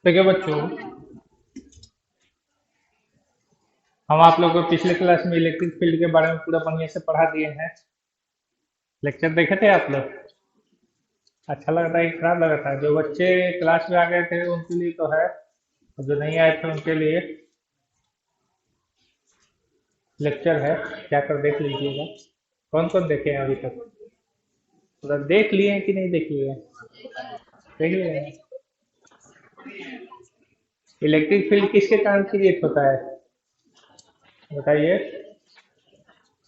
देखिए बच्चों, हम आप लोग को पिछले क्लास में इलेक्ट्रिक फील्ड के बारे में पूरा बढ़िया से पढ़ा दिए हैं। लेक्चर देखे थे आप लोग? अच्छा लग रहा है कि खराब लग रहा था? जो बच्चे क्लास में आ गए थे उनके लिए तो है, और जो नहीं आए थे उनके लिए लेक्चर है, जाकर देख लीजिएगा। कौन कौन देखे हैं अभी तक? मतलब देख लिए हैं कि नहीं देख लिए हैं? देख लिए हैं। इलेक्ट्रिक फील्ड किसके कारण क्रिएट होता है, बताइए?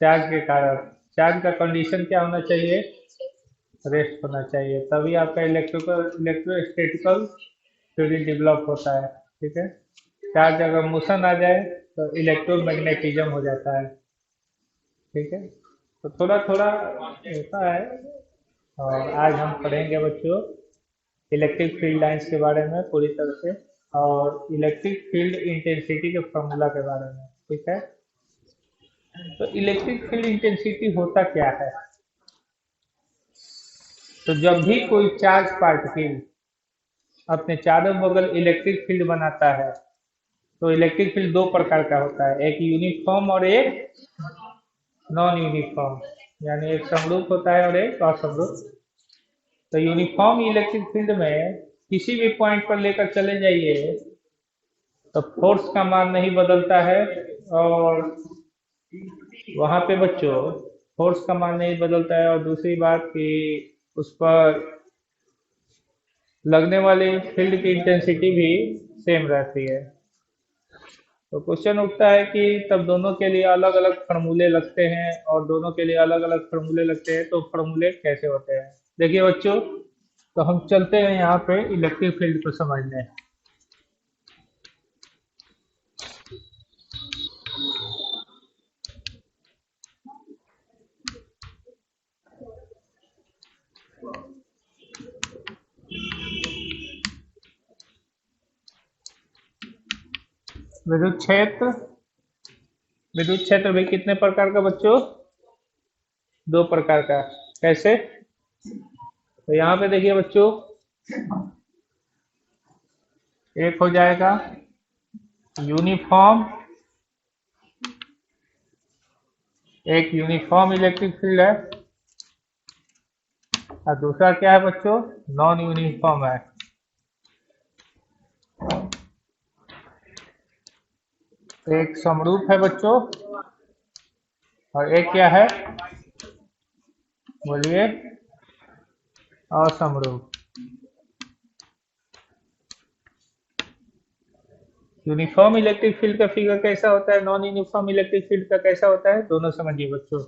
चार्ज के कारण। चार्ज का कंडीशन क्या होना चाहिए? रेस्ट होना चाहिए, तभी आपका इलेक्ट्रोस्टैटिकल थ्योरी डेवलप होता है। ठीक है। चार्ज अगर मोशन आ जाए तो इलेक्ट्रोमैग्नेटिज्म हो जाता है। ठीक है। तो थोड़ा थोड़ा होता है। और आज हम पढ़ेंगे बच्चों इलेक्ट्रिक फील्ड लाइंस के बारे में पूरी तरह से, और इलेक्ट्रिक फील्ड इंटेंसिटी के फॉर्मूला के बारे में। ठीक है। तो इलेक्ट्रिक फील्ड इंटेंसिटी होता क्या है? तो जब भी कोई चार्ज पार्टिकल अपने चारों बगल इलेक्ट्रिक फील्ड बनाता है, तो इलेक्ट्रिक फील्ड दो प्रकार का होता है, एक यूनिफॉर्म और एक नॉन यूनिफॉर्म। यानी एक समरूप होता है और एक असमरूप। तो यूनिफॉर्म इलेक्ट्रिक फील्ड में किसी भी पॉइंट पर लेकर चले जाइए तो फोर्स का मान नहीं बदलता है। और वहां पे बच्चों फोर्स का मान नहीं बदलता है, और दूसरी बात कि उस पर लगने वाली फील्ड की इंटेंसिटी भी सेम रहती है। तो क्वेश्चन उठता है कि तब दोनों के लिए अलग अलग फार्मूले लगते हैं, और दोनों के लिए अलग अलग फार्मूले लगते हैं तो फार्मूले कैसे होते हैं? देखिए बच्चों, तो हम चलते हैं यहाँ पे इलेक्ट्रिक फील्ड को समझने। विद्युत क्षेत्र। विद्युत क्षेत्र भी कितने प्रकार का बच्चों? दो प्रकार का। कैसे? तो यहाँ पे देखिए बच्चों, एक हो जाएगा यूनिफॉर्म। एक यूनिफॉर्म इलेक्ट्रिक फील्ड है, और दूसरा क्या है बच्चों? नॉन यूनिफॉर्म है। एक समरूप है बच्चों, और एक क्या है, बोलिए? असमरूप। यूनिफॉर्म इलेक्ट्रिक फील्ड का फिगर कैसा होता है, नॉन यूनिफॉर्म इलेक्ट्रिक फील्ड का कैसा होता है, दोनों समझिए बच्चों।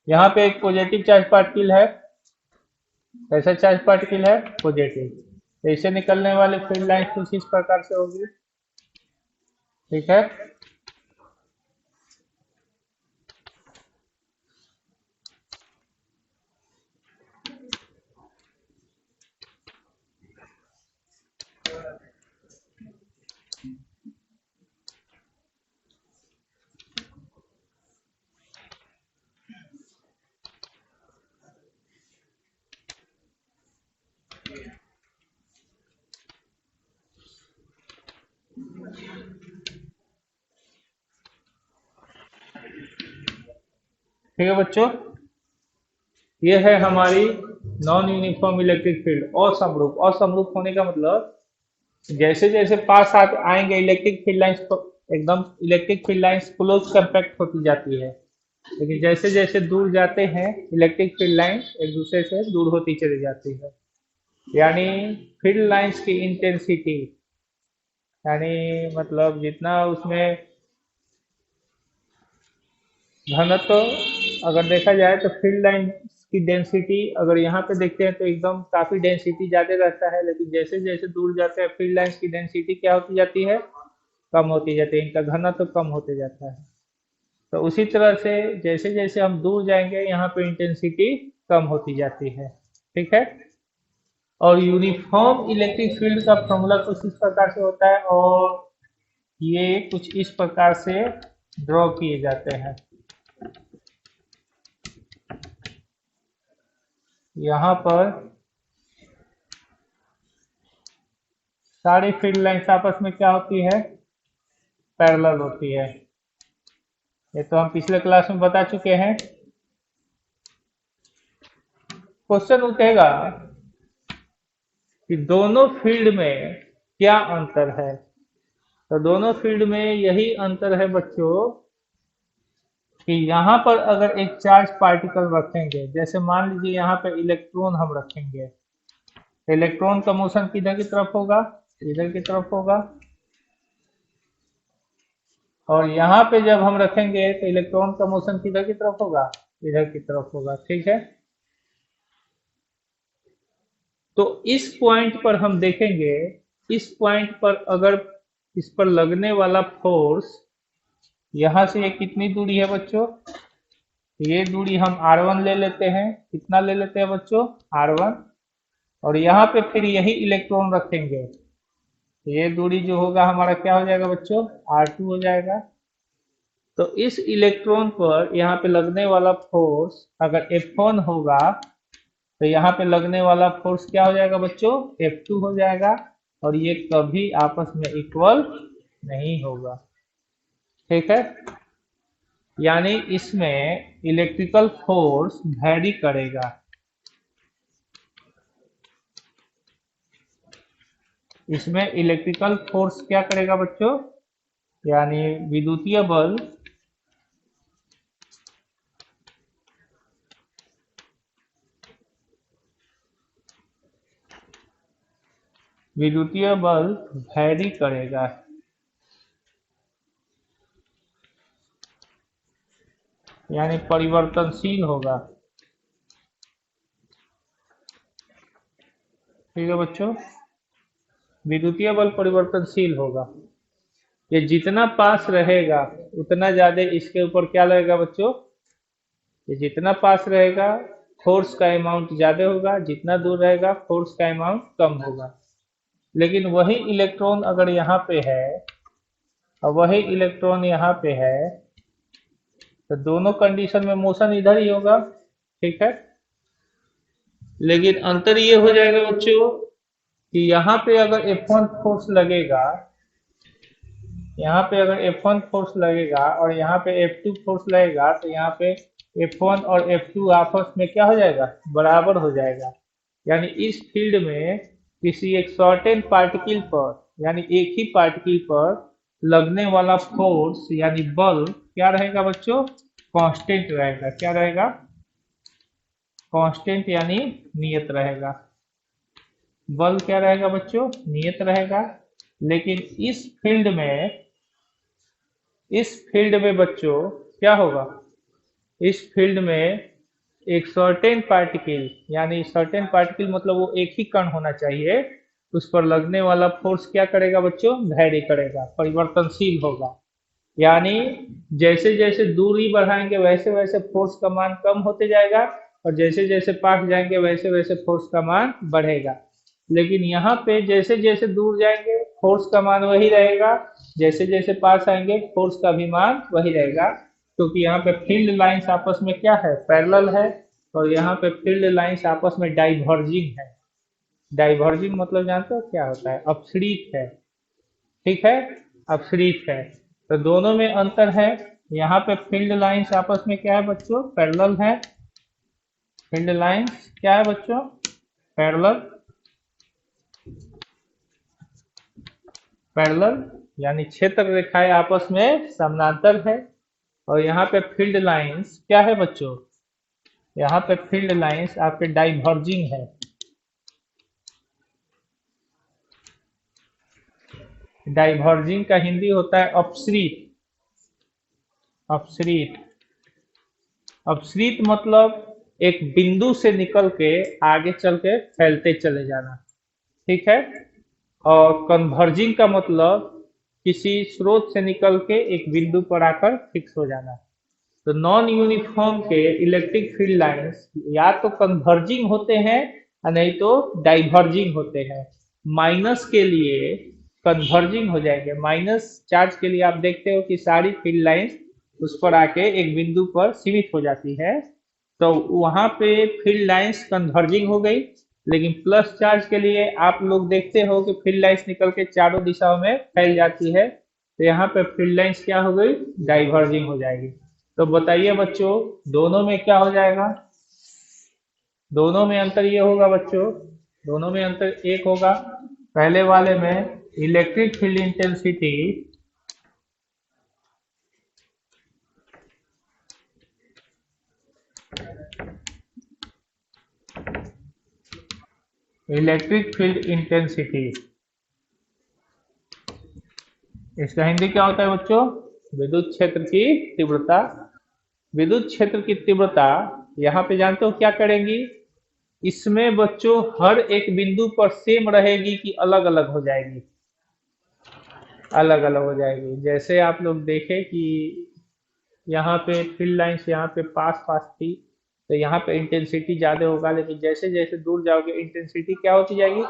यहाँ पे एक पॉजिटिव चार्ज पार्टिकल है। कैसा चार्ज पार्टिकल है? पॉजिटिव। तो इससे निकलने वाली फील्ड लाइन कुछ इस प्रकार से होगी। ठीक है। ठीक है बच्चों, ये है हमारी नॉन यूनिफॉर्म इलेक्ट्रिक फील्ड। असमरूप। असमरूप होने का मतलब जैसे जैसे पास आएंगे इलेक्ट्रिक फील्ड लाइंस, एकदम electric field lines close compact होती जाती है। लेकिन जैसे जैसे दूर जाते हैं इलेक्ट्रिक फील्ड लाइन एक दूसरे से दूर होती चली जाती है। यानी फील्ड लाइंस की इंटेंसिटी, यानी मतलब जितना उसमें घनत्व अगर देखा जाए, तो फील्ड लाइन की डेंसिटी अगर यहाँ पे देखते हैं तो एकदम काफी डेंसिटी ज्यादा रहता है, लेकिन जैसे जैसे दूर जाते हैं फील्ड लाइंस की डेंसिटी क्या होती जाती है? कम होती जाती है, इनका घनत्व कम होते जाता है। तो उसी तरह से जैसे जैसे हम दूर जाएंगे यहाँ पे इंटेंसिटी कम होती जाती है। ठीक है। और यूनिफॉर्म इलेक्ट्रिक फील्ड का फॉर्मूला कुछ इस प्रकार से होता है, और ये कुछ इस प्रकार से ड्रॉ किए जाते हैं। यहाँ पर सारी फील्ड लाइंस आपस में क्या होती है, पैरेलल होती है। ये तो हम पिछले क्लास में बता चुके हैं। क्वेश्चन उठेगा कि दोनों फील्ड में क्या अंतर है। तो दोनों फील्ड में यही अंतर है बच्चों कि यहाँ पर अगर एक चार्ज पार्टिकल रखेंगे, जैसे मान लीजिए यहाँ पे इलेक्ट्रॉन हम रखेंगे, इलेक्ट्रॉन का मोशन किधर की तरफ होगा, इधर की तरफ होगा। और यहाँ पे जब हम रखेंगे तो इलेक्ट्रॉन का मोशन किधर की तरफ होगा, इधर की तरफ होगा। ठीक है, तो इस पॉइंट पर हम देखेंगे, इस पॉइंट पर अगर इस पर लगने वाला फोर्स, यहाँ से ये कितनी दूरी है बच्चों, ये दूरी हम r1 ले लेते हैं। कितना ले लेते हैं बच्चों, r1। और यहाँ पे फिर यही इलेक्ट्रॉन रखेंगे, ये दूरी जो होगा हमारा क्या हो जाएगा बच्चों, r2 हो जाएगा। तो इस इलेक्ट्रॉन पर यहाँ पे लगने वाला फोर्स अगर F1 होगा तो यहाँ पे लगने वाला फोर्स क्या हो जाएगा बच्चों, F2 हो जाएगा। और ये कभी आपस में इक्वल नहीं होगा। ठीक है, यानी इसमें इलेक्ट्रिकल फोर्स वैरी करेगा। इसमें इलेक्ट्रिकल फोर्स क्या करेगा बच्चों, यानी विद्युतीय बल वैरी करेगा। यानी परिवर्तनशील होगा। ठीक है बच्चों, विद्युतीय बल परिवर्तनशील होगा। ये जितना पास रहेगा उतना ज्यादा इसके ऊपर क्या लगेगा बच्चों, ये जितना पास रहेगा फोर्स का अमाउंट ज्यादा होगा, जितना दूर रहेगा फोर्स का अमाउंट कम होगा। लेकिन वही इलेक्ट्रॉन अगर यहाँ पे है और वही इलेक्ट्रॉन यहाँ पे है तो दोनों कंडीशन में मोशन इधर ही होगा। ठीक है, लेकिन अंतर ये हो जाएगा बच्चों कि यहाँ पे अगर F1 फोर्स लगेगा, यहाँ पे अगर F1 फोर्स लगेगा और यहाँ पे F2 फोर्स लगेगा तो यहाँ पे F1 और F2 आपस में क्या हो जाएगा, बराबर हो जाएगा। यानी इस फील्ड में किसी एक सर्टेन पार्टिकल पर, यानी एक ही पार्टिकल पर लगने वाला फोर्स यानी बल क्या रहेगा बच्चों, कांस्टेंट रहेगा। क्या रहेगा, कांस्टेंट यानी नियत रहेगा। बल क्या रहेगा बच्चों, नियत रहेगा। लेकिन इस फील्ड में बच्चों क्या होगा, इस फील्ड में एक सर्टेन पार्टिकल, यानी सर्टेन पार्टिकल मतलब वो एक ही कण होना चाहिए, उस पर लगने वाला फोर्स क्या करेगा बच्चों, वैरी करेगा, परिवर्तनशील होगा। यानी जैसे जैसे दूरी बढ़ाएंगे वैसे वैसे फोर्स का मान कम होते जाएगा और जैसे जैसे पास जाएंगे वैसे वैसे फोर्स का मान बढ़ेगा। लेकिन यहाँ पे जैसे जैसे दूर जाएंगे फोर्स का मान वही रहेगा, जैसे जैसे पास आएंगे फोर्स का भी मान वही रहेगा। क्योंकि यहाँ पे फील्ड लाइंस आपस में क्या है, पैरेलल है। और यहाँ पे फील्ड लाइंस आपस में डाइवर्जिंग है। डाइवर्जिंग मतलब जानते हो क्या होता है, अपसरित है। ठीक है, अपसरित है। तो दोनों में अंतर है। यहाँ पे फील्ड लाइंस आपस में क्या है बच्चों, पैरेलल है। फील्ड लाइंस क्या है बच्चों, पैरेलल। पैरेलल यानी क्षेत्र रेखाएं आपस में समानांतर है। और यहाँ पे फील्ड लाइंस क्या है बच्चों, यहाँ पे फील्ड लाइंस आपके डाइवर्जिंग है। डाइवर्जिंग का हिंदी होता है अपसरित। अपसरित, अपसरित मतलब एक बिंदु से निकल के आगे चल के फैलते चले जाना। ठीक है, और कन्वर्जिंग का मतलब किसी स्रोत से निकल के एक बिंदु पर आकर फिक्स हो जाना। तो नॉन यूनिफॉर्म के इलेक्ट्रिक फील्ड लाइंस या तो कन्वर्जिंग होते हैं और नहीं तो डाइवर्जिंग होते हैं। माइनस के लिए कन्वर्जिंग हो जाएंगे, माइनस चार्ज के लिए आप देखते हो कि सारी फील्ड लाइंस उस पर आके एक बिंदु पर सीमित हो जाती है। तो वहां पे फील्ड लाइंस कन्वर्जिंग हो गई। लेकिन प्लस चार्ज के लिए आप लोग देखते हो कि फील्ड लाइंस निकल के चारों दिशाओं में फैल जाती है, तो यहाँ पे फील्ड लाइंस क्या हो गई, डाइवर्जिंग हो जाएगी। तो बताइए बच्चों, दोनों में क्या हो जाएगा, दोनों में अंतर ये होगा बच्चों, दोनों में अंतर एक होगा। पहले वाले में electric field intensity electric field intensity, इसका हिंदी क्या होता है बच्चों, विद्युत क्षेत्र की तीव्रता। विद्युत क्षेत्र की तीव्रता यहाँ पे जानते हो क्या करेंगी, इसमें बच्चों हर एक बिंदु पर सेम रहेगी कि अलग अलग हो जाएगी, अलग अलग हो जाएगी। जैसे आप लोग देखें कि यहाँ पे फील्ड लाइंस यहाँ पे पास पास थी, तो यहाँ पे इंटेंसिटी ज़्यादा होगा, लेकिन जैसे जैसे दूर जाओगे इंटेंसिटी क्या होती जाएगी,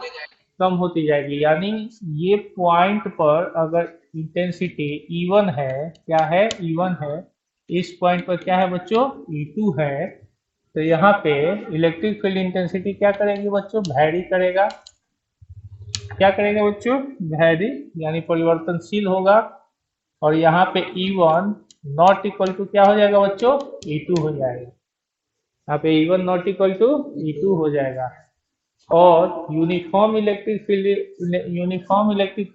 कम होती जाएगी। यानी ये पॉइंट पर अगर इंटेंसिटी E1 है, क्या है, E1 है, इस पॉइंट पर क्या है बच्चों, E2 है, तो यहाँ पे इलेक्ट्रिक फील्ड इंटेंसिटी क्या करेंगे बच्चों, वैरी करेगा। क्या करेगा बच्चों, वैरी, यानी परिवर्तनशील होगा। और यहाँ पे E1 नॉट इक्वल टू क्या हो जाएगा बच्चों, E2 हो जाएगा। यहाँ पे E1 not equal to E2 हो जाएगा। और यूनिफॉर्म इलेक्ट्रिक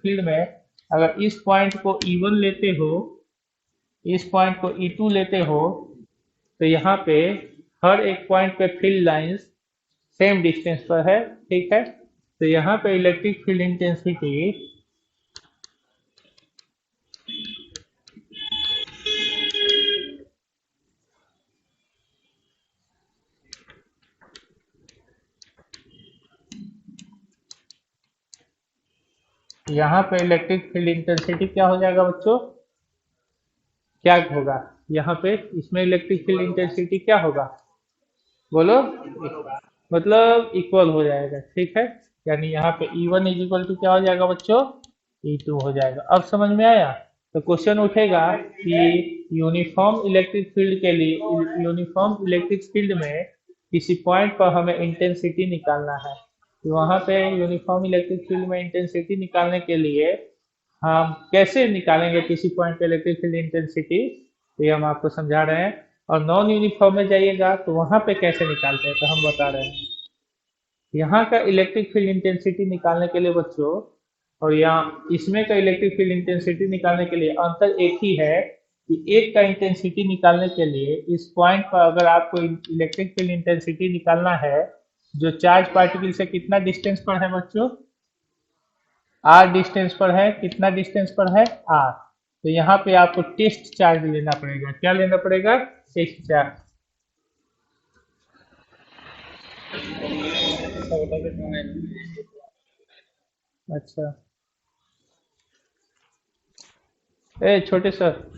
फील्ड में अगर इस पॉइंट को E1 लेते हो, इस पॉइंट को E2 लेते हो, तो यहाँ पे हर एक पॉइंट पे फील्ड लाइंस सेम डिस्टेंस पर है, ठीक है। तो यहाँ पे इलेक्ट्रिक फील्ड इंटेंसिटी यहाँ पे इलेक्ट्रिक फील्ड इंटेंसिटी क्या हो जाएगा बच्चों, क्या होगा, यहाँ पे इसमें इलेक्ट्रिक फील्ड इंटेंसिटी क्या होगा, बोलो, मतलब इक्वल हो जाएगा, ठीक है। यानी यहाँ पे E1 इज इक्वल टू क्या हो जाएगा बच्चों, E2 हो जाएगा। अब समझ में आया। तो क्वेश्चन उठेगा कि यूनिफॉर्म इलेक्ट्रिक फील्ड के लिए, यूनिफॉर्म इलेक्ट्रिक फील्ड में किसी पॉइंट पर हमें इंटेंसिटी निकालना है, तो वहाँ पे यूनिफॉर्म इलेक्ट्रिक फील्ड में इंटेंसिटी निकालने के लिए हम कैसे निकालेंगे किसी पॉइंट पे इलेक्ट्रिक फील्ड इंटेंसिटी, तो ये हम आपको समझा रहे हैं। और नॉन यूनिफॉर्म में जाइएगा तो वहाँ पे कैसे निकालते हैं, तो हम बता रहे हैं। यहाँ का इलेक्ट्रिक फील्ड इंटेंसिटी निकालने के लिए बच्चों, और यहाँ इसमें का इलेक्ट्रिक फील्ड इंटेंसिटी निकालने के लिए अंतर एक ही है कि एक का इंटेंसिटी निकालने के लिए इस पॉइंट पर अगर आपको इलेक्ट्रिक फील्ड इंटेंसिटी निकालना है, जो चार्ज पार्टिकल से कितना डिस्टेंस पर है बच्चों, R डिस्टेंस पर है, कितना डिस्टेंस पर है, R। तो यहाँ पे आपको टेस्ट चार्ज लेना पड़ेगा, क्या लेना पड़ेगा, टेस्ट चार्ज। अच्छा, ए छोटे सर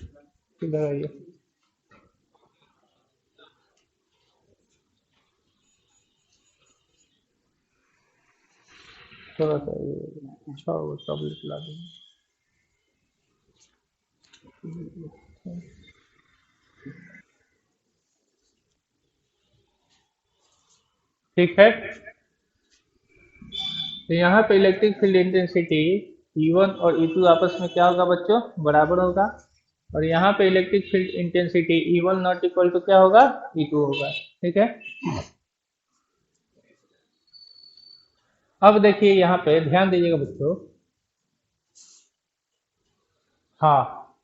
इधर आइए। थोड़ा सा अच्छा होगा, टैबलेट ला देंगे। ठीक है। तो यहाँ पे इलेक्ट्रिक फील्ड इंटेंसिटी E1 और E2 आपस में क्या होगा बच्चों, बराबर होगा। और यहाँ पे electric field intensity E1 not equal to क्या होगा, E2 होगा, ठीक है। अब देखिए यहाँ पे ध्यान दीजिएगा बच्चों, हाँ,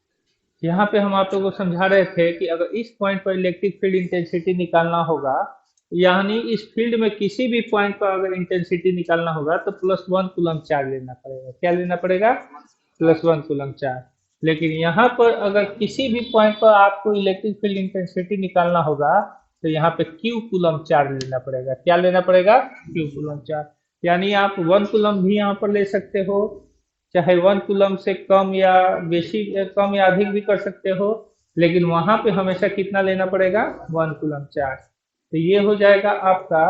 यहाँ पे हम आप लोगों को समझा रहे थे कि अगर इस पॉइंट पर इलेक्ट्रिक फील्ड इंटेंसिटी निकालना होगा, यानी इस फील्ड में किसी भी पॉइंट पर अगर इंटेंसिटी निकालना होगा तो +1 कूलम चार्ज लेना पड़ेगा, क्या लेना पड़ेगा, +1 कूलम चार्ज। लेकिन यहाँ पर अगर किसी भी पॉइंट पर आपको इलेक्ट्रिक फील्ड इंटेंसिटी निकालना होगा, तो यहाँ पे Q कूलम चार्ज लेना पड़ेगा, क्या लेना पड़ेगा, Q कूलम चार्ज। यानी आप 1 कूलम भी यहाँ पर ले सकते हो, चाहे 1 कूलम से कम या बेसी, कम या अधिक भी कर सकते हो, लेकिन वहां पे हमेशा कितना लेना पड़ेगा, 1 कूलम चार्ज। तो ये हो जाएगा आपका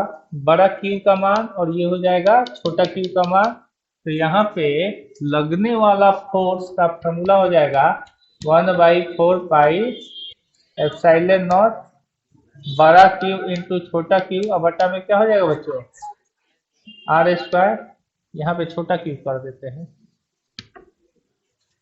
बड़ा Q का मान और ये हो जाएगा छोटा Q का मान। तो यहाँ पे लगने वाला फोर्स का फॉर्मूला हो जाएगा 1/4 पाई एप्सिलॉन नॉट बड़ा Q इंटू छोटा Q, और बटा में क्या हो जाएगा बच्चों, आर स्क्वायर, यहाँ पे छोटा क्यू कर देते हैं,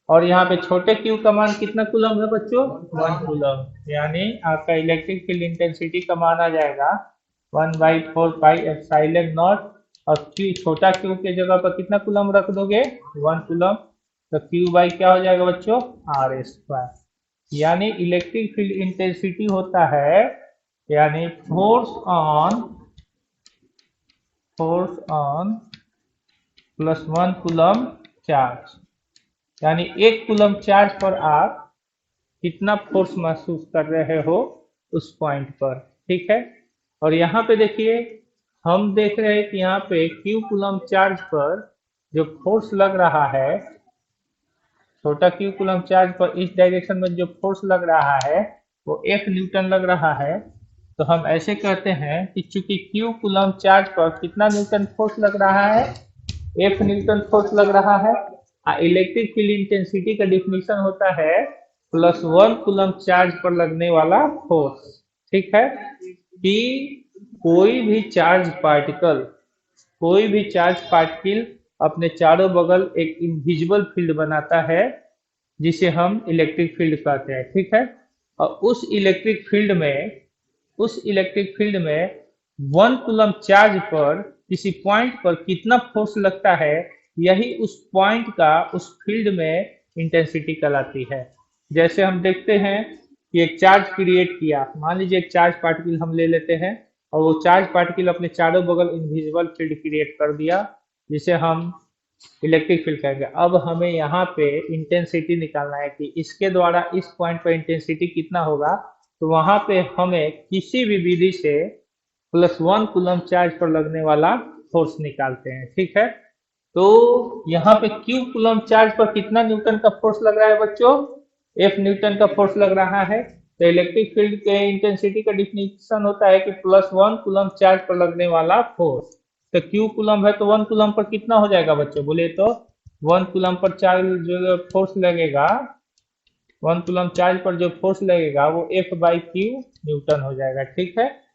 और यहाँ पे छोटे क्यू का मान कितना कूलम है बच्चों, 1 कूलम। यानी आपका इलेक्ट्रिक फील्ड इंटेंसिटी का मान आ जाएगा 1/4 पाई एप्सिलॉन नॉट, और क्यू छोटा क्यू के जगह पर कितना कूलम रख दोगे, 1 कूलम, तो क्यू बाई क्या हो जाएगा बच्चों, आर स्क्वायर। यानी इलेक्ट्रिक फील्ड इंटेंसिटी होता है, यानी फोर्स ऑन +1 कूलम चार्ज, यानी 1 कूलम चार्ज पर आप कितना फोर्स महसूस कर रहे हो उस पॉइंट पर, ठीक है। और यहाँ पे देखिए, हम देख रहे हैं कि यहाँ पे क्यू कूलम चार्ज पर जो फोर्स लग रहा है, छोटा क्यू कूलम चार्ज पर इस डायरेक्शन में जो फोर्स लग रहा है वो F न्यूटन लग रहा है। तो हम ऐसे कहते हैं कि चूंकि क्यू कूलम चार्ज पर कितना न्यूटन फोर्स लग रहा है, F न्यूटन फोर्स लग रहा है। इलेक्ट्रिक फील्ड इंटेंसिटी का डिफिनीशन होता है +1 कूलम चार्ज पर लगने वाला फोर्स, ठीक है। कि कोई भी चार्ज पार्टिकल अपने चारों बगल एक इनविजिबल फील्ड बनाता है जिसे हम इलेक्ट्रिक फील्ड कहते हैं, ठीक है। और उस इलेक्ट्रिक फील्ड में 1 कूलम चार्ज पर किसी पॉइंट पर कितना फोर्स लगता है, यही उस पॉइंट का उस फील्ड में इंटेंसिटी कहलाती है। जैसे हम देखते हैं कि एक चार्ज क्रिएट किया, मान लीजिए एक चार्ज पार्टिकल हम ले लेते हैं, और वो चार्ज पार्टिकल अपने चारों बगल इनविजिबल फील्ड क्रिएट कर दिया जिसे हम इलेक्ट्रिक फील्ड कहेंगे। अब हमें यहाँ पे इंटेंसिटी निकालना है कि इसके द्वारा इस पॉइंट पर इंटेंसिटी कितना होगा। तो वहां पे हमें किसी भी विधि से +1 कूलम चार्ज पर लगने वाला फोर्स निकालते हैं, ठीक है। तो यहाँ पे क्यू कूलम चार्ज पर कितना न्यूटन का फोर्स लग रहा है बच्चों, F न्यूटन का फोर्स लग रहा है। तो इलेक्ट्रिक फील्ड के इंटेंसिटी का डिफिनीशन होता है कि +1 कूलम चार्ज पर लगने वाला फोर्स। तो क्यू कूलम है तो 1 कूलम पर कितना हो जाएगा बच्चों, बोले तो 1 कूलम पर चार्ज जो फोर्स लगेगा, 1 कूलम चार्ज पर जो फोर्स लगेगा वो F/Q न्यूटन हो जाएगा, ठीक है।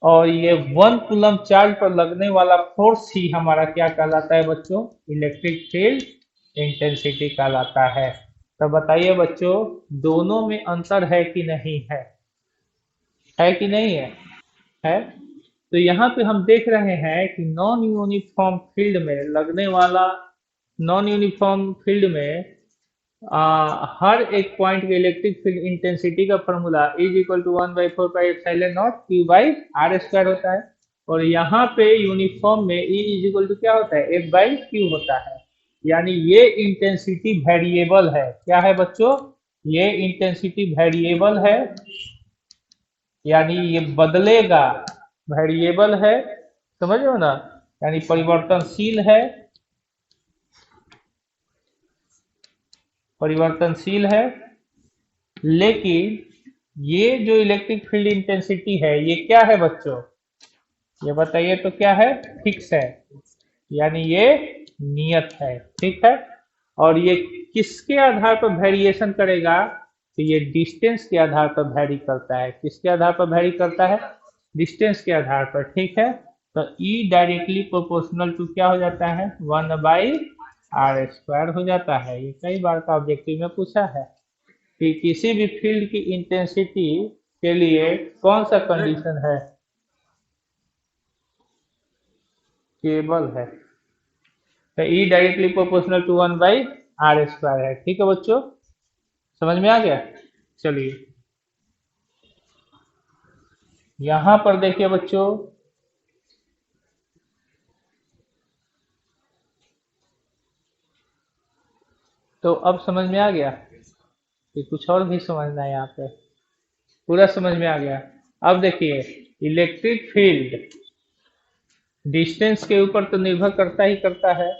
और ये 1 कूलम चार्ज पर लगने वाला फोर्स ही हमारा क्या कहलाता है बच्चों, इलेक्ट्रिक फील्ड इंटेंसिटी कहलाता है। तो बताइए बच्चों, दोनों में अंतर है कि नहीं है, है कि नहीं है, है। तो यहाँ पे हम देख रहे हैं कि नॉन यूनिफॉर्म फील्ड में हर एक पॉइंट के इलेक्ट्रिक फील्ड इंटेंसिटी का formula E = 1/4 pi epsilon not Q/r² होता है। और यहाँ पे यूनिफॉर्म में E क्या होता है, F/Q होता है। यानी ये इंटेंसिटी वेरिएबल है, क्या है बच्चों, ये इंटेंसिटी वेरिएबल है, यानी ये बदलेगा, वेरिएबल है, समझ रहे हो ना, यानी परिवर्तनशील है। लेकिन ये जो इलेक्ट्रिक फील्ड इंटेंसिटी है ये क्या है बच्चों, ये बताइए तो क्या है, फिक्स है, यानी ये नियत है, ठीक है। और ये किसके आधार पर वेरिएशन करेगा, तो ये डिस्टेंस के आधार पर वेरी करता है। किसके आधार पर वेरी करता है, डिस्टेंस के आधार पर, ठीक है। तो E डायरेक्टली प्रोपोर्शनल टू क्या हो जाता है, 1/r² हो जाता है। ये कई बार का ऑब्जेक्टिव में पूछा है कि किसी भी फील्ड की इंटेंसिटी के लिए कौन सा कंडीशन है, केबल है। तो E directly proportional to 1/r² है, ठीक है बच्चों, समझ में आ गया। चलिए यहां पर देखिए बच्चों, तो अब समझ में आ गया कि कुछ और भी समझना है, यहाँ पे पूरा समझ में आ गया। अब देखिए, इलेक्ट्रिक फील्ड डिस्टेंस के ऊपर तो निर्भर करता ही करता है।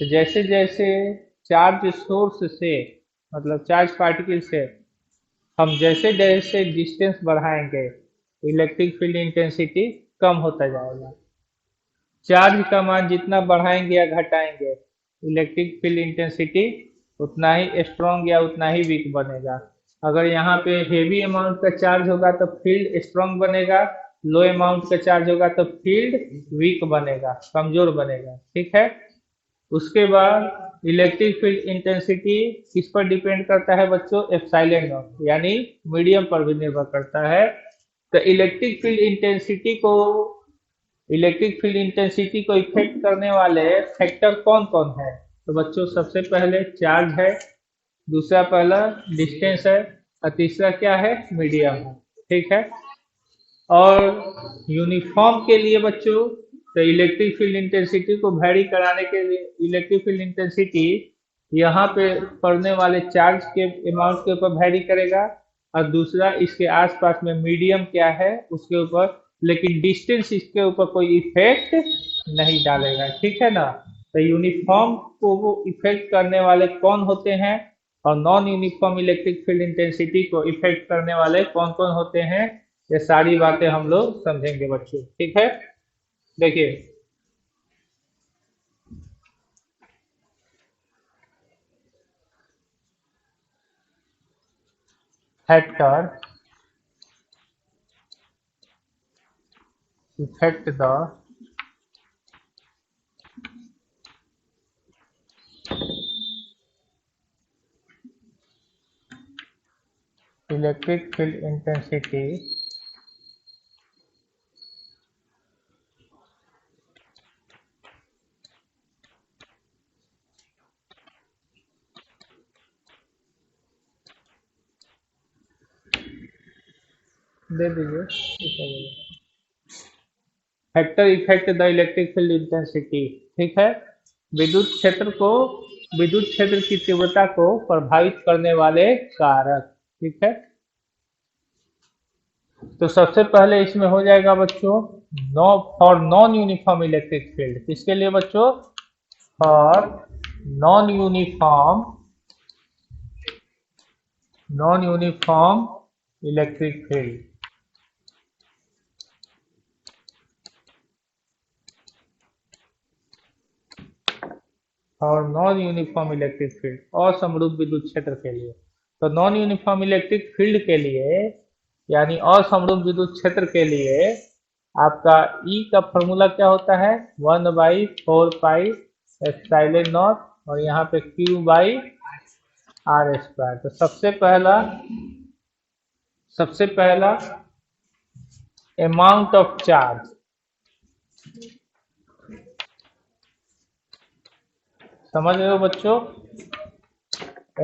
तो जैसे जैसे चार्ज सोर्स से, मतलब चार्ज पार्टिकल से हम जैसे जैसे डिस्टेंस बढ़ाएंगे, इलेक्ट्रिक फील्ड इंटेंसिटी कम होता जाएगा। चार्ज का मान जितना बढ़ाएंगे या घटाएंगे, इलेक्ट्रिक फील्ड इंटेंसिटी उतना ही स्ट्रॉन्ग या उतना ही वीक बनेगा। अगर यहाँ पे हेवी अमाउंट का चार्ज होगा तो फील्ड स्ट्रॉन्ग बनेगा, लो अमाउंट का चार्ज होगा तो फील्ड वीक बनेगा, कमजोर बनेगा, ठीक है। उसके बाद इलेक्ट्रिक फील्ड इंटेंसिटी किस पर डिपेंड करता है बच्चों, एप्सिलॉन नॉट, यानी मीडियम पर भी निर्भर करता है। तो इलेक्ट्रिक फील्ड इंटेंसिटी को इफेक्ट करने वाले फैक्टर कौन कौन है। तो बच्चों सबसे पहले चार्ज है, दूसरा पहला डिस्टेंस है, और तीसरा क्या है, मीडियम है, ठीक है। और यूनिफॉर्म के लिए बच्चों, तो इलेक्ट्रिक फील्ड इंटेंसिटी को वैरी कराने के लिए इलेक्ट्रिक फील्ड इंटेंसिटी यहाँ पे पड़ने वाले चार्ज के अमाउंट के ऊपर वैरी करेगा, और दूसरा इसके आसपास में मीडियम क्या है उसके ऊपर, लेकिन डिस्टेंस इसके ऊपर कोई इफेक्ट नहीं डालेगा, ठीक है ना। तो यूनिफॉर्म को वो इफेक्ट करने वाले कौन होते हैं, और non uniform electric field intensity को इफेक्ट करने वाले कौन कौन होते हैं, ये सारी बातें हम लोग समझेंगे बच्चों, ठीक है। देखिए factor effect the electric field intensity दे दीजिए, factor effect the electric field intensity, ठीक है। विद्युत क्षेत्र को विद्युत क्षेत्र की तीव्रता को प्रभावित करने वाले कारक, ठीक है। तो सबसे पहले इसमें हो जाएगा बच्चों no for non uniform electric field, किसके लिए बच्चों, for non uniform electric field, और नॉन यूनिफॉर्म इलेक्ट्रिक फील्ड और समरूप विद्युत क्षेत्र के लिए। तो नॉन यूनिफॉर्म इलेक्ट्रिक फील्ड के लिए यानी और समरूप विद्युत क्षेत्र के लिए आपका ई का फॉर्मूला क्या होता है, 1/4 पाई एप्सिलॉन नॉट, और यहाँ पे क्यू बाई आर स्क्वायर। तो सबसे पहला अमाउंट ऑफ चार्ज, समझ रहे हो बच्चों,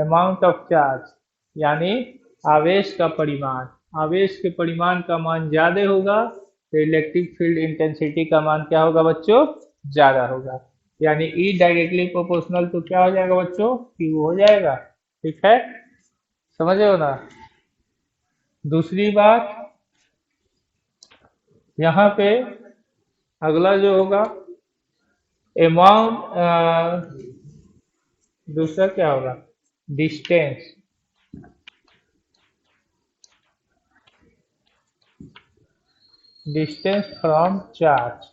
अमाउंट ऑफ चार्ज यानी आवेश का परिमाण, आवेश के परिमाण का मान ज्यादा होगा तो इलेक्ट्रिक फील्ड इंटेंसिटी का मान क्या होगा बच्चों, ज्यादा होगा। यानी ई डायरेक्टली प्रोपोर्शनल टू क्या हो जाएगा बच्चों, क्यू हो जाएगा, ठीक है, समझ रहे हो ना। दूसरी बात यहाँ पे अगला जो होगा अमाउंट, दूसरा क्या होगा, डिस्टेंस, फ्रॉम चार्ज,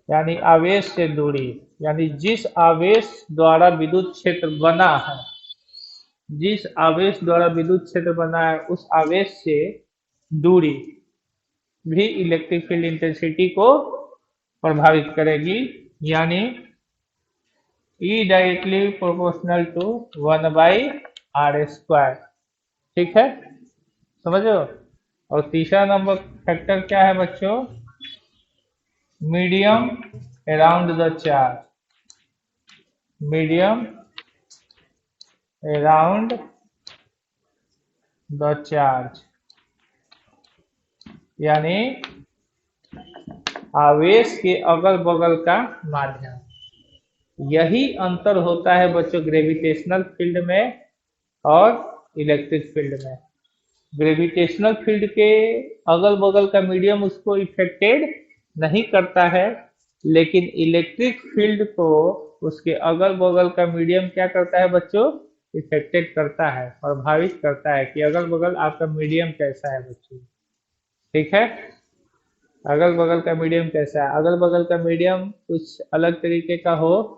यानी आवेश से दूरी, यानी जिस आवेश द्वारा विद्युत क्षेत्र बना है, जिस आवेश द्वारा विद्युत क्षेत्र बना है उस आवेश से दूरी भी इलेक्ट्रिक फील्ड इंटेंसिटी को प्रभावित करेगी, यानी ई डायरेक्टली प्रोपोर्शनल टू 1/r², ठीक है, समझ रहे हो। और तीसरा नंबर फैक्टर क्या है बच्चों, medium around the charge, medium around the charge, यानी आवेश के अगल बगल का माध्यम। यही अंतर होता है बच्चों ग्रेविटेशनल फील्ड में और इलेक्ट्रिक फील्ड में। ग्रेविटेशनल फील्ड के अगल बगल का मीडियम उसको इफेक्टेड नहीं करता है, लेकिन इलेक्ट्रिक फील्ड को उसके अगल बगल का मीडियम क्या करता है बच्चों, इफेक्टेड करता है, प्रभावित करता है कि अगल बगल आपका मीडियम कैसा है बच्चों, ठीक है। अगल बगल का मीडियम कैसा है, अगल बगल का मीडियम कुछ अलग तरीके का हो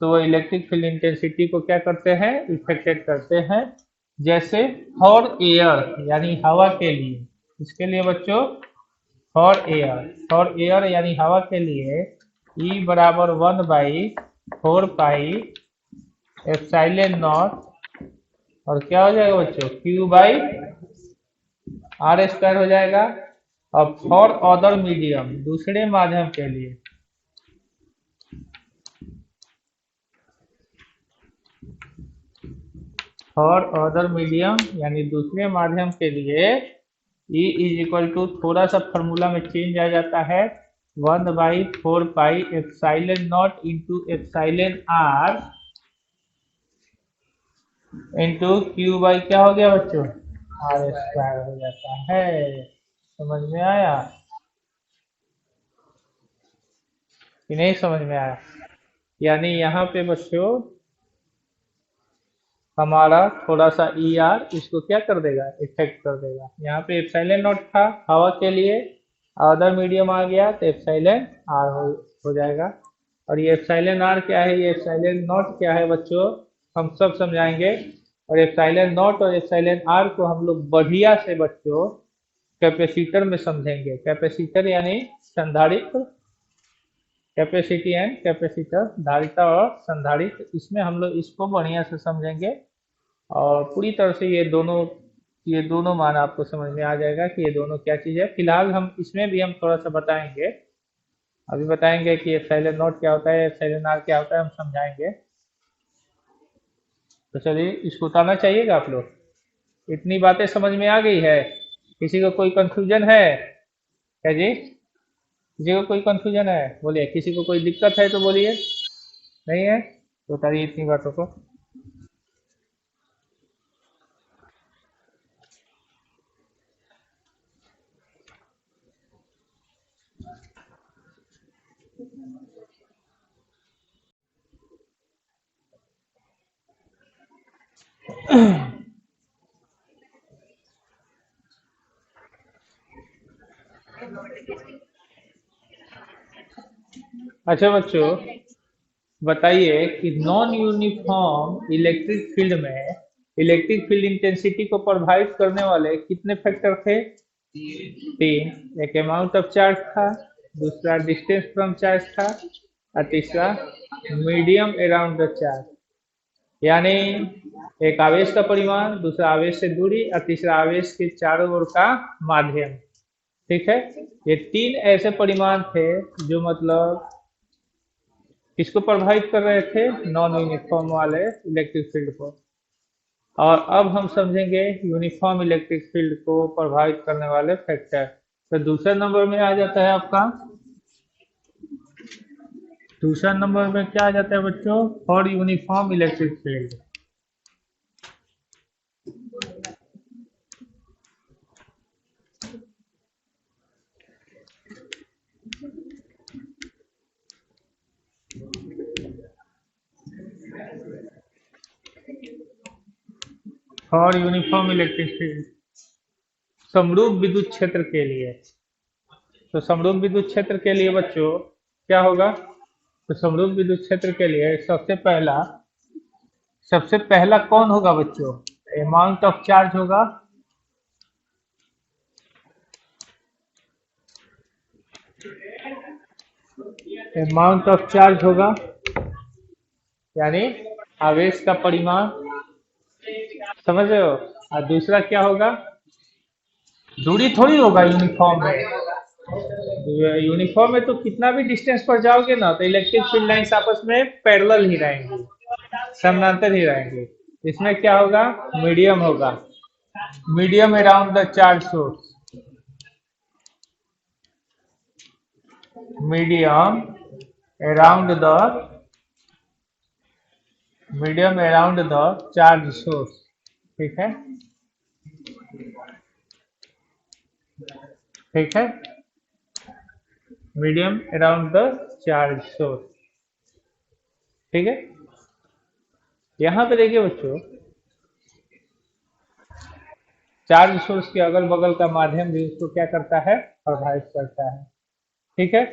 तो वो इलेक्ट्रिक फील्ड इंटेंसिटी को क्या करते हैं, इफेक्टेड करते हैं। जैसे फॉर एयर यानी हवा के लिए, इसके लिए बच्चों फॉर एयर यानी हवा के लिए E बराबर 1/4 पाई एप्सिलॉन नॉट, और क्या हो जाएगा बच्चों, Q/r² हो जाएगा। अब फॉर अदर मीडियम, दूसरे माध्यम के लिए, फॉर अदर मीडियम यानी दूसरे माध्यम के लिए E इज इक्वल टू, थोड़ा सा फॉर्मूला में चेंज आ जाता है, 1/4 pi epsilon naught into epsilon r into Q by क्या हो गया बच्चों, r² हो जाता है। समझ में आया कि नहीं समझ में आया? यानी यहाँ पे बच्चों हमारा थोड़ा सा ER इसको क्या कर देगा, इफेक्ट कर देगा। यहाँ पे एप्सिलॉन नॉट था हवा के लिए, अदर मीडियम आ गया तो एप्सिलॉन R हो जाएगा। और ये एप्सिलॉन R क्या है, ये एप्सिलॉन नॉट क्या है बच्चों, हम सब समझाएंगे। और एप्सिलॉन नॉट और एप्सिलॉन R को हम लोग बढ़िया से बच्चों कैपेसिटर में समझेंगे। कैपेसिटर यानी संधारित्र, कैपेसिटी एंड कैपेसिटर, धारिता और संधारित्र, इसमें हम लोग इसको बढ़िया से समझेंगे। और पूरी तरह से ये दोनों मान आपको समझ में आ जाएगा कि ये दोनों क्या चीज़ है। फिलहाल हम इसमें भी हम थोड़ा सा बताएंगे, अभी बताएंगे कि एप्सिलॉन नॉट क्या होता है, एप्सिलॉन आर क्या होता है, हम समझाएंगे। तो चलिए इसको उतारना चाहिएगा आप लोग। इतनी बातें समझ में आ गई है? किसी को कोई कंफ्यूजन है क्या जी? किसी को कोई कंफ्यूजन है बोलिए, किसी को कोई दिक्कत है तो बोलिए। नहीं है तो उतारिए इतनी बातों को। अच्छा बच्चों बताइए कि नॉन यूनिफॉर्म इलेक्ट्रिक फील्ड में इलेक्ट्रिक फील्ड इंटेंसिटी को प्रभावित करने वाले कितने फैक्टर थे? तीन। एक अमाउंट ऑफ चार्ज था, दूसरा डिस्टेंस फ्रॉम चार्ज था, और तीसरा मीडियम अराउंड द चार्ज। यानी एक आवेश का परिमाण, दूसरा आवेश से दूरी, और तीसरा आवेश के चारों ओर का माध्यम। ठीक है, ये तीन ऐसे परिमाण थे जो मतलब किसको प्रभावित कर रहे थे, नॉन यूनिफॉर्म वाले इलेक्ट्रिक फील्ड को। और अब हम समझेंगे यूनिफॉर्म इलेक्ट्रिक फील्ड को प्रभावित करने वाले फैक्टर। तो दूसरे नंबर में आ जाता है आपका, दूसरा नंबर में क्या आ जाता है बच्चों, for uniform electric field. For uniform electric field समरूप विद्युत क्षेत्र के लिए। तो समरूप विद्युत क्षेत्र के लिए बच्चों क्या होगा, तो समरूप विद्युत क्षेत्र के लिए सबसे पहला कौन होगा बच्चों, अमाउंट ऑफ चार्ज होगा। अमाउंट ऑफ चार्ज होगा यानी आवेश का परिमाण, समझ रहे हो। और दूसरा क्या होगा, दूरी थोड़ी होगा यूनिफॉर्म में। यूनिफॉर्म में तो कितना भी डिस्टेंस पर जाओगे ना तो इलेक्ट्रिक फील्ड लाइंस आपस में पैरेलल ही रहेंगी, समानांतर ही रहेंगी। इसमें क्या होगा, मीडियम होगा, medium around the charge source, medium around the charge source. ठीक है, ठीक है, medium around the charge source. ठीक है, यहाँ पे देखिए बच्चों, चार्ज सोर्स के अगल बगल का माध्यम भी उसको क्या करता है, प्रभावित करता है। ठीक है,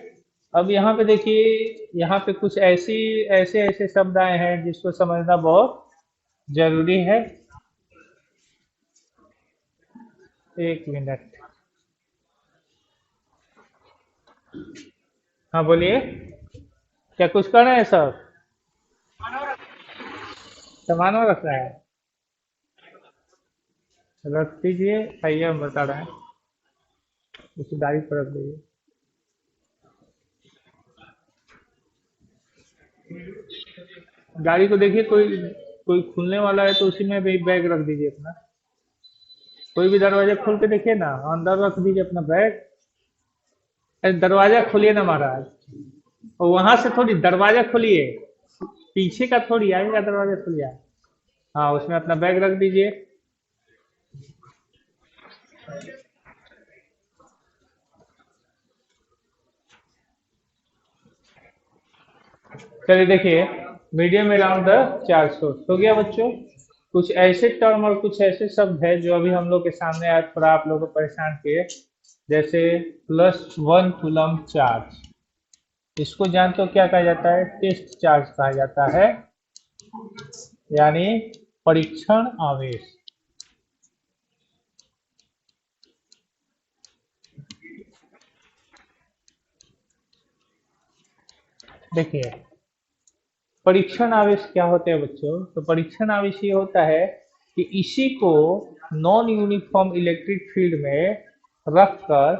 अब यहाँ पे देखिए, यहाँ पे कुछ ऐसे ऐसे शब्द आए हैं जिसको समझना बहुत जरूरी है। एक मिनट, हाँ बोलिए, क्या कुछ कर रहे हैं सर? सामान और रख रहा है? रख दीजिए, आइए हम बता रहे हैं। उसी गाड़ी पर रख दीजिए। गाड़ी को देखिए, कोई कोई खुलने वाला है तो उसी में भी बैग रख दीजिए अपना। कोई भी दरवाजा खोल के देखिए ना, अंदर रख दीजिए अपना बैग। अरे दरवाजा खोलिए ना महाराज, और वहां से थोड़ी दरवाजा खोलिए, पीछे का थोड़ी, आगे का दरवाजा खोलिए। हाँ, उसमें अपना बैग रख दीजिए। चलिए देखिए, मीडियम अराउंड द 400 हो गया बच्चों। कुछ ऐसे टर्म और कुछ ऐसे शब्द है जो अभी हम लोग के सामने आए, थोड़ा आप लोगों को परेशान किए। जैसे +1 कूलम चार्ज, इसको जानते हो क्या कहा जाता है? टेस्ट चार्ज कहा जाता है, यानी परीक्षण आवेश। देखिए, परीक्षण आवेश क्या होते हैं बच्चों? तो परीक्षण आवेश ये होता है कि इसी को नॉन यूनिफॉर्म इलेक्ट्रिक फील्ड में रखकर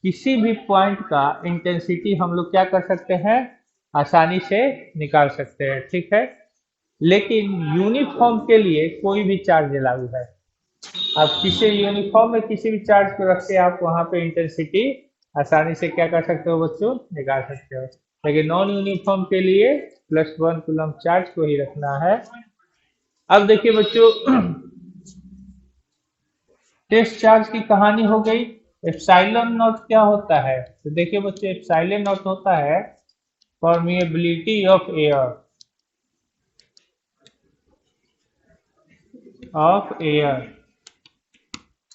किसी भी पॉइंट का इंटेंसिटी हम लोग क्या कर सकते हैं? आसानी से निकाल सकते हैं, ठीक है। लेकिन यूनिफॉर्म के लिए कोई भी चार्ज लागू है। आप किसी यूनिफॉर्म में किसी भी चार्ज को रख के आप वहां पे इंटेंसिटी आसानी से क्या कर सकते हो बच्चों? निकाल सकते हो। लेकिन नॉन यूनिफॉर्म के लिए +1 कूलम चार्ज को ही रखना है। अब देखिए बच्चों, टेस्ट चार्ज की कहानी हो गई। एप्सिलॉन नॉट क्या होता है? तो देखिए बच्चों, एप्सिलॉन नॉट होता है परमिएबिलिटी ऑफ एयर,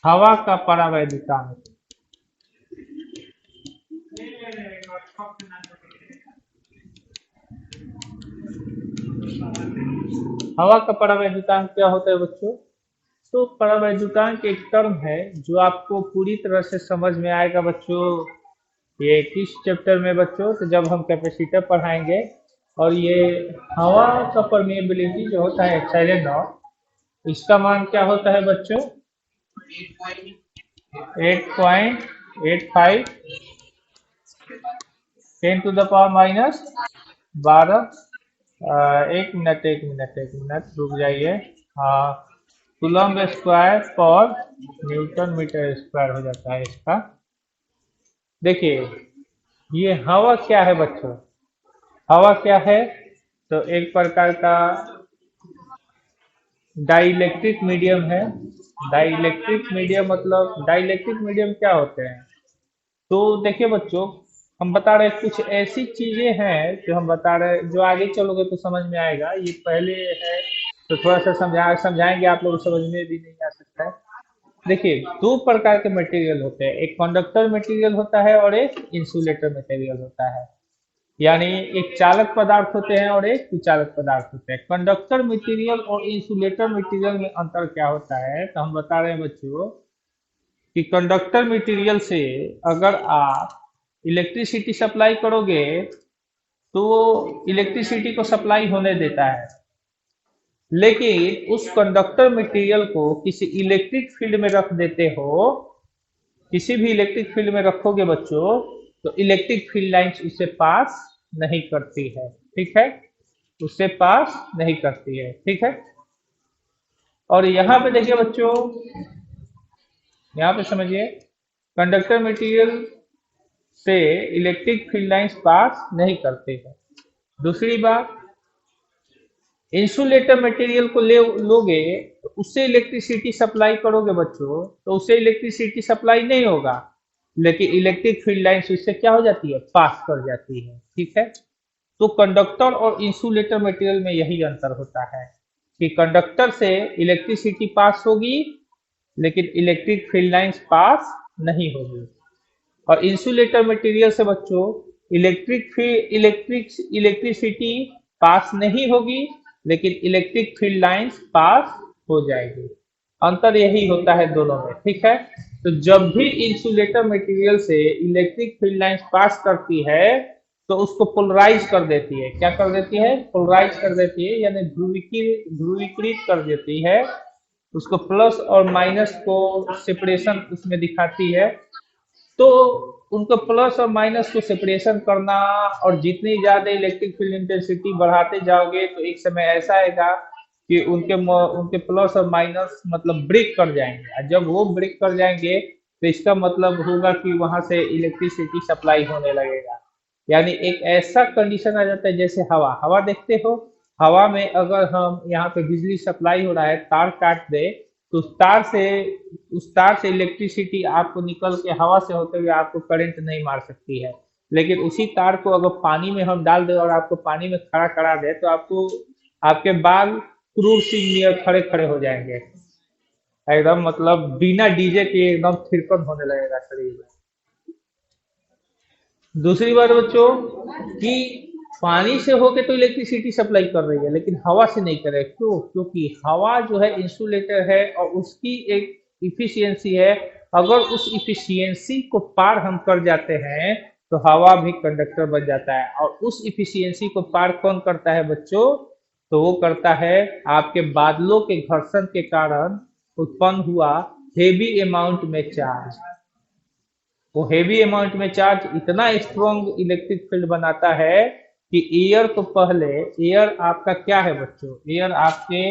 हवा का परावैद्युतांक। हवा का परावैद्युतांक क्या होता है बच्चों? तो परावैद्युतांक एक टर्म है जो आपको पूरी तरह से समझ में आएगा बच्चों, ये किस चैप्टर में बच्चों? तो जब हम कैपेसिटर पढ़ाएंगे। और ये हवा का परमेबिलिटी जो होता है एप्सिलॉन नॉट, इसका मान क्या होता है बच्चों? 8.85 10⁻⁻12। एक मिनट रुक जाइए। हाँ, कूलम्ब स्क्वायर पर न्यूटन मीटर स्क्वायर हो जाता है इसका। देखिए, ये हवा क्या है बच्चों? हवा क्या है? तो एक प्रकार का डाइलेक्ट्रिक मीडियम है। डाइलेक्ट्रिक मीडियम मतलब, डाइलेक्ट्रिक मीडियम क्या होते हैं? तो देखिए बच्चों, हम बता रहे हैं कुछ ऐसी चीजें हैं जो हम बता रहे हैं, जो आगे चलोगे तो समझ में आएगा। ये पहले है तो थोड़ा सा समझाएंगे, आप लोग समझ में भी नहीं आ सकता है। देखिए, दो प्रकार के मटेरियल होते हैं, एक कंडक्टर मटेरियल होता है और एक इंसुलेटर मटेरियल होता है। यानी एक चालक पदार्थ होते हैं और एक कुचालक पदार्थ होते हैं। कंडक्टर मटेरियल और इंसुलेटर मटेरियल में अंतर क्या होता है? तो हम बता रहे हैं बच्चों कि कंडक्टर मटेरियल से अगर आप इलेक्ट्रिसिटी सप्लाई करोगे तो वो इलेक्ट्रिसिटी को सप्लाई होने देता है। लेकिन उस कंडक्टर मटेरियल को किसी इलेक्ट्रिक फील्ड में रख देते हो, किसी भी इलेक्ट्रिक फील्ड में रखोगे बच्चों, तो इलेक्ट्रिक फील्ड लाइंस उससे पास नहीं करती है, ठीक है। उससे पास नहीं करती है, ठीक है। और यहाँ पे देखिए बच्चों, यहाँ पे समझिए, कंडक्टर मटेरियल से इलेक्ट्रिक फील्ड लाइंस पास नहीं करते हैं। दूसरी बात, इंसुलेटर मटेरियल को ले लोगे तो उससे इलेक्ट्रिसिटी सप्लाई करोगे बच्चों, तो उससे इलेक्ट्रिसिटी सप्लाई नहीं होगा, लेकिन इलेक्ट्रिक फील्ड लाइंस उससे क्या हो जाती है? पास कर जाती है, ठीक है। तो कंडक्टर और इंसुलेटर मटेरियल में यही अंतर होता है कि कंडक्टर से इलेक्ट्रिसिटी पास होगी, लेकिन इलेक्ट्रिक फील्ड लाइंस पास नहीं होगी। और इंसुलेटर मटेरियल से बच्चों इलेक्ट्रिसिटी पास नहीं होगी, लेकिन इलेक्ट्रिक फील्ड लाइंस पास हो जाएगी। अंतर यही होता है दोनों में, ठीक है। तो जब भी इंसुलेटर मटेरियल से इलेक्ट्रिक फील्ड लाइंस पास करती है तो उसको पोलराइज कर देती है। क्या कर देती है? पोलराइज कर देती है, यानी ध्रुवीकृत कर देती है। उसको प्लस और माइनस को सेपरेशन उसमें दिखाती है। तो उनको प्लस और माइनस को सेपरेशन करना, और जितनी ज्यादा इलेक्ट्रिक फील्ड इंटेंसिटी बढ़ाते जाओगे तो एक समय ऐसा आएगा कि उनके प्लस और माइनस मतलब ब्रेक कर जाएंगे, और जब वो ब्रेक कर जाएंगे तो इसका मतलब होगा कि वहां से इलेक्ट्रिसिटी सप्लाई होने लगेगा। यानी एक ऐसा कंडीशन आ जाता है जैसे हवा हवा देखते हो। हवा में अगर हम यहाँ पे बिजली सप्लाई हो रहा है, तार काट दे, तो उस तार से इलेक्ट्रिसिटी आपको निकल के हवा से होते हुए आपको करंट नहीं मार सकती है। लेकिन उसी तार को अगर पानी में हम डाल दें और आपको पानी में खड़ा करा दे तो आपको आपके बाल क्रूर सिंह नियर खड़े खड़े हो जाएंगे। एकदम मतलब बिना डीजे के एकदम थिरकन होने लगेगा शरीर में। दूसरी बात बच्चों कि पानी से होके तो इलेक्ट्रिसिटी सप्लाई कर रही है लेकिन हवा से नहीं कर रही। क्यों? क्योंकि हवा जो है इंसुलेटर है और उसकी एक इफिशियंसी है। अगर उस इफिशियंसी को पार हम कर जाते हैं तो हवा भी कंडक्टर बन जाता है। और उस इफिशियंसी को पार कौन करता है बच्चों? तो वो करता है आपके बादलों के घर्षण के कारण उत्पन्न हुआ हेवी अमाउंट में चार्ज। वो हेवी अमाउंट में चार्ज इतना स्ट्रॉन्ग इलेक्ट्रिक फील्ड बनाता है कि एयर को पहले, एयर आपका क्या है बच्चों? एयर आपके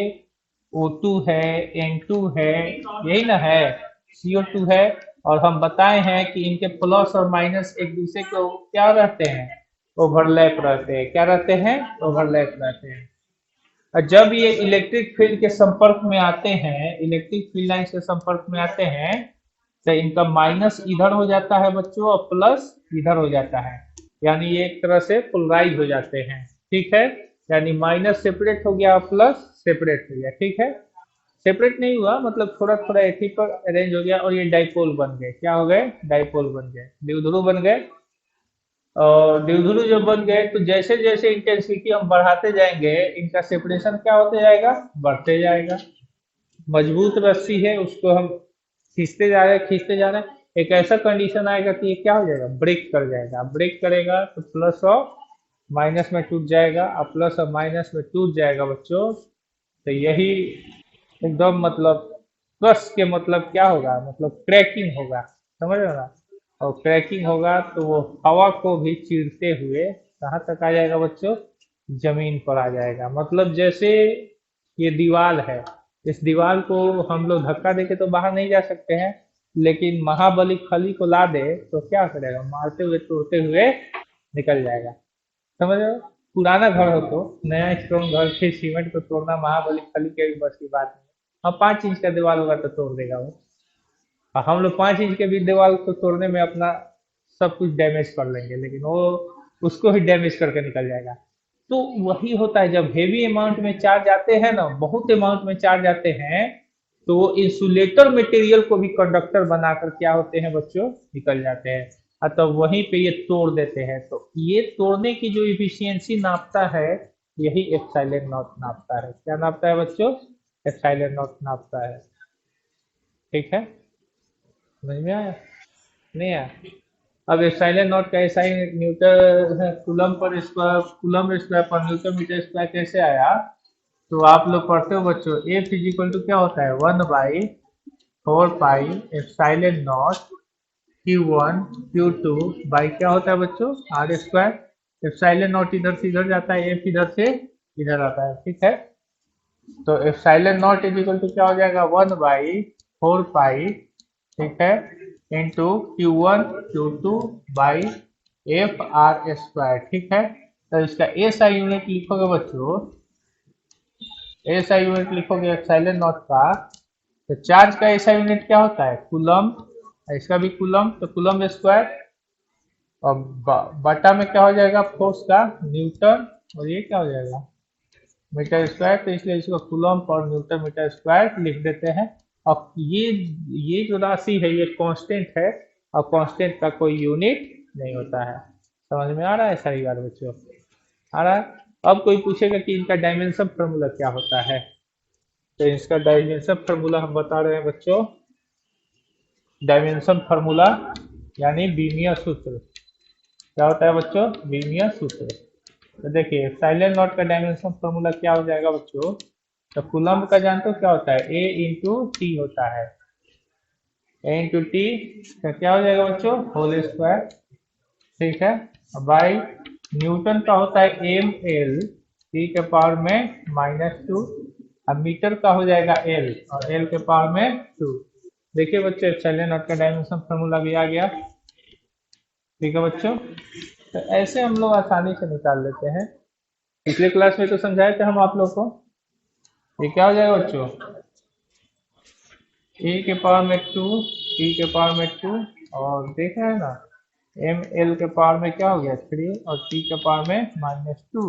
O2 है, N2 है, यही ना है, CO2 है। और हम बताए हैं कि इनके प्लस और माइनस एक दूसरे को क्या रहते हैं? ओवरलैप रहते हैं। क्या रहते हैं? ओवरलैप रहते हैं। और जब ये इलेक्ट्रिक फील्ड के संपर्क में आते हैं, इलेक्ट्रिक फील्ड लाइन के संपर्क में आते हैं, तो इनका माइनस इधर हो जाता है बच्चों और प्लस इधर हो जाता है। यानी ये एक तरह से पोलराइज हो जाते हैं। ठीक है, यानी माइनस सेपरेट हो गया, प्लस सेपरेट हो गया। ठीक है, सेपरेट नहीं हुआ, मतलब थोड़ा थोड़ा एक ही पर अरेंज हो गया और ये डाइपोल बन गए। क्या हो गए? डाइपोल बन गए, द्विध्रुव बन गए। और द्विध्रुव जब बन गए तो जैसे जैसे इंटेंसिटी हम बढ़ाते जाएंगे इनका सेपरेशन क्या होते जाएगा? बढ़ते जाएगा। मजबूत रस्सी है, उसको हम खींचते जा रहे हैं, खींचते जा रहे हैं, एक ऐसा कंडीशन आएगा कि ये क्या हो जाएगा? ब्रेक कर जाएगा। ब्रेक करेगा तो प्लस और माइनस में टूट जाएगा, और प्लस और माइनस में टूट जाएगा बच्चों। तो यही एकदम मतलब कस के मतलब क्या होगा? मतलब क्रैकिंग होगा, समझ रहे हो ना? और क्रैकिंग होगा तो वो हवा को भी चीरते हुए कहाँ तक आ जाएगा बच्चों? जमीन पर आ जाएगा। मतलब जैसे ये दीवार है, इस दीवार को हम लोग धक्का देके तो बाहर नहीं जा सकते हैं, लेकिन महाबली खली को ला दे तो क्या करेगा? मारते हुए तोड़ते हुए निकल जाएगा। समझ रहे हो? पुराना घर हो तो, नया स्ट्रॉन्ग घर फिर सीमेंट को तोड़ना महाबली खली के भी बस की बात नहीं। हाँ, 5 इंच का दीवार होगा तो तोड़ देगा वो। और हम लोग 5 इंच के भी दीवार को तोड़ने में अपना सब कुछ डैमेज कर लेंगे, लेकिन वो उसको ही डैमेज करके निकल जाएगा। तो वही होता है जब हेवी अमाउंट में चार्ज आते हैं ना, बहुत अमाउंट में चार्ज आते हैं, तो वो इंसुलेटर मटेरियल को भी कंडक्टर बनाकर क्या होते हैं बच्चों? निकल जाते हैं। तो वहीं पे ये तोड़ देते हैं। तो ये तोड़ने की जो इफिशियंसी नापता है, यही एप्सिलॉन नॉट नापता है। क्या नापता है बच्चों? एप्सिलॉन नॉट नापता है। ठीक है, समझ में आया? नहीं आया? अब एप्सिलॉन नॉट का ऐसा ही न्यूटन कूलम पर स्क्वायर, कूलम स्क्वायर पर न्यूटन मीटर स्क्वायर कैसे आया? तो आप लोग पढ़ते हो बच्चों, एफ इज इक्वल टू क्या होता है? 1/4 pi epsilon not Q1 Q2 by क्या होता है बच्चों? Are square. एप्सिलॉन नॉट इधर से इधर जाता है, एफ इधर से इधर आता है। ठीक है, तो epsilon naught is equal to क्या हो जाएगा? 1/4 पाई, ठीक है, into Q1 Q2 by F R square. ठीक है, तो इसका एस आई यूनिट लिखोगे बच्चों, एस आई यूनिट लिखोगे एप्सिलॉन नॉट का, तो चार्ज का ऐसा यूनिट क्या होता है? कूलम। इसका भी कूलम, तो कूलम स्क्वायर। और बटा में क्या हो जाएगा? फोर्स का न्यूटन। और ये क्या हो जाएगा? Metre square. तो इसलिए इसको coulomb per newton metre square लिख देते हैं। अब ये जो राशि है ये कांस्टेंट है, और कांस्टेंट का कोई यूनिट नहीं होता है। समझ में आ रहा है सारी बात बच्चों? आ रहा है? अब कोई पूछेगा कि इनका डायमेंशन फार्मूला क्या होता है, तो इसका डायमेंशन फार्मूला हम बता रहे हैं बच्चों। डायमेंशन फार्मूला यानी बीमीय सूत्र। क्या होता है बच्चों? बीमीय सूत्र। तो देखिए एप्सिलॉन नॉट का डायमेंशन फार्मूला क्या हो जाएगा बच्चों? तो कूलम्ब का जानते हो क्या होता है? ए इंटू टी होता है। ए इंटू टी का क्या हो जाएगा बच्चों? Whole square. ठीक है। बाई न्यूटन का होता है एम एल टी के पावर में -2। अब मीटर का हो जाएगा एल और एल के पावर में 2। देखिए बच्चों एप्सिलॉन नॉट का डायमेंशन फार्मूला भी आ गया। ठीक है बच्चों, तो ऐसे हम लोग आसानी से निकाल लेते हैं। पिछले क्लास में तो समझाए थे हम आप लोग को। ये क्या हो जाएगा बच्चों? ए के पावर में 2, टी के पावर में 2 और देख रहे हैं ना एम एल के पावर में क्या हो गया 3 और टी के पावर में -2।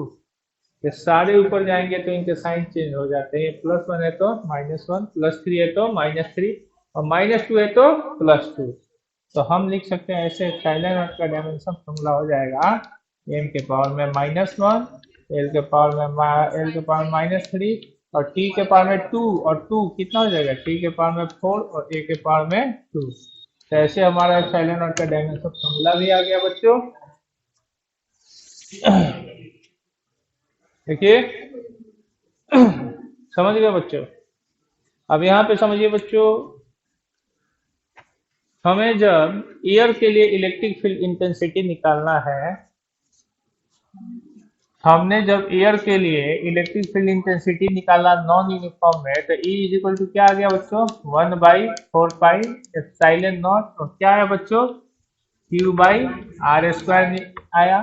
ये सारे ऊपर जाएंगे तो इनके साइन चेंज हो जाते हैं। +1 है तो -1, +3 है तो -3 और -2 है तो +2। तो हम लिख सकते हैं ऐसे एप्सिलॉन नॉट का डायमेंशन फॉर्मूला हो जाएगा एम के पावर में -1, एल के पावर में -3 और टी के पावर में 2 और 2 कितना हो जाएगा? टी के पावर में 4 और ए के पावर में 2। तो ऐसे हमारा एप्सिलॉन नॉट का डायमेंशन फॉर्मूला भी आ गया बच्चों। देखिए समझ गए बच्चों? अब यहाँ पे समझिए बच्चों, हमें जब एयर के लिए इलेक्ट्रिक फील्ड इंटेंसिटी निकालना है, हमने जब एयर के लिए इलेक्ट्रिक फील्ड इंटेंसिटी निकाला नॉन यूनिफॉर्म में, तो E इज इक्वल टू क्या आ गया बच्चों? 1/4 पाई एप्सिलॉन नॉट और क्या है बच्चों? Q/r² आया।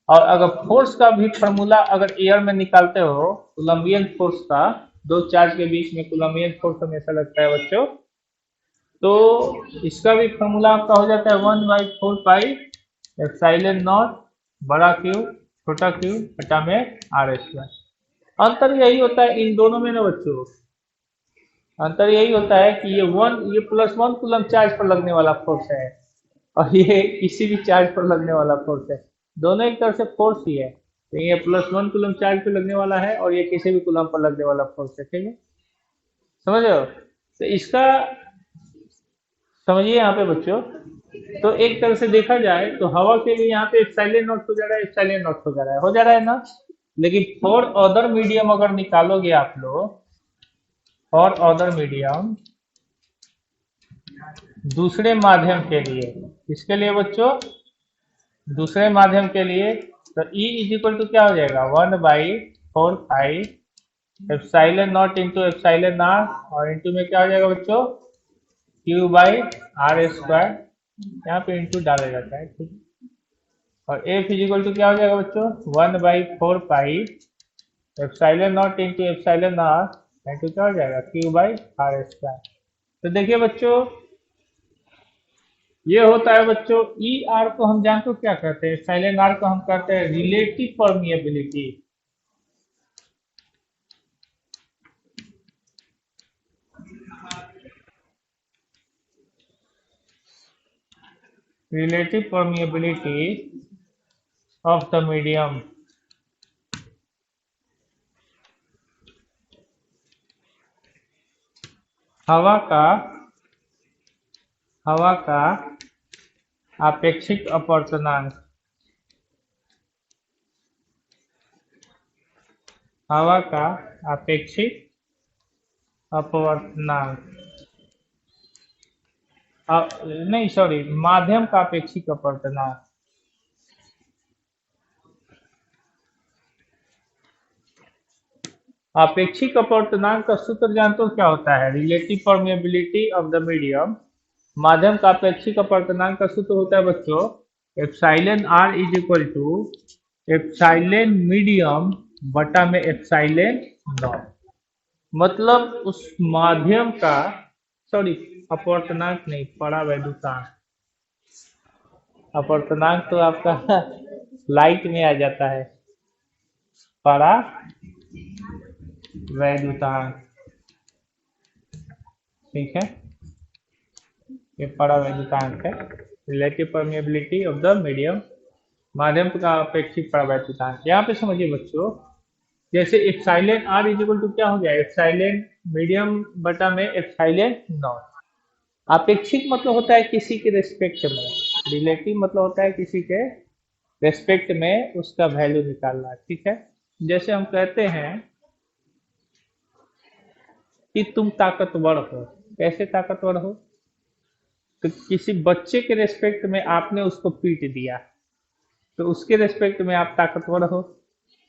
और अगर फोर्स का भी फॉर्मूला अगर एयर में निकालते हो, कोलम्बियन फोर्स का, दो चार्ज के बीच में कोलम्बियन फोर्स हमेशा लगता है बच्चों, तो इसका भी फॉर्मूला आपका हो जाता है 1/4 पाई एप्सिलॉन नॉट बड़ा क्यू छोटा क्यू बटा में r²। अंतर यही होता है इन दोनों में ना बच्चों, अंतर यही होता है कि ये +1 कूलम चार्ज पर लगने वाला फोर्स है और ये किसी भी चार्ज पर लगने वाला फोर्स है। दोनों एक तरह से फोर्स ही है। तो ये +1 कूलम चार्ज पर लगने वाला है और ये किसी भी कूलम पर लगने वाला फोर्स है। ठीक है, समझ रहे हो? तो इसका समझिए यहाँ पे बच्चों, तो एक तरह से देखा जाए तो हवा के लिए यहाँ पे एप्सिलॉन नॉट हो जा रहा है, एप्सिलॉन नॉट हो जा रहा है ना। लेकिन फॉर अदर मीडियम अगर निकालोगे आप लोग, फॉर अदर मीडियम दूसरे माध्यम के लिए, किसके लिए बच्चों? दूसरे माध्यम के लिए, तो E इज इक्वल टू क्या हो जाएगा? 1/4 pi epsilon naught into epsilon R और इंटू में क्या हो जाएगा बच्चों? Q/r²। यहाँ पे इंटू डाला जाता है। ठीक है, और F इज इक्वल टू क्या हो जाएगा बच्चों? 1/4 pi epsilon naught into epsilon R into क्या हो जाएगा? Q/r²। तो देखिए बच्चों, ये होता है बच्चों ई आर को हम जानते हो क्या कहते हैं? एप्सिलॉन आर को हम कहते हैं relative permeability. Relative permeability of the medium. हवा का आपेक्षिक अपवर्तनांक, हवा का आपेक्षिक अपवर्तनांक नहीं सॉरी, माध्यम का अपेक्षिक अपवर्तनांक। आपेक्षिक अपवर्तनांक का सूत्र जानते हो क्या होता है? Relative permeability of the medium, माध्यम का अपेक्षिक अपवर्तनांक का सूत्र होता है बच्चों epsilon R is equal to epsilon medium बटा में एप्सिलॉन नॉट। मतलब उस माध्यम का, सॉरी अपवर्तनांक नहीं, परावैद्युतांक। अपवर्तनांक तो आपका लाइट में आ जाता है, परावैद्युतांक। ठीक है, ये परावैद्युतांक है, relative permeability of the medium, माध्यम का अपेक्षित परावैद्युतांक। यहाँ पे समझिए बच्चों, जैसे epsilon R is equal to क्या हो गया? एप्सिलॉन मीडियम बटा में एप्सिलॉन नॉट। अपेक्षित मतलब होता है किसी के रेस्पेक्ट में, रिलेटिव मतलब होता है किसी के रेस्पेक्ट में उसका वैल्यू निकालना, ठीक है। जैसे हम कहते हैं कि तुम ताकतवर हो, कैसे ताकतवर हो, तो किसी बच्चे के रेस्पेक्ट में आपने उसको पीट दिया, तो उसके रेस्पेक्ट में आप ताकतवर हो।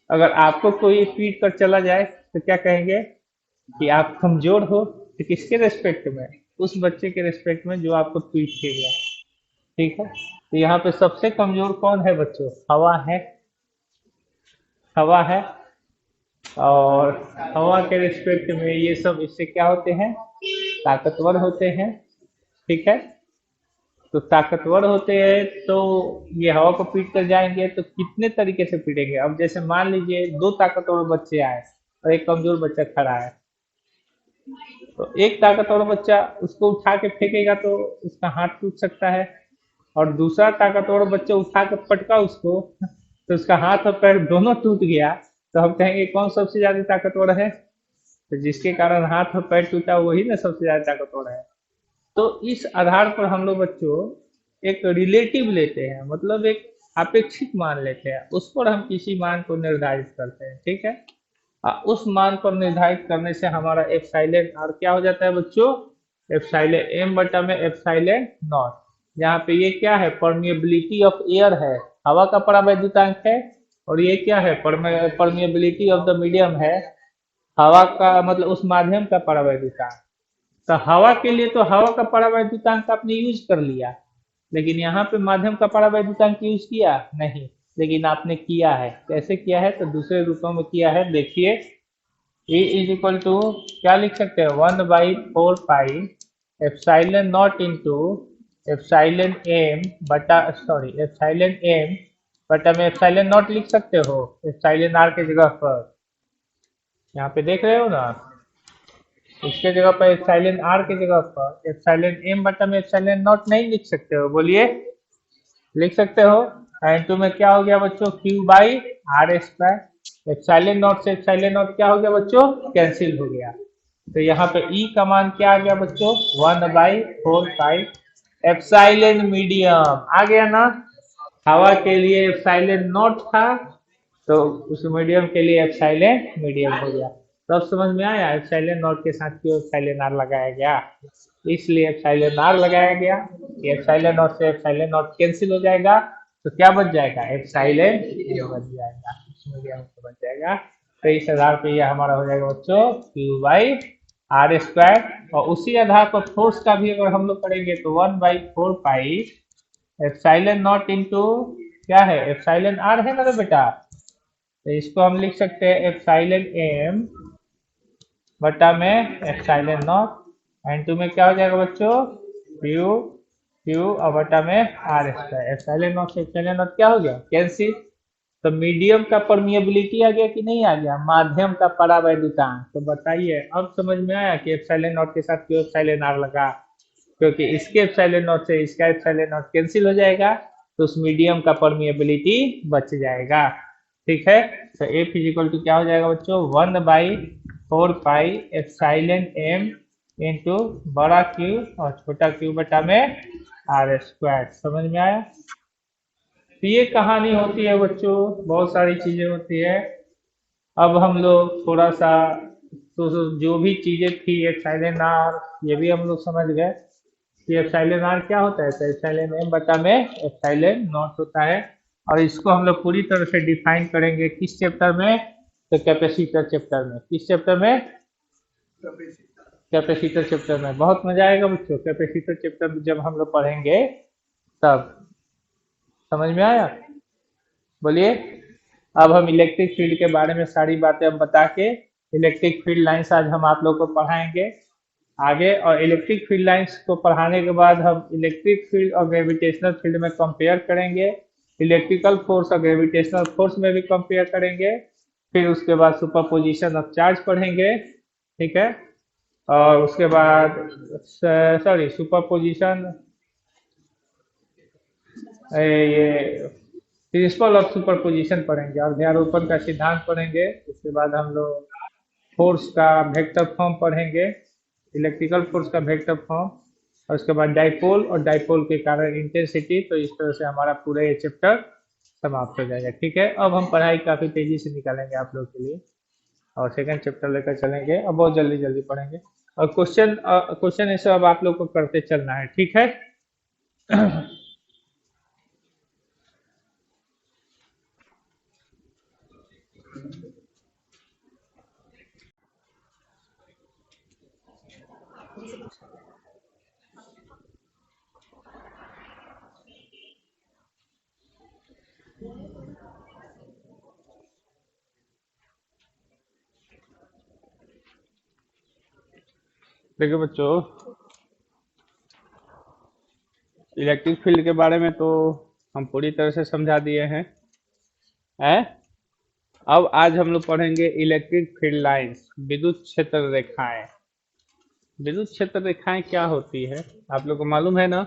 अगर आपको कोई पीट कर चला जाए तो क्या कहेंगे कि आप कमजोर हो, तो किसके रेस्पेक्ट में, उस बच्चे के रेस्पेक्ट में जो आपको पीट के गया, ठीक है। तो यहाँ पे सबसे कमजोर कौन है बच्चों, हवा है, हवा है। और हवा के रिस्पेक्ट में ये सब इससे क्या होते हैं, ताकतवर होते हैं, ठीक है। तो ताकतवर होते हैं तो ये हवा को पीट कर जाएंगे, तो कितने तरीके से पीटेंगे। अब जैसे मान लीजिए दो ताकतवर बच्चे आए और एक कमजोर बच्चा खड़ा है, तो एक ताकतवर बच्चा उसको उठा के फेंकेगा तो उसका हाथ टूट सकता है, और दूसरा ताकतवर बच्चा उठा के पटका उसको तो उसका हाथ और पैर दोनों टूट गया, तो हम कहेंगे कौन सबसे ज्यादा ताकतवर है, तो जिसके कारण हाथ और पैर टूटा वही ना सबसे ज्यादा ताकतवर है। तो इस आधार पर हम लोग बच्चों एक रिलेटिव लेते हैं, मतलब एक अपेक्षित मान लेते हैं, उस पर हम किसी मान को निर्धारित करते हैं, ठीक है। उस मान पर निर्धारित करने से हमारा एप्सिलॉन आर क्या हो जाता है बच्चों, एप्सिलॉन एम बटा में एप्सिलॉन नॉट। जहाँ पे ये क्या है, परमिएबिलिटी ऑफ एयर है, हवा का परावैद्युतांक है, और ये क्या है, परमिएबिलिटी ऑफ द मीडियम है, हवा का मतलब उस माध्यम का परावैद्युतांक। तो हवा के लिए तो हवा का परावैद्युतांक आपने यूज कर लिया, लेकिन यहाँ पे माध्यम का परावैद्युतांक यूज किया नहीं, लेकिन आपने किया है, कैसे किया है, तो दूसरे रूपों में किया है, देखिए। E इज इक्वल टू क्या लिख सकते हैं, 1/4 pi epsilon naught into epsilon M बटा, सॉरी एप्सिलॉन एम बटा में एप्सिलॉन नॉट लिख सकते हो एप्सिलॉन आर के जगह पर, यहाँ पे देख रहे हो ना, इसके जगह पर एप्सिलॉन आर की जगह पर एप्सिलॉन एम बटा में एप्सिलॉन नॉट नहीं लिख सकते हो, बोलिए लिख सकते हो। टू में क्या हो गया बच्चों, Q by R square, epsilon naught से एप्सिलॉन नॉट क्या हो गया बच्चों, कैंसिल हो गया। तो यहाँ पे ई का मान क्या आ गया बच्चों, 1/4 पाई एप्सिलॉन मीडियम आ गया ना। हवा के लिए एप्सिलॉन नॉट था, तो उस मीडियम के लिए एप्सिलॉन मीडियम हो गया। तो अब समझ में आया एप्सिलॉन नॉट के साथ क्यों एप्सिलॉन आर लगाया गया, इसलिए एप्सिलॉन आर लगाया गया। एप्सिलॉन नॉट से एप्सिलॉन नॉट कैंसिल हो जाएगा, तो क्या बच जाएगा, एप्सिलॉन बच जाएगा, मीडियम बच जाएगा। तो इस आधार पे यह हमारा हो जाएगा बच्चों क्यू बाई आर स्क्वायर, और उसी आधार पर फोर्स का भी अगर हम लोग करेंगे तो 1/4 पाई एप्सिलॉन नॉट इंटू क्या है, एप्सिलॉन आर है ना तो बेटा, तो इसको हम लिख सकते हैं एप्सिलॉन एम बटा में एप्सिलॉन नॉट, एंड टू में क्या हो जाएगा बच्चों, क्यू क्यू और बटा में आर स्क्वायर, एप्सिलॉन नॉट से एप्सिलॉन नॉट क्या हो गया, कैंसिल। तो मीडियम का परमिएबिलिटी आ गया कि नहीं आ गया, माध्यम का परावैद्युतांक। तो बताइए अब समझ में आया कि एप्सिलॉन नॉट के साथ क्यों एप्सिलॉन आर लगा, क्योंकि इसके एप्सिलॉन नॉट से इसका एप्सिलॉन नॉट कैंसिल हो जाएगा, तो उस मीडियम का परमिएबिलिटी बच जाएगा, ठीक है। तो ए फिजिकल टू क्या हो जाएगा बच्चों, 1/4 पाई एप्सिलॉन एम इंटू बड़ा क्यू और छोटा क्यू बटा में आर स्क्वायर। समझ में आया। तो ये कहानी होती है बच्चों, बहुत सारी चीजें होती है। अब हम लोग थोड़ा सा तो जो भी चीजें थी एप्सिलॉन आर ये भी हम लोग समझ गए कि एप्सिलॉन आर क्या होता है, तो एप्सिलॉन एम बटा में एप्सिलॉन नॉट होता है। और इसको हम लोग पूरी तरह से डिफाइन करेंगे किस चैप्टर में, तो कैपेसिटर चैप्टर में। किस चैप्टर में, कैपेसिटर चैप्टर में। बहुत मजा आएगा बच्चों कैपेसिटर चैप्टर जब हम लोग पढ़ेंगे तब। समझ में आया, बोलिए। अब हम इलेक्ट्रिक फील्ड के बारे में सारी बातें हम बता के इलेक्ट्रिक फील्ड लाइंस आज हम आप लोग को पढ़ाएंगे आगे, और इलेक्ट्रिक फील्ड लाइंस को पढ़ाने के बाद हम इलेक्ट्रिक फील्ड और ग्रेविटेशनल फील्ड में कंपेयर करेंगे, इलेक्ट्रिकल फोर्स और ग्रेविटेशनल फोर्स में भी कंपेयर करेंगे, फिर उसके बाद सुपरपोजिशन ऑफ चार्ज पढ़ेंगे, ठीक है। और उसके बाद सॉरी सुपरपोजिशन, ये प्रिंसिपल ऑफ सुपरपोजिशन पढ़ेंगे, और ध्यारोपण का सिद्धांत पढ़ेंगे। उसके बाद हम लोग फोर्स का वेक्टर फॉर्म पढ़ेंगे, इलेक्ट्रिकल फोर्स का वेक्टर फॉर्म, और उसके बाद डाइपोल और डाइपोल के कारण इंटेंसिटी। तो इस तरह से हमारा पूरा ये चैप्टर समाप्त हो जाएगा। ठीक है, अब हम पढ़ाई काफ़ी तेज़ी से निकालेंगे आप लोग के लिए और सेकंड चैप्टर लेकर चलेंगे। अब बहुत जल्दी जल्दी पढ़ेंगे और क्वेश्चन ये सब आप लोग को करते चलना है। ठीक है। देखिए बच्चों, इलेक्ट्रिक फील्ड के बारे में तो हम पूरी तरह से समझा दिए हैं। अब आज हम लोग पढ़ेंगे इलेक्ट्रिक फील्ड लाइंस, विद्युत क्षेत्र रेखाएं। विद्युत क्षेत्र रेखाएं क्या होती है आप लोग को मालूम है ना?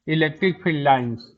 इलेक्ट्रिक फील्ड लाइंस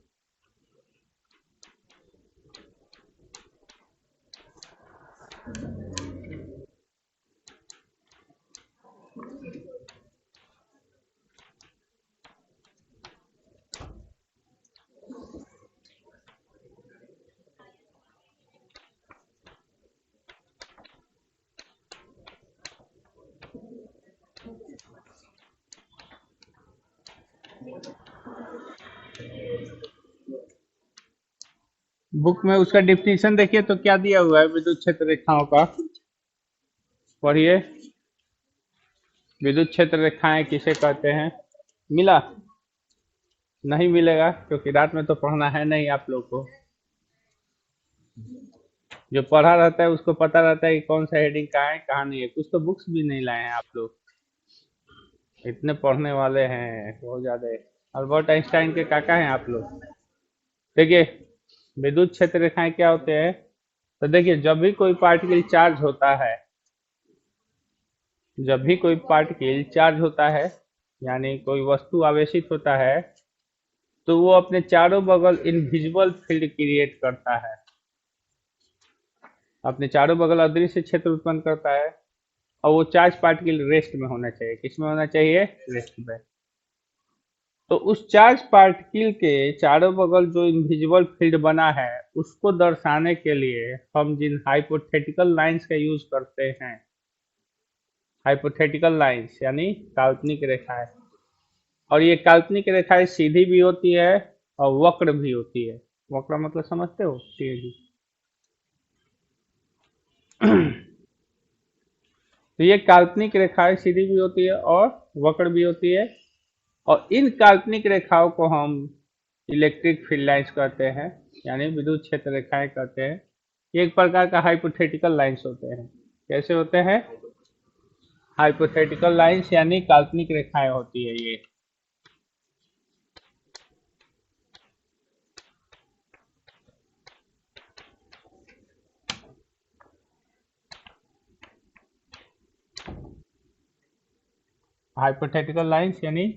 बुक में उसका डिफिनीशन देखिए तो क्या दिया हुआ है विद्युत क्षेत्र रेखाओं का। पढ़िए, विद्युत क्षेत्र रेखाएं किसे कहते हैं? मिला? नहीं मिलेगा क्योंकि रात में तो पढ़ना है नहीं आप लोग को। जो पढ़ा रहता है उसको पता रहता है कि कौन सा हेडिंग कहाँ है कहाँ नहीं है। कुछ तो बुक्स भी नहीं लाए हैं आप लोग, इतने पढ़ने वाले हैं बहुत ज्यादा। अल्बर्ट आइंस्टाइन के काका हैं आप लोग। देखिए, विद्युत क्षेत्र रेखाएं क्या होते हैं? तो देखिए, जब भी कोई पार्टिकल चार्ज होता है, जब भी कोई पार्टिकल चार्ज होता है यानी कोई वस्तु आवेशित होता है, तो वो अपने चारों बगल इनविजिबल फील्ड क्रिएट करता है, अपने चारों बगल अदृश्य क्षेत्र उत्पन्न करता है। और वो चार्ज पार्टिकल रेस्ट में होना चाहिए। किस में होना चाहिए? रेस्ट में। तो उस चार्ज पार्टिकल के चारों बगल जो इनविजिबल फील्ड बना है उसको दर्शाने के लिए हम जिन हाइपोथेटिकल लाइंस का यूज करते हैं, हाइपोथेटिकल लाइंस यानी काल्पनिक रेखाएं। और ये काल्पनिक रेखाएं सीधी भी होती है और वक्र भी होती है। वक्र मतलब समझते हो? सीधी। तो ये काल्पनिक रेखाएं सीधी भी होती है और वक्र भी होती है। और इन काल्पनिक रेखाओं को हम इलेक्ट्रिक फील्ड लाइंस कहते हैं यानी विद्युत क्षेत्र रेखाएं कहते हैं। ये एक प्रकार का हाइपोथेटिकल लाइंस होते हैं। कैसे होते हैं? हाइपोथेटिकल लाइंस यानी काल्पनिक रेखाएं होती है ये। हाइपोथेटिकल लाइंस यानी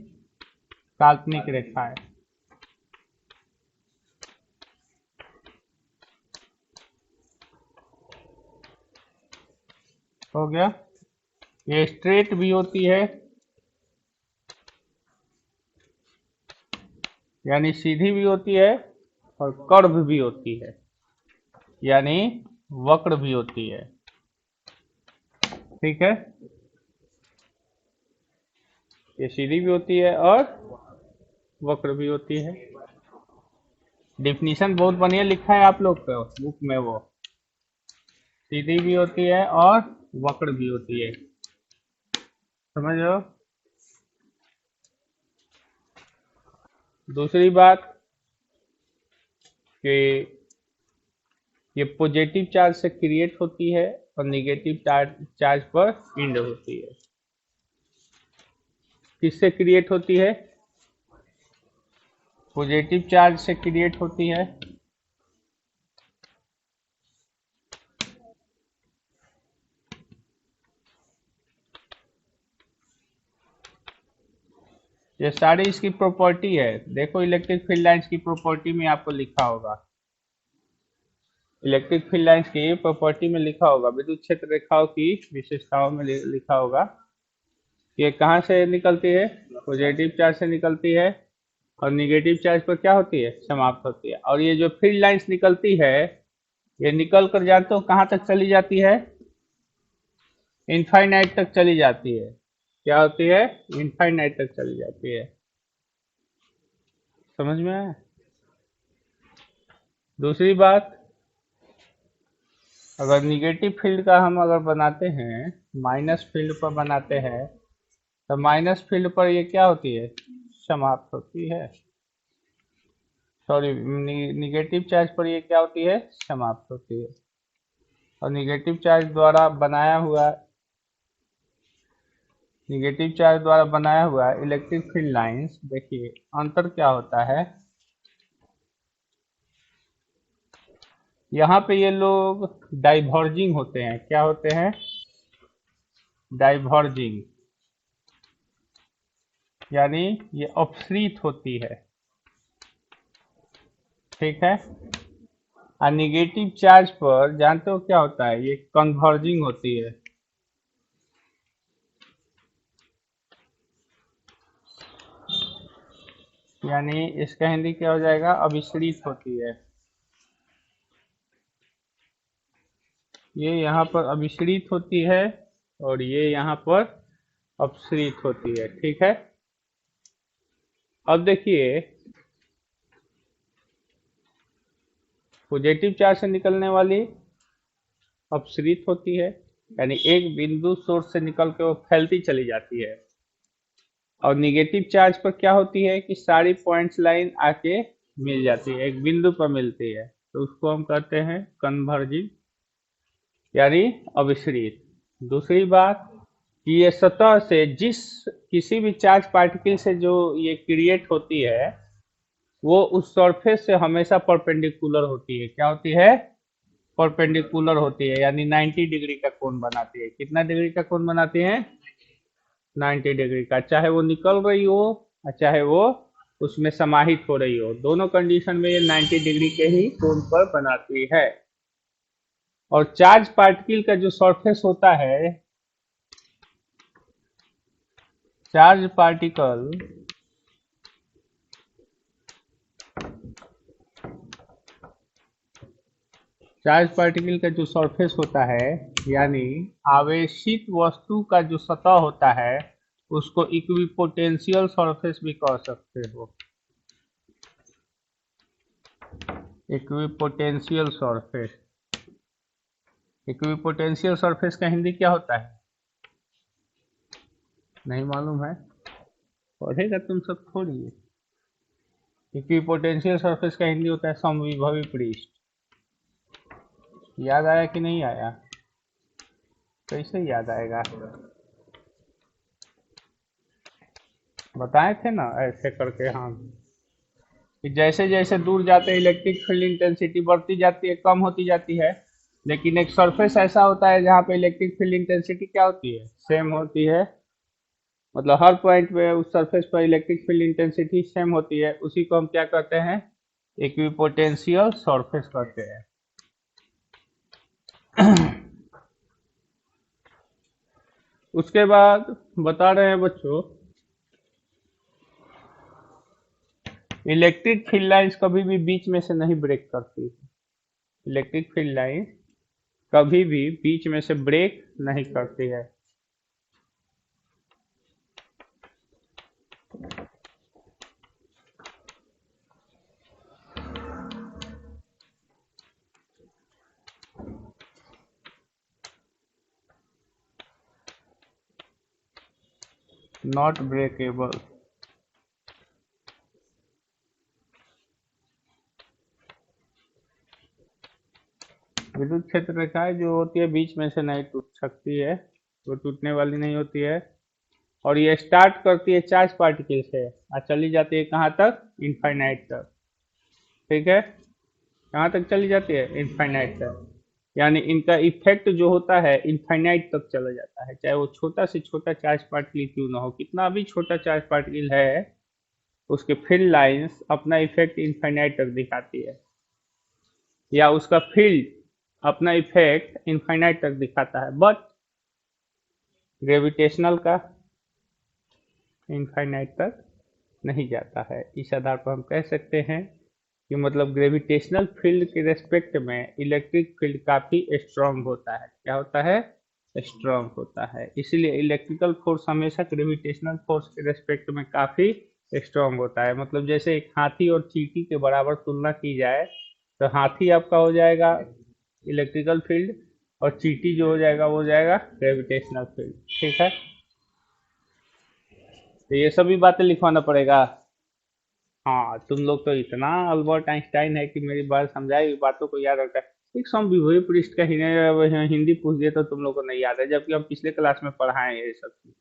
काल्पनिक रेखाएं। हो गया? ये स्ट्रेट भी होती है यानी सीधी भी होती है और कर्व भी होती है यानी वक्र भी होती है। ठीक है, ये सीधी भी होती है और वक्र भी होती है। डिफिनीशन बहुत बढ़िया लिखा है आप लोग को बुक में, वो सीधी भी होती है और वक्र भी होती है। समझ लो। दूसरी बात कि ये पॉजिटिव चार्ज से क्रिएट होती है और निगेटिव चार्ज पर इंड होती है। किससे क्रिएट होती है? पॉजिटिव चार्ज से क्रिएट होती है ये सारी इसकी प्रॉपर्टी है। देखो इलेक्ट्रिक फील्ड लाइंस की प्रॉपर्टी में आपको लिखा होगा, इलेक्ट्रिक फील्ड लाइंस की प्रॉपर्टी में लिखा होगा, विद्युत क्षेत्र रेखाओं की विशेषताओं में लिखा होगा, ये कहाँ से निकलती है, पॉजिटिव चार्ज से निकलती है और निगेटिव चार्ज पर क्या होती है, समाप्त होती है। और ये जो फील्ड लाइंस निकलती है, ये निकल कर जानते हो कहाँ तक चली जाती है, इनफाइनाइट तक चली जाती है। क्या होती है, इनफाइनाइट तक चली जाती है। समझ में आया। दूसरी बात, अगर निगेटिव फील्ड का हम अगर बनाते हैं, माइनस फील्ड पर बनाते हैं, तो माइनस फील्ड पर ये क्या होती है, समाप्त होती है। सॉरी, निगेटिव चार्ज पर ये क्या होती है, समाप्त होती है। और निगेटिव चार्ज द्वारा बनाया हुआ इलेक्ट्रिक फील्ड लाइंस, देखिए अंतर क्या होता है। यहाँ पे ये लोग डाइवर्जिंग होते हैं। क्या होते हैं, डाइवर्जिंग, यानी ये अपसरित होती है, ठीक है। और निगेटिव चार्ज पर जानते हो क्या होता है, ये कन्वर्जिंग होती है। यानी इसका हिंदी क्या हो जाएगा, अभिसरित होती है। ये यहाँ पर अभिसरित होती है और ये यहाँ पर अपसरित होती है, ठीक है। अब देखिए, पॉजिटिव चार्ज से निकलने वाली अपसरित होती है, यानी एक बिंदु सोर्स से निकल के वो फैलती चली जाती है। और निगेटिव चार्ज पर क्या होती है कि सारी पॉइंट्स लाइन आके मिल जाती है, एक बिंदु पर मिलती है, तो उसको हम कहते हैं कन्वर्जिंग, यानी अभिसरित। दूसरी बात कि ये सतह से जिस किसी भी चार्ज पार्टिकल से जो ये क्रिएट होती है, वो उस सरफेस से हमेशा परपेंडिकुलर होती है। क्या होती है, परपेंडिकुलर होती है, यानी 90 डिग्री का कोण बनाती है। कितना डिग्री का कोण बनाती है, 90 डिग्री का, चाहे वो निकल रही हो और चाहे वो उसमें समाहित हो रही हो, दोनों कंडीशन में ये 90 डिग्री के ही कोण पर बनाती है। और चार्ज पार्टिकल का जो सरफेस होता है, चार्ज पार्टिकल चार्ज पार्टिकल का जो सरफेस होता है, यानी आवेशित वस्तु का जो सतह होता है, उसको इक्विपोटेंशियल सरफेस भी कह सकते हो। इक्विपोटेंशियल सरफेस, इक्विपोटेंशियल सरफेस का हिंदी क्या होता है, नहीं मालूम है, पढ़ेगा तुम सब थोड़ी है। इक्विपोटेंशियल सरफेस का हिंदी होता है समविभवी पृष्ठ। याद आया कि नहीं आया, कैसे याद आएगा, बताए थे ना ऐसे करके हम, कि जैसे जैसे दूर जाते हैं इलेक्ट्रिक फील्ड इंटेंसिटी बढ़ती जाती है, कम होती जाती है। लेकिन एक सरफेस ऐसा होता है जहाँ पे इलेक्ट्रिक फील्ड इंटेंसिटी क्या होती है, सेम होती है। मतलब हर पॉइंट पे उस सरफेस पर इलेक्ट्रिक फील्ड इंटेंसिटी सेम होती है, उसी को हम क्या कहते हैं, इक्विपोटेंशियल सरफेस कहते हैं। उसके बाद बता रहे हैं बच्चों, इलेक्ट्रिक फील्ड लाइंस कभी भी बीच में से नहीं ब्रेक करती। इलेक्ट्रिक फील्ड लाइन कभी भी बीच में से ब्रेक नहीं करती है। Not breakable. विद्युत क्षेत्र रेखाएं जो होती है बीच में से नहीं टूट सकती है, वो टूटने वाली नहीं होती है। और ये स्टार्ट करती है चार्ज पार्टिकल से और चली जाती है कहाँ तक, इनफाइनाइट तक, ठीक है। कहाँ तक चली जाती है, इनफाइनाइट तक। यानी इनका इफेक्ट जो होता है इनफाइनाइट तक चला जाता है, चाहे वो छोटा से छोटा चार्ज पार्टिकल क्यों ना हो, कितना भी छोटा चार्ज पार्टिकल है उसके फील्ड लाइंस अपना इफेक्ट इनफाइनाइट तक दिखाती है, या उसका फील्ड अपना इफेक्ट इनफाइनाइट तक दिखाता है, बट ग्रेविटेशनल का इनफाइनाइट तक नहीं जाता है। इस आधार पर हम कह सकते हैं कि मतलब ग्रेविटेशनल फील्ड के रेस्पेक्ट में इलेक्ट्रिक फील्ड काफी स्ट्रांग होता है। क्या होता है? स्ट्रांग होता है। इसीलिए इलेक्ट्रिकल फोर्स हमेशा ग्रेविटेशनल फोर्स के रेस्पेक्ट में काफी स्ट्रांग होता है। मतलब जैसे एक हाथी और चींटी के बराबर तुलना की जाए तो हाथी आपका हो जाएगा इलेक्ट्रिकल फील्ड और चींटी जो हो जाएगा वो हो जाएगा ग्रेविटेशनल फील्ड। ठीक है, तो ये सभी बातें लिखवाना पड़ेगा। हाँ, तुम लोग तो इतना अल्बर्ट आइंस्टाइन है कि मेरी बात समझाई बातों को याद रखता है। एक सम विभुई पृष्ठ का हिंदी पूछ दिए तो तुम लोग को नहीं याद है, जबकि हम पिछले क्लास में पढ़ाए हैं ये सब चीज।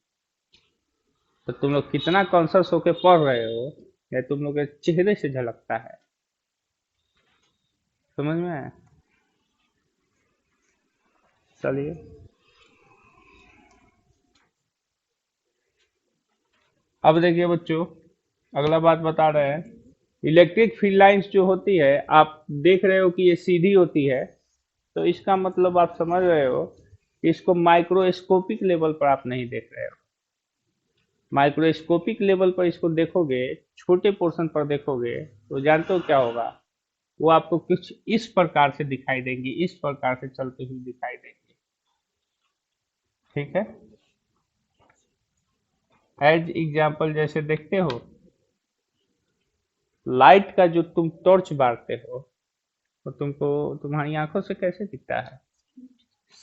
तो तुम लोग कितना कॉन्शस होके पढ़ रहे हो ये तुम लोग के चेहरे से झलकता है। समझ में आया? चलिए, अब देखिए बच्चों, अगला बात बता रहे हैं। इलेक्ट्रिक फील्ड लाइंस जो होती है आप देख रहे हो कि ये सीधी होती है, तो इसका मतलब आप समझ रहे हो कि इसको माइक्रोस्कोपिक लेवल पर आप नहीं देख रहे हो। माइक्रोस्कोपिक लेवल पर इसको देखोगे, छोटे पोर्शन पर देखोगे तो जानते हो क्या होगा? वो आपको कुछ इस प्रकार से दिखाई देंगी, इस प्रकार से चलती हुई दिखाई देंगी। ठीक है, एज एग्जाम्पल जैसे देखते हो लाइट का जो तुम टॉर्च बारते हो तो तुमको तुम्हारी आंखों से कैसे दिखता है?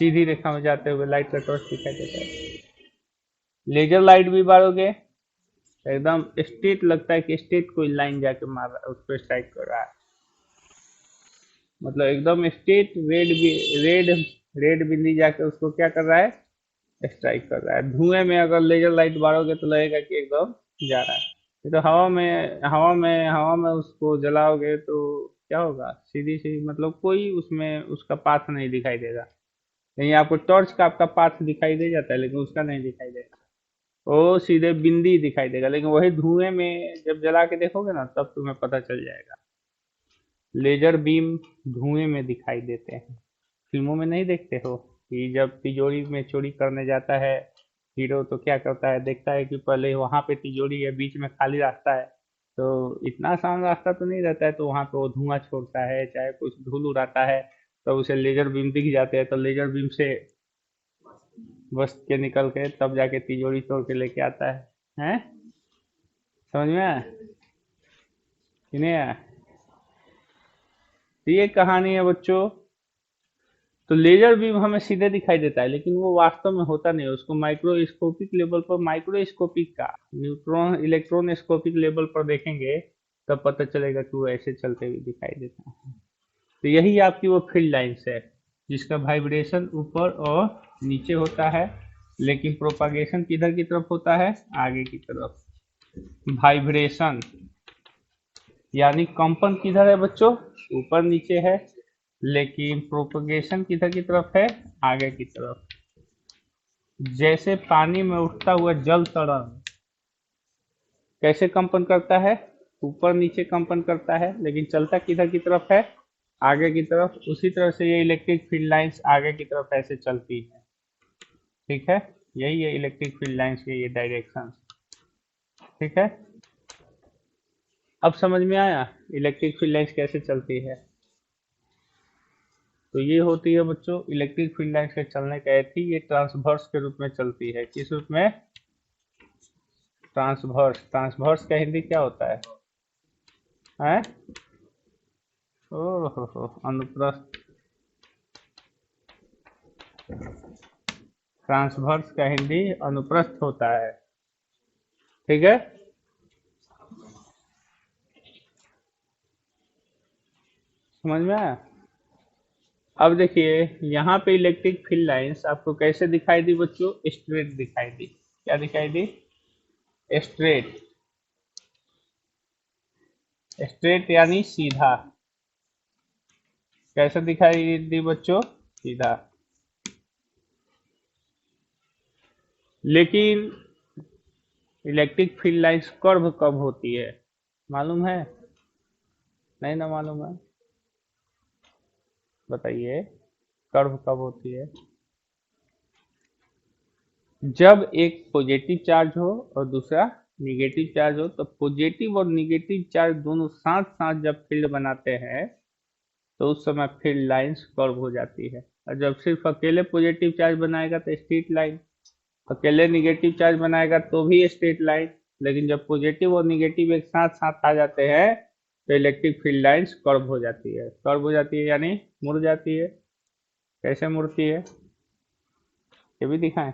सीधी रेखा में जाते हुए लाइट का टॉर्च दिखाई देता है। लेजर लाइट भी बारोगे एकदम स्ट्रेट लगता है कि स्ट्रेट कोई लाइन जाके मार रहा है, उस पर स्ट्राइक कर रहा है। मतलब एकदम स्ट्रेट रेड रेड बिंदी जाके उसको क्या कर रहा है? स्ट्राइक कर रहा है। धुएं में अगर लेजर लाइट मारोगे तो लगेगा कि एकदम जा रहा है। ये तो हवा में उसको जलाओगे तो क्या होगा? सीधी सीधी मतलब कोई उसमें उसका पाथ नहीं दिखाई देगा। नहीं, आपको टॉर्च का आपका पाथ दिखाई दे जाता है लेकिन उसका नहीं दिखाई देगा, वो सीधे बिंदी दिखाई देगा। लेकिन वही धुएं में जब जला के देखोगे ना तब तुम्हें पता चल जाएगा। लेजर बीम धुएं में दिखाई देते हैं। फिल्मों में नहीं देखते हो कि जब तिजोरी में चोरी करने जाता है हीरो तो क्या करता है? देखता है कि पहले वहां पे तिजोरी है, बीच में खाली रास्ता है, तो इतना आसान रास्ता तो नहीं रहता है, तो वहां पे वो धुआं छोड़ता है, चाहे कुछ धूल उड़ाता है, तो उसे लेजर बीम दिख जाते हैं, तो लेजर बीम से बच के निकल के तब जाके तिजोरी तोड़ के लेके आता है। हैं? समझ में आया कि नहीं आया? तो ये कहानी है बच्चों। तो लेजर बीम हमें सीधे दिखाई देता है लेकिन वो वास्तव में होता नहीं है। उसको माइक्रोस्कोपिक लेवल पर, माइक्रोस्कोपिक का न्यूट्रॉन इलेक्ट्रोनस्कोपिक लेवल पर देखेंगे तब पता चलेगा कि वो ऐसे चलते हुए दिखाई देता है। तो यही आपकी वो फील्ड लाइंस है जिसका वाइब्रेशन ऊपर और नीचे होता है, लेकिन प्रोपागेशन किधर की तरफ होता है? आगे की तरफ। वाइब्रेशन यानी कंपन किधर है बच्चों? ऊपर नीचे है, लेकिन प्रोपगेशन किधर की तरफ है? आगे की तरफ। जैसे पानी में उठता हुआ जल तरंग कैसे कंपन करता है? ऊपर नीचे कंपन करता है, लेकिन चलता किधर की तरफ है? आगे की तरफ। उसी तरह से ये इलेक्ट्रिक फील्ड लाइंस आगे की तरफ ऐसे चलती है। ठीक है, यही है इलेक्ट्रिक फील्ड लाइंस के ये डायरेक्शन। ठीक है, अब समझ में आया इलेक्ट्रिक फील्ड लाइंस कैसे चलती है? तो ये होती है बच्चों इलेक्ट्रिक फील्ड लाइंस के चलने का थी, ये ट्रांसवर्स के रूप में चलती है। किस रूप में? ट्रांसवर्स। ट्रांसवर्स का हिंदी क्या होता है? हैं? ओहो, अनुप्रस्थ। ट्रांसवर्स का हिंदी अनुप्रस्थ होता है। ठीक है, समझ में आया? अब देखिए यहाँ पे इलेक्ट्रिक फील्ड लाइंस आपको कैसे दिखाई दी बच्चों? स्ट्रेट दिखाई दी। क्या दिखाई दी? स्ट्रेट। स्ट्रेट यानी सीधा। कैसे दिखाई दी बच्चों? सीधा। लेकिन इलेक्ट्रिक फील्ड लाइंस कर्व कब होती है, मालूम है? नहीं ना मालूम है, बताइए कर्व कब होती है? जब एक पॉजिटिव चार्ज हो और दूसरा निगेटिव चार्ज हो, तो पॉजिटिव और निगेटिव चार्ज दोनों साथ साथ जब फील्ड बनाते हैं तो उस समय फील्ड लाइंस कर्व हो जाती है। और जब सिर्फ अकेले पॉजिटिव चार्ज बनाएगा तो स्ट्रेट लाइन, अकेले निगेटिव चार्ज बनाएगा तो भी स्ट्रेट लाइन। लेकिन जब पॉजिटिव और निगेटिव एक साथ साथ आ जाते हैं तो इलेक्ट्रिक फील्ड लाइंस कर्व हो जाती है। कर्व हो जाती है यानी मुड़ जाती है। कैसे मुड़ती है ये भी दिखाएं?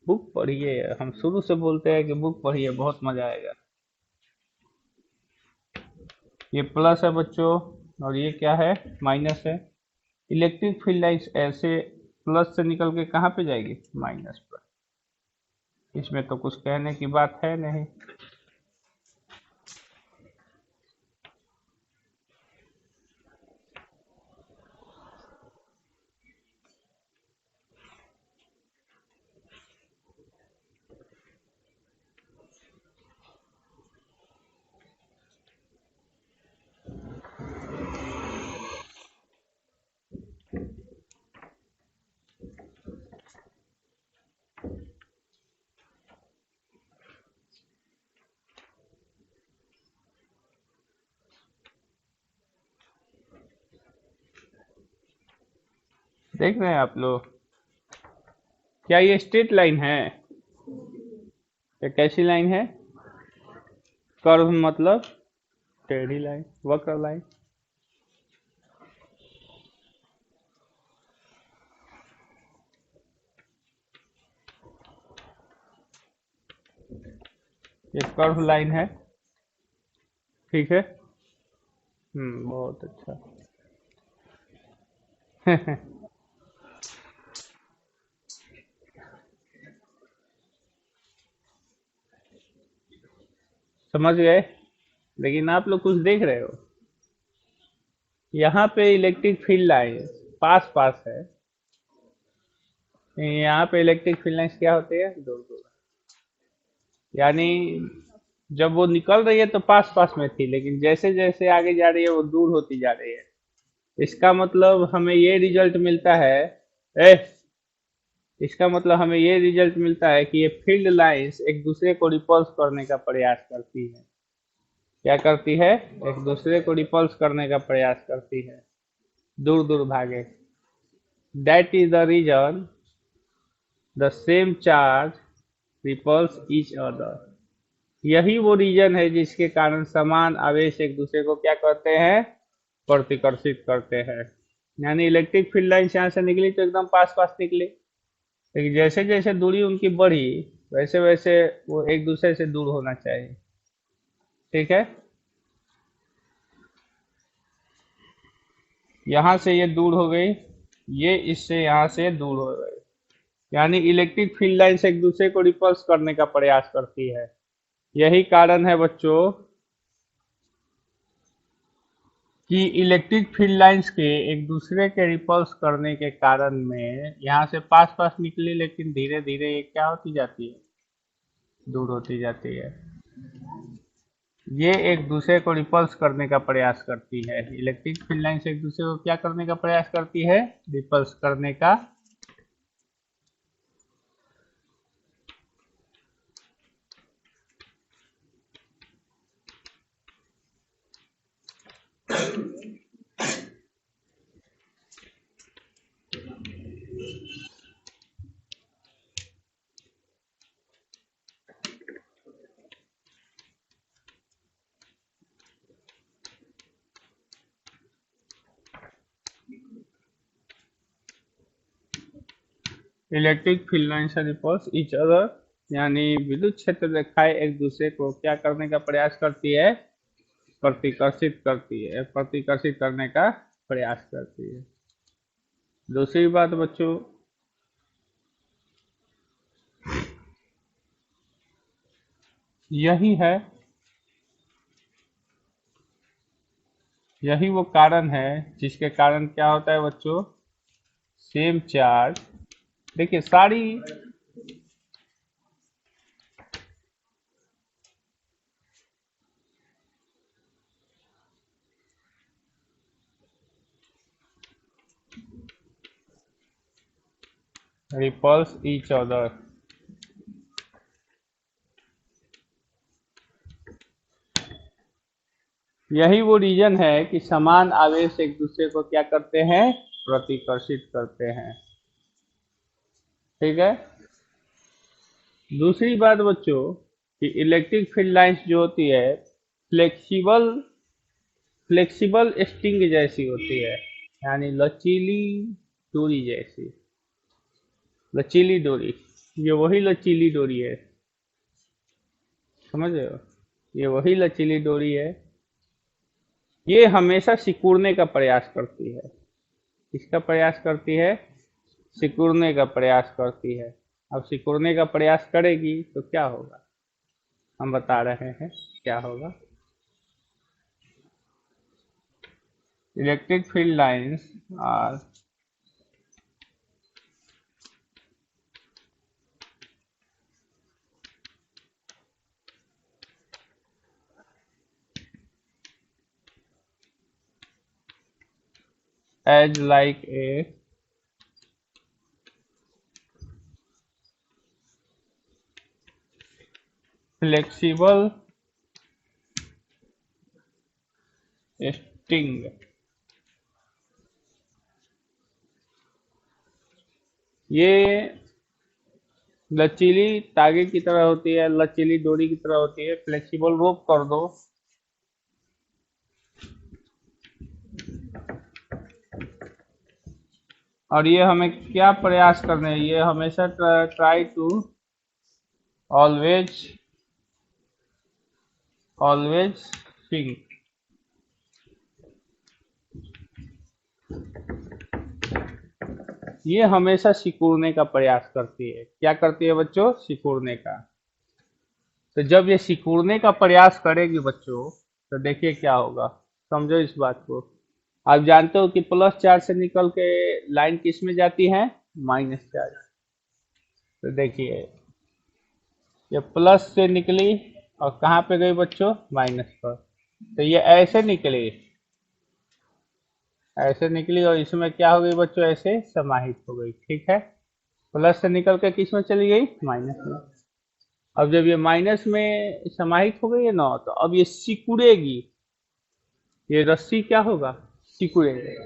बुक पढ़िए, हम शुरू से बोलते हैं कि बुक पढ़िए, बहुत मजा आएगा। ये प्लस है बच्चों और ये क्या है, माइनस है। इलेक्ट्रिक फील्ड लाइंस ऐसे प्लस से निकल के कहाँ पे जाएगी, माइनस पर। इसमें तो कुछ कहने की बात है नहीं। देख रहे हैं आप लोग, क्या ये स्ट्रेट लाइन है या कैसी लाइन है? कर्व मतलब टेढ़ी लाइन, वक्र लाइन। ये कर्व लाइन है, ठीक है। बहुत अच्छा। समझ गए? लेकिन आप लोग कुछ देख रहे हो, यहाँ पे इलेक्ट्रिक फील्ड लाइन पास पास है, यहाँ पे इलेक्ट्रिक फील्ड लाइंस क्या होती है, दूर दूर। यानी जब वो निकल रही है तो पास पास में थी, लेकिन जैसे जैसे आगे जा रही है वो दूर होती जा रही है। इसका मतलब हमें ये रिजल्ट मिलता है, ए इसका मतलब हमें ये रिजल्ट मिलता है कि ये फील्ड लाइंस एक दूसरे को रिपल्स करने का प्रयास करती है। क्या करती है, एक दूसरे को रिपल्स करने का प्रयास करती है, दूर दूर भागे। That is the reason the same charge repels each other. यही वो रीजन है जिसके कारण समान आवेश एक दूसरे को क्या कहते हैं, प्रतिकर्षित करते हैं। यानी इलेक्ट्रिक फील्ड लाइन यहाँ से निकली तो एकदम पास पास निकली, लेकिन जैसे जैसे दूरी उनकी बढ़ी वैसे वैसे वो एक दूसरे से दूर होना चाहिए, ठीक है। यहाँ से ये दूर हो गई, ये इससे यहाँ से दूर हो गई। यानी इलेक्ट्रिक फील्ड लाइंस एक दूसरे को रिपल्स करने का प्रयास करती है। यही कारण है बच्चों कि इलेक्ट्रिक फील्ड लाइंस के एक दूसरे के रिपल्स करने के कारण में यहाँ से पास पास निकली, लेकिन धीरे धीरे ये क्या होती जाती है, दूर होती जाती है। ये एक दूसरे को रिपल्स करने का प्रयास करती है। इलेक्ट्रिक फील्ड लाइंस एक दूसरे को क्या करने का प्रयास करती है, रिपल्स करने का। Electric field lines repels each other, यानी विद्युत क्षेत्र रेखाएं एक दूसरे को क्या करने का प्रयास करती है, प्रतिकर्षित करती है, प्रतिकर्षित करने का प्रयास करती है। दूसरी बात बच्चों, यही है यही वो कारण है जिसके कारण क्या होता है बच्चों, सेम चार्ज, देखिए सारी रिपल्स ईच अदर। यही वो रीजन है कि समान आवेश एक दूसरे को क्या करते हैं, प्रतिकर्षित करते हैं। ठीक है। दूसरी बात बच्चों कि इलेक्ट्रिक फील्ड लाइंस जो होती है फ्लेक्सिबल फ्लेक्सिबल स्ट्रिंग जैसी होती है, यानी लचीली डोरी जैसी। लचीली डोरी, ये वही लचीली डोरी है, समझ रहे हो, ये वही लचीली डोरी है। ये हमेशा सिकुड़ने का प्रयास करती है। किसका प्रयास करती है, सिकुड़ने का प्रयास करती है। अब सिकुड़ने का प्रयास करेगी तो क्या होगा, हम बता रहे हैं क्या होगा। Electric field lines are as like a flexible string. ये लचीली तागे की तरह होती है, लचीली डोरी की तरह होती है, फ्लेक्सिबल रोप कर दो। और ये हमें क्या प्रयास करने हैं, ये हमेशा try to always always swing. ये हमेशा सिकुड़ने का प्रयास करती है। क्या करती है बच्चों, सिकुड़ने का। तो जब ये सिकुड़ने का प्रयास करेगी बच्चों, तो देखिए क्या होगा, समझो इस बात को। आप जानते हो कि प्लस चार्ज से निकल के लाइन किस में जाती है, माइनस चार्ज। तो देखिए ये प्लस से निकली और कहाँ पे गई बच्चों, माइनस पर। तो ये ऐसे निकली और इसमें क्या हो गई बच्चों, ऐसे समाहित हो गई। ठीक है, प्लस से निकल के किस में चली गई, माइनस में। अब जब ये माइनस में समाहित हो गई है ना, तो अब ये सिकुड़ेगी, ये रस्सी क्या होगा, सिकुड़ेगा।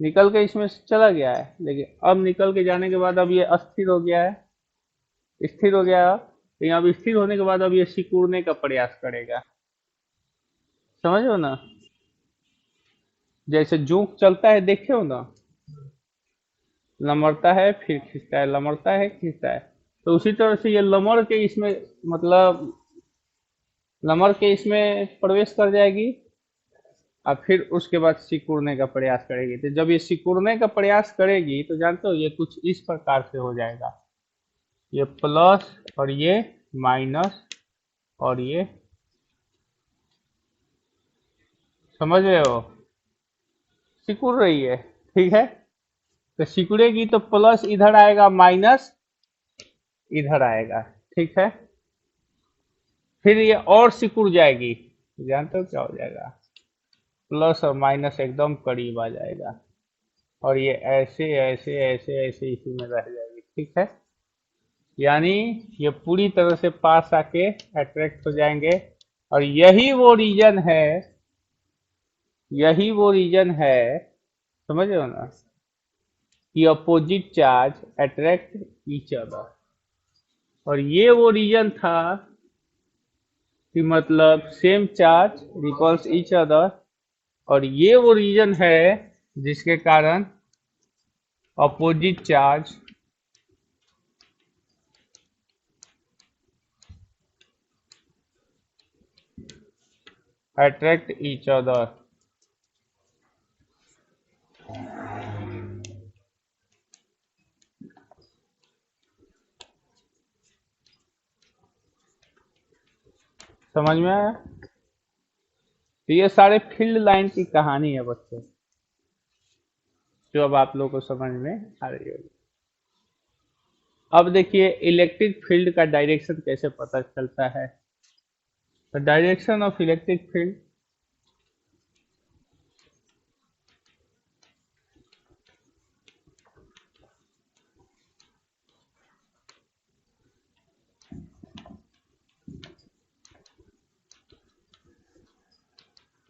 निकल के इसमें से चला गया है, लेकिन अब निकल के जाने के बाद अब ये अस्थिर हो गया है, स्थिर हो गया। लेकिन अब स्थिर होने के बाद अब ये सिकुड़ने का प्रयास करेगा, समझो ना। जैसे जोंक चलता है, देखे हो ना, लमड़ता है फिर खींचता है, लमड़ता है खींचता है। तो उसी तरह से ये लमड़ के इसमें, मतलब लमड़ के इसमें प्रवेश कर जाएगी और फिर उसके बाद सिकुड़ने का प्रयास करेगी। तो जब ये सिकुड़ने का प्रयास करेगी तो जानते हो ये कुछ इस प्रकार से हो जाएगा, ये प्लस और ये माइनस और ये, समझ रहे हो, सिकुड़ रही है। ठीक है, तो सिकुड़ेगी तो प्लस इधर आएगा, माइनस इधर आएगा। ठीक है, फिर ये और सिकुड़ जाएगी, जानते हो क्या हो जाएगा, प्लस और माइनस एकदम करीब आ जाएगा और ये ऐसे ऐसे ऐसे ऐसे इसी में रह जाएगी। ठीक है, यानी ये पूरी तरह से पास आके अट्रैक्ट हो जाएंगे। और यही वो रीजन है, समझ रहे हो ना, कि opposite charge attract each other. और ये वो रीजन था कि मतलब same charge repels each other. और ये वो रीजन है जिसके कारण opposite charge attract each other. समझ में आया। तो ये सारे फील्ड लाइन की कहानी है बच्चों, जो अब आप लोगों को समझ में आ रही होगी। अब देखिए इलेक्ट्रिक फील्ड का डायरेक्शन कैसे पता चलता है। तो डायरेक्शन ऑफ इलेक्ट्रिक फील्ड,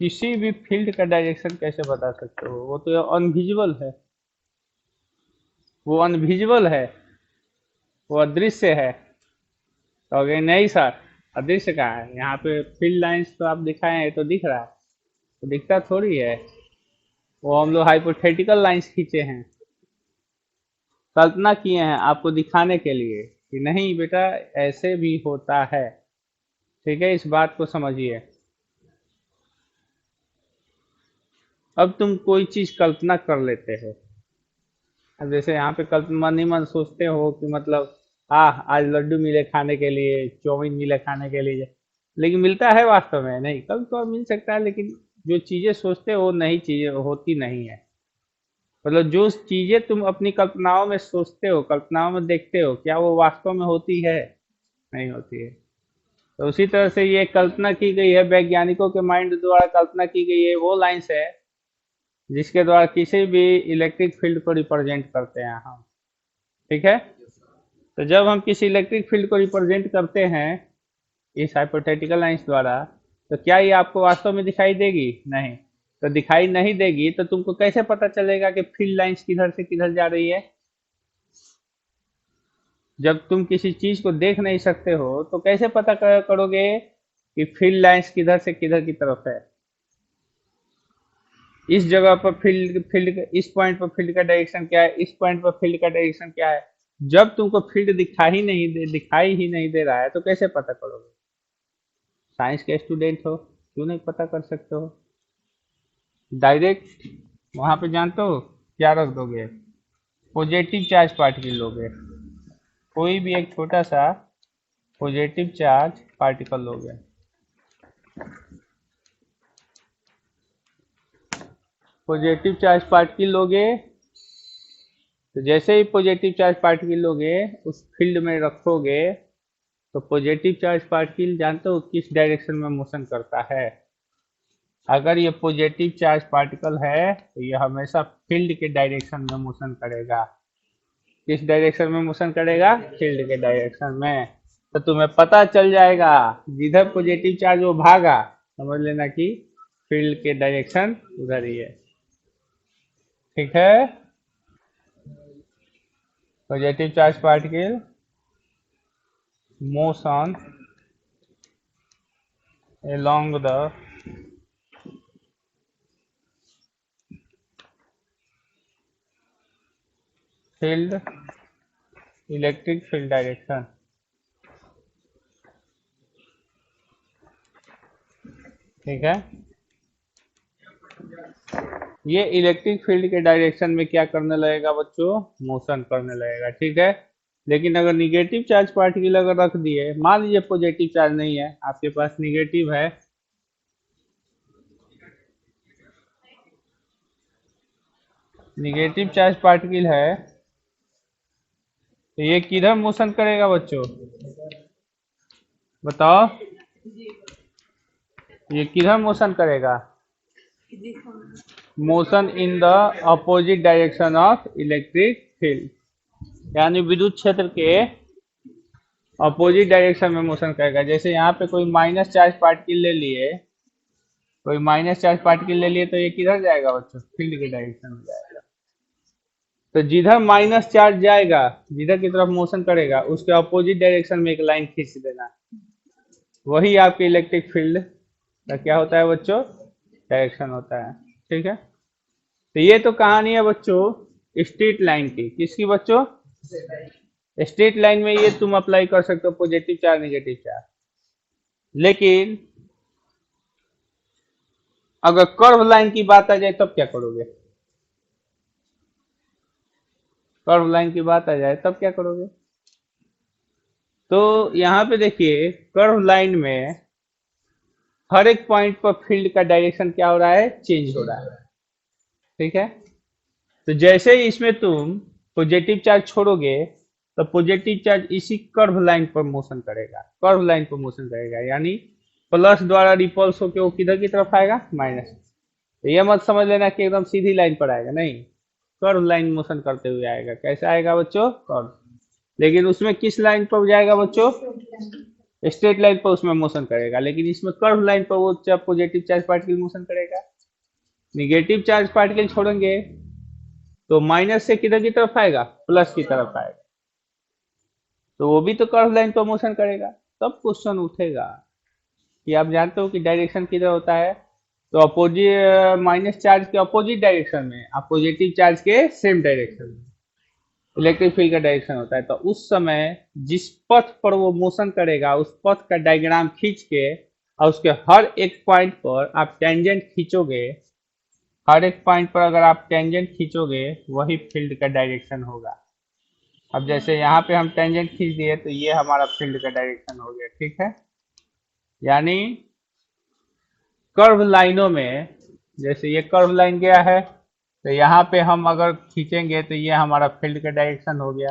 किसी भी फील्ड का डायरेक्शन कैसे बता सकते हो, वो तो अनविजिबल है, वो अनविजिबल है, वो अदृश्य है। तो अगर नहीं सर, अदृश्य कहाँ है, यहाँ पे फील्ड लाइंस तो आप दिखाए हैं तो दिख रहा है, तो दिखता थोड़ी है, वो हम लोग हाइपोथेटिकल लाइंस खींचे हैं, कल्पना किए हैं आपको दिखाने के लिए कि नहीं बेटा ऐसे भी होता है। ठीक है, इस बात को समझिए। अब तुम कोई चीज कल्पना कर लेते हो, अब जैसे यहाँ पे कल्पना मन ही मन सोचते हो कि मतलब आज लड्डू मिले खाने के लिए, चाउमीन मिले खाने के लिए, लेकिन मिलता है वास्तव में नहीं, कभी तो मिल सकता है, लेकिन जो चीजें सोचते हो नहीं, चीजें होती नहीं है। मतलब जो चीजें तुम अपनी कल्पनाओं में सोचते हो, कल्पनाओं में देखते हो, क्या वो वास्तव में होती है, नहीं होती है। तो उसी तरह से ये कल्पना की गई है, वैज्ञानिकों के माइंड द्वारा कल्पना की गई है, वो लाइंस है जिसके द्वारा किसी भी इलेक्ट्रिक फील्ड को रिप्रेजेंट करते हैं हम। ठीक है, तो जब हम किसी इलेक्ट्रिक फील्ड को रिप्रेजेंट करते हैं इस हाइपोथेटिकल लाइंस द्वारा, तो क्या ये आपको वास्तव में दिखाई देगी, नहीं। तो दिखाई नहीं देगी तो तुमको कैसे पता चलेगा कि फील्ड लाइंस किधर से किधर जा रही है। जब तुम किसी चीज को देख नहीं सकते हो तो कैसे पता करोगे कि फील्ड लाइंस किधर से किधर की तरफ है। इस जगह पर फील्ड फील्ड इस पॉइंट पर फील्ड का डायरेक्शन क्या है, इस पॉइंट पर फील्ड का डायरेक्शन क्या है। जब तुमको फील्ड दिखाई ही नहीं दे रहा है तो कैसे पता करोगे। साइंस के स्टूडेंट हो, क्यों नहीं पता कर सकते हो। डायरेक्ट वहां पे जानते हो क्या रख दोगे, पॉजिटिव चार्ज पार्टिकल लोगे, कोई भी एक छोटा सा पॉजिटिव चार्ज पार्टिकल लोगे। पॉजिटिव चार्ज पार्टिकल लोगे, तो जैसे ही पॉजिटिव चार्ज पार्टिकल लोगे उस फील्ड में रखोगे, तो पॉजिटिव चार्ज पार्टिकल जानते हो किस डायरेक्शन में मोशन करता है। अगर ये पॉजिटिव चार्ज पार्टिकल है तो ये हमेशा फील्ड के डायरेक्शन में मोशन करेगा। किस डायरेक्शन में मोशन करेगा, फील्ड के डायरेक्शन में। तो तुम्हें पता चल जाएगा जिधर पॉजिटिव चार्ज वो भागा, समझ लेना कि फील्ड के डायरेक्शन उधर ही है। ठीक है, positive charge particle motion along the field electric field direction. ठीक है, ये इलेक्ट्रिक फील्ड के डायरेक्शन में क्या करने लगेगा बच्चों, मोशन करने लगेगा। ठीक है, लेकिन अगर निगेटिव चार्ज पार्टिकल अगर रख दिए, मान लीजिए पॉजिटिव चार्ज नहीं है आपके पास, निगेटिव है, निगेटिव चार्ज पार्टिकल है, तो ये किधर मोशन करेगा बच्चों, बताओ, ये किधर मोशन करेगा, motion in the opposite direction of electric field, यानी विद्युत क्षेत्र के अपोजिट डायरेक्शन में मोशन करेगा। जैसे यहाँ पे कोई माइनस चार्ज पार्टिकल ले लिए, कोई माइनस चार्ज पार्टिकल ले लिए, तो ये किधर जाएगा बच्चों, फील्ड के डायरेक्शन में जाएगा। तो जिधर माइनस चार्ज जाएगा, जिधर की तरफ मोशन करेगा, उसके अपोजिट डायरेक्शन में एक लाइन खींच देना, वही आपके इलेक्ट्रिक फील्ड का क्या होता है बच्चों, डायरेक्शन होता है। ठीक है, तो ये तो कहानी है बच्चों स्ट्रेट लाइन की, किसकी बच्चों, स्ट्रेट लाइन में ये तुम अप्लाई कर सकते हो पॉजिटिव चार्ज नेगेटिव चार्ज। लेकिन अगर कर्व लाइन की बात आ जाए तब क्या करोगे, कर्व लाइन की बात आ जाए तब क्या करोगे। तो यहाँ पे देखिए कर्व लाइन में हर एक पॉइंट पर फील्ड का डायरेक्शन क्या हो रहा है, चेंज हो रहा है। ठीक है, तो जैसे ही इसमें तुम पॉजिटिव चार्ज छोड़ोगे तो पॉजिटिव चार्ज इसी कर्व लाइन पर मोशन करेगा, कर्व लाइन पर मोशन करेगा, यानी प्लस द्वारा रिपल्स होकर वो किधर की तरफ आएगा, माइनस। तो ये मत समझ लेना कि एकदम सीधी लाइन पर आएगा, नहीं, कर्व लाइन मोशन करते हुए आएगा। कैसे आएगा बच्चों, कर्व। लेकिन उसमें किस लाइन पर जाएगा बच्चों, स्ट्रेट लाइन पर उसमें मोशन करेगा, लेकिन इसमें कर्व लाइन पर वो पॉजिटिव चार्ज पार्टिकल मोशन करेगा। निगेटिव चार्ज पार्टिकल छोड़ेंगे तो माइनस से किधर की तरफ आएगा, प्लस की तरफ आएगा, तो वो भी तो कर्व लाइन पर मोशन करेगा। तब क्वेश्चन उठेगा कि आप जानते हो कि डायरेक्शन किधर होता है, तो अपोजिट माइनस चार्ज के अपोजिट डायरेक्शन में, पॉजिटिव चार्ज के सेम डायरेक्शन में इलेक्ट्रिक फील्ड का डायरेक्शन होता है। तो उस समय जिस पथ पर वो मोशन करेगा उस पथ का डायग्राम खींच के और उसके हर एक पॉइंट पर आप टेंजेंट खींचोगे, हर एक पॉइंट पर अगर आप टेंजेंट खींचोगे वही फील्ड का डायरेक्शन होगा। अब जैसे यहाँ पे हम टेंजेंट खींच दिए तो ये हमारा फील्ड का डायरेक्शन हो गया। ठीक है, यानी कर्व लाइनों में, जैसे ये कर्व लाइन गया है तो यहाँ पे हम अगर खींचेंगे तो ये हमारा फील्ड का डायरेक्शन हो गया।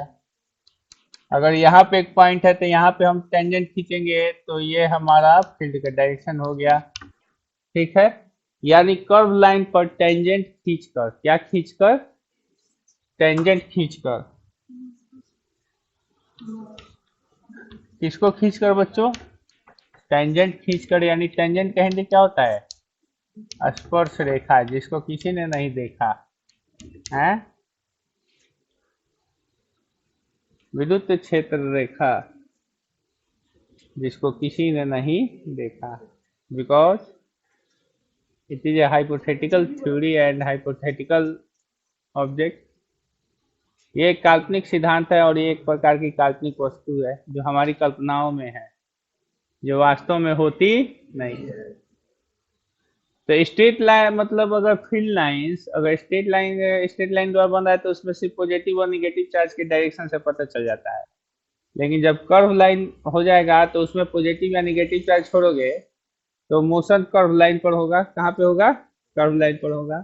अगर यहाँ पे एक पॉइंट है तो यहाँ पे हम टेंजेंट खींचेंगे तो ये हमारा फील्ड का डायरेक्शन हो गया। ठीक है, यानी कर्व लाइन पर टेंजेंट खींचकर, क्या खींचकर, टेंजेंट खींचकर, किसको खींचकर बच्चों, टेंजेंट खींचकर, यानी टेंजेंट कहेंगे क्या होता है, स्पर्श रेखा, जिसको किसी ने नहीं देखा है, विद्युत क्षेत्र रेखा, जिसको किसी ने नहीं देखा, because it is a hypothetical theory and hypothetical object. ये एक काल्पनिक सिद्धांत है और ये एक प्रकार की काल्पनिक वस्तु है जो हमारी कल्पनाओं में है, जो वास्तव में होती नहीं है। तो स्ट्रेट लाइन मतलब अगर फील्ड लाइंस, अगर स्ट्रेट लाइन द्वारा बना है तो उसमें सिर्फ पॉजिटिव और निगेटिव चार्ज के डायरेक्शन से पता चल जाता है। लेकिन जब कर्व लाइन हो जाएगा तो उसमें पॉजिटिव या निगेटिव चार्ज छोड़ोगे तो मोशन कर्व लाइन पर होगा। कहाँ पे होगा, कर्व लाइन पर होगा।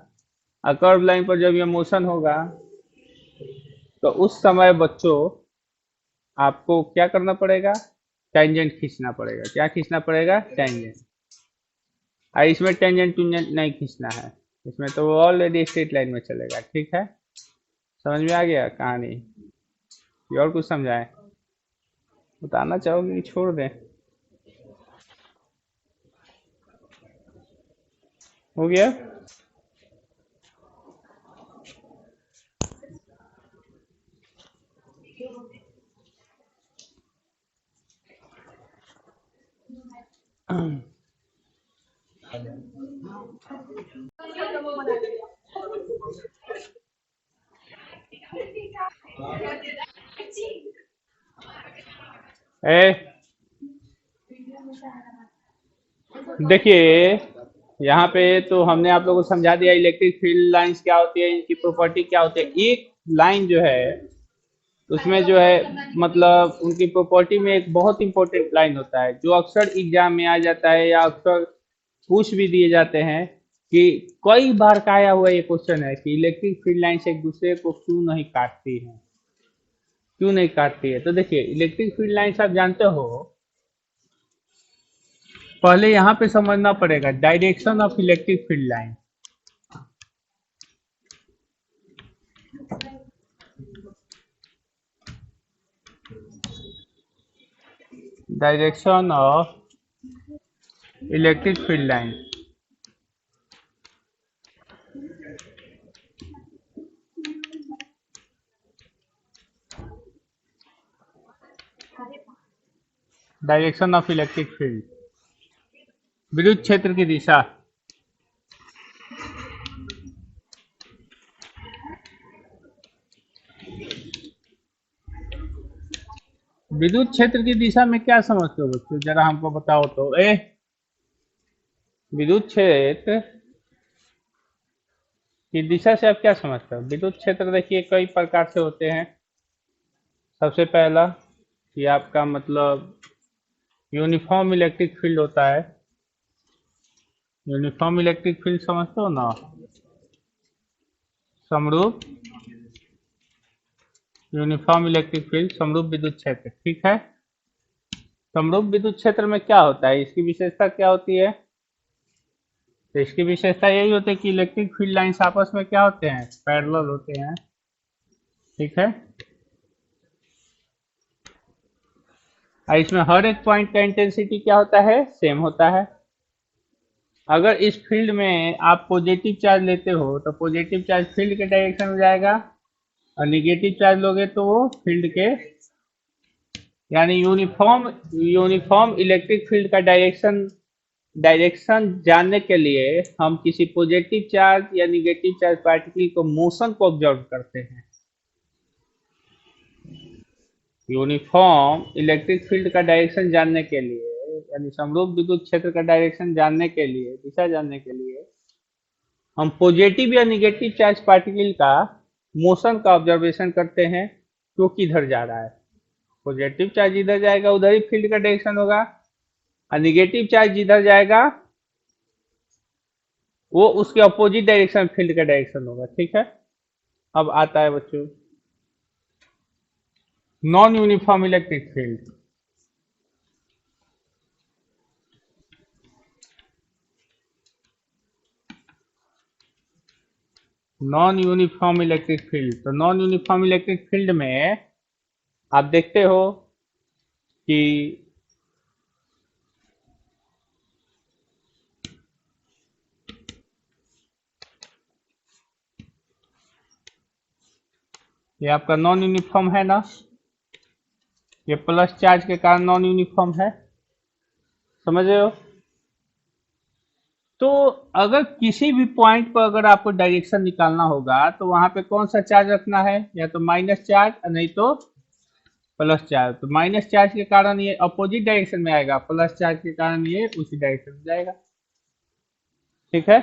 और कर्व लाइन पर जब ये मोशन होगा तो उस समय बच्चों आपको क्या करना पड़ेगा, टेंजेंट खींचना पड़ेगा। क्या खींचना पड़ेगा, टेंजेंट। और इसमें टेंजेंट टूजेंट नहीं खींचना है, इसमें तो वो ऑलरेडी स्ट्रेट लाइन में चलेगा। ठीक है, समझ में आ गया कहानी, ये और कुछ समझाएं, बताना चाहोगे कि छोड़ दें, हो गया। ए देखिए, यहाँ पे तो हमने आप लोगों को समझा दिया इलेक्ट्रिक फील्ड लाइंस क्या होती है, इनकी प्रॉपर्टी क्या होती है। एक लाइन जो है उसमें जो है मतलब उनकी प्रॉपर्टी में एक बहुत इंपॉर्टेंट लाइन होता है जो अक्सर एग्जाम में आ जाता है या अक्सर पूछ भी दिए जाते हैं, कि कई बार का आया हुआ ये क्वेश्चन है कि इलेक्ट्रिक फील्ड लाइंस एक दूसरे को क्यों नहीं काटती हैं, क्यों नहीं काटती है। तो देखिए, इलेक्ट्रिक फील्ड लाइंस आप जानते हो, पहले यहाँ पे समझना पड़ेगा direction of electric field line. Direction of electric field line, direction of electric field, विद्युत क्षेत्र की दिशा। विद्युत क्षेत्र की दिशा में क्या समझते हो बच्चों, जरा हमको बताओ तो। विद्युत क्षेत्र की दिशा से आप क्या समझते हो। विद्युत क्षेत्र देखिए कई प्रकार से होते हैं। सबसे पहला कि आपका मतलब यूनिफॉर्म इलेक्ट्रिक फील्ड होता है, यूनिफॉर्म इलेक्ट्रिक फील्ड समझते हो ना, समरूप यूनिफॉर्म इलेक्ट्रिक फील्ड, समरूप विद्युत क्षेत्र, ठीक है। समरूप विद्युत क्षेत्र में क्या होता है, इसकी विशेषता क्या होती है? तो इसकी विशेषता यही होती है कि इलेक्ट्रिक फील्ड लाइंस आपस में क्या होते हैं, पैरेलल होते हैं, ठीक है। और इसमें हर एक पॉइंट का इंटेंसिटी क्या होता है, सेम होता है। अगर इस फील्ड में आप पॉजिटिव चार्ज लेते हो तो पॉजिटिव चार्ज फील्ड के डायरेक्शन में जाएगा, और निगेटिव चार्ज लोगे तो वो फील्ड के, यानी यूनिफॉर्म इलेक्ट्रिक फील्ड का डायरेक्शन जानने के लिए हम किसी पॉजिटिव चार्ज या निगेटिव चार्ज पार्टिकल को मोशन को ऑब्जर्व करते हैं। यूनिफॉर्म इलेक्ट्रिक फील्ड का डायरेक्शन जानने के लिए, यानी समरूप विद्युत क्षेत्र का डायरेक्शन जानने के लिए, दिशा जानने के लिए हम पॉजिटिव या निगेटिव चार्ज पार्टिकल का मोशन का ऑब्जर्वेशन करते हैं, तो किधर जा रहा है। पॉजिटिव चार्ज इधर जाएगा उधर ही फील्ड का डायरेक्शन होगा, और निगेटिव चार्ज जिधर जाएगा वो उसके अपोजिट डायरेक्शन फील्ड का डायरेक्शन होगा, ठीक है। अब आता है बच्चों non uniform electric field. Non uniform electric field, तो नॉन यूनिफॉर्म इलेक्ट्रिक फील्ड में आप देखते हो कि ये आपका नॉन यूनिफॉर्म है ना, ये प्लस चार्ज के कारण नॉन यूनिफॉर्म है, समझ रहे हो। तो अगर किसी भी पॉइंट पर अगर आपको डायरेक्शन निकालना होगा तो वहां पे कौन सा चार्ज रखना है, या तो माइनस चार्ज नहीं तो प्लस चार्ज। तो माइनस चार्ज के कारण ये अपोजिट डायरेक्शन में आएगा, प्लस चार्ज के कारण ये उसी डायरेक्शन में जाएगा, ठीक है।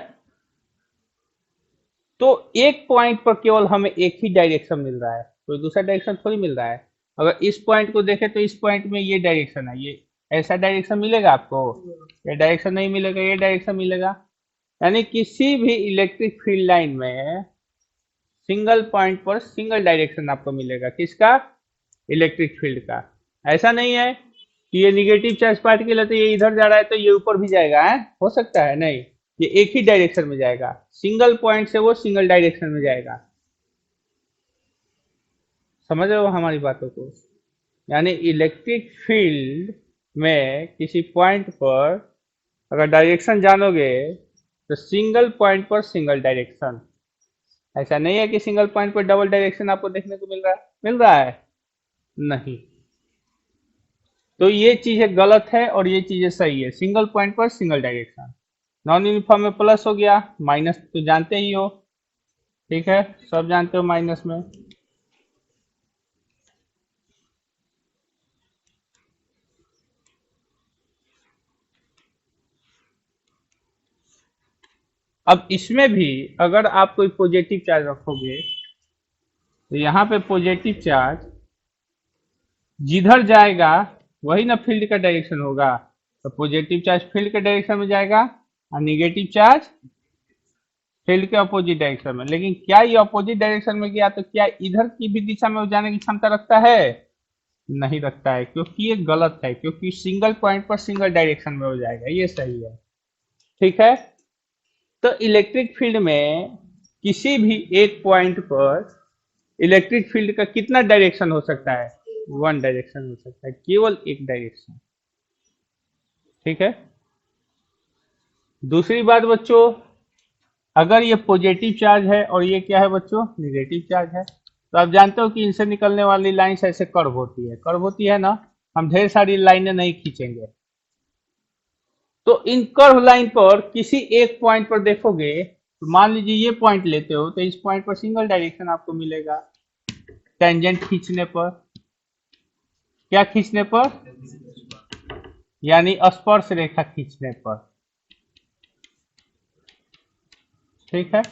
तो एक पॉइंट पर केवल हमें एक ही डायरेक्शन मिल रहा है, कोई दूसरा डायरेक्शन थोड़ी मिल रहा है। अगर इस पॉइंट को देखें तो इस पॉइंट में ये डायरेक्शन है, ये ऐसा डायरेक्शन मिलेगा आपको, ये डायरेक्शन नहीं मिलेगा, ये डायरेक्शन मिलेगा। यानी किसी भी इलेक्ट्रिक फील्ड लाइन में सिंगल पॉइंट पर सिंगल डायरेक्शन आपको मिलेगा, किसका, इलेक्ट्रिक फील्ड का। ऐसा नहीं है कि ये निगेटिव चार्ज पार्टिकल है तो ये इधर जा रहा है तो ये ऊपर भी जाएगा, है हो सकता है, नहीं, ये एक ही डायरेक्शन में जाएगा, सिंगल पॉइंट से वो सिंगल डायरेक्शन में जाएगा। समझ रहे हो हमारी बातों को। यानी इलेक्ट्रिक फील्ड में किसी पॉइंट पर अगर डायरेक्शन जानोगे तो सिंगल पॉइंट पर सिंगल डायरेक्शन, ऐसा नहीं है कि सिंगल पॉइंट पर डबल डायरेक्शन आपको देखने को मिल रहा है, नहीं। तो ये चीजें गलत है और ये चीजें सही है, सिंगल पॉइंट पर सिंगल डायरेक्शन। नॉन यूनिफॉर्म में प्लस हो गया, माइनस तो जानते ही हो, ठीक है, सब जानते हो माइनस में। अब इसमें भी अगर आप कोई पॉजिटिव चार्ज रखोगे तो यहाँ पे पॉजिटिव चार्ज जिधर जाएगा वही ना फील्ड का डायरेक्शन होगा, तो पॉजिटिव चार्ज फील्ड के डायरेक्शन में जाएगा और निगेटिव चार्ज फील्ड के अपोजिट डायरेक्शन में। लेकिन क्या ये अपोजिट डायरेक्शन में गया तो क्या इधर की भी दिशा में जाने की क्षमता रखता है, नहीं रखता है, क्योंकि ये गलत है, क्योंकि सिंगल पॉइंट पर सिंगल डायरेक्शन में हो जाएगा, ये सही है, ठीक है। तो इलेक्ट्रिक फील्ड में किसी भी एक पॉइंट पर इलेक्ट्रिक फील्ड का कितना डायरेक्शन हो सकता है, वन डायरेक्शन हो सकता है, केवल एक डायरेक्शन, ठीक है। दूसरी बात बच्चों, अगर ये पॉजिटिव चार्ज है और ये क्या है बच्चों, निगेटिव चार्ज है, तो आप जानते हो कि इनसे निकलने वाली लाइंस ऐसे कर्व होती है ना, हम ढेर सारी लाइनें नहीं खींचेंगे। तो इन कर्व लाइन पर किसी एक पॉइंट पर देखोगे, तो मान लीजिए ये पॉइंट लेते हो तो इस पॉइंट पर सिंगल डायरेक्शन आपको मिलेगा, टेंजेंट खींचने पर, क्या खींचने पर, यानी स्पर्श रेखा खींचने पर, ठीक है।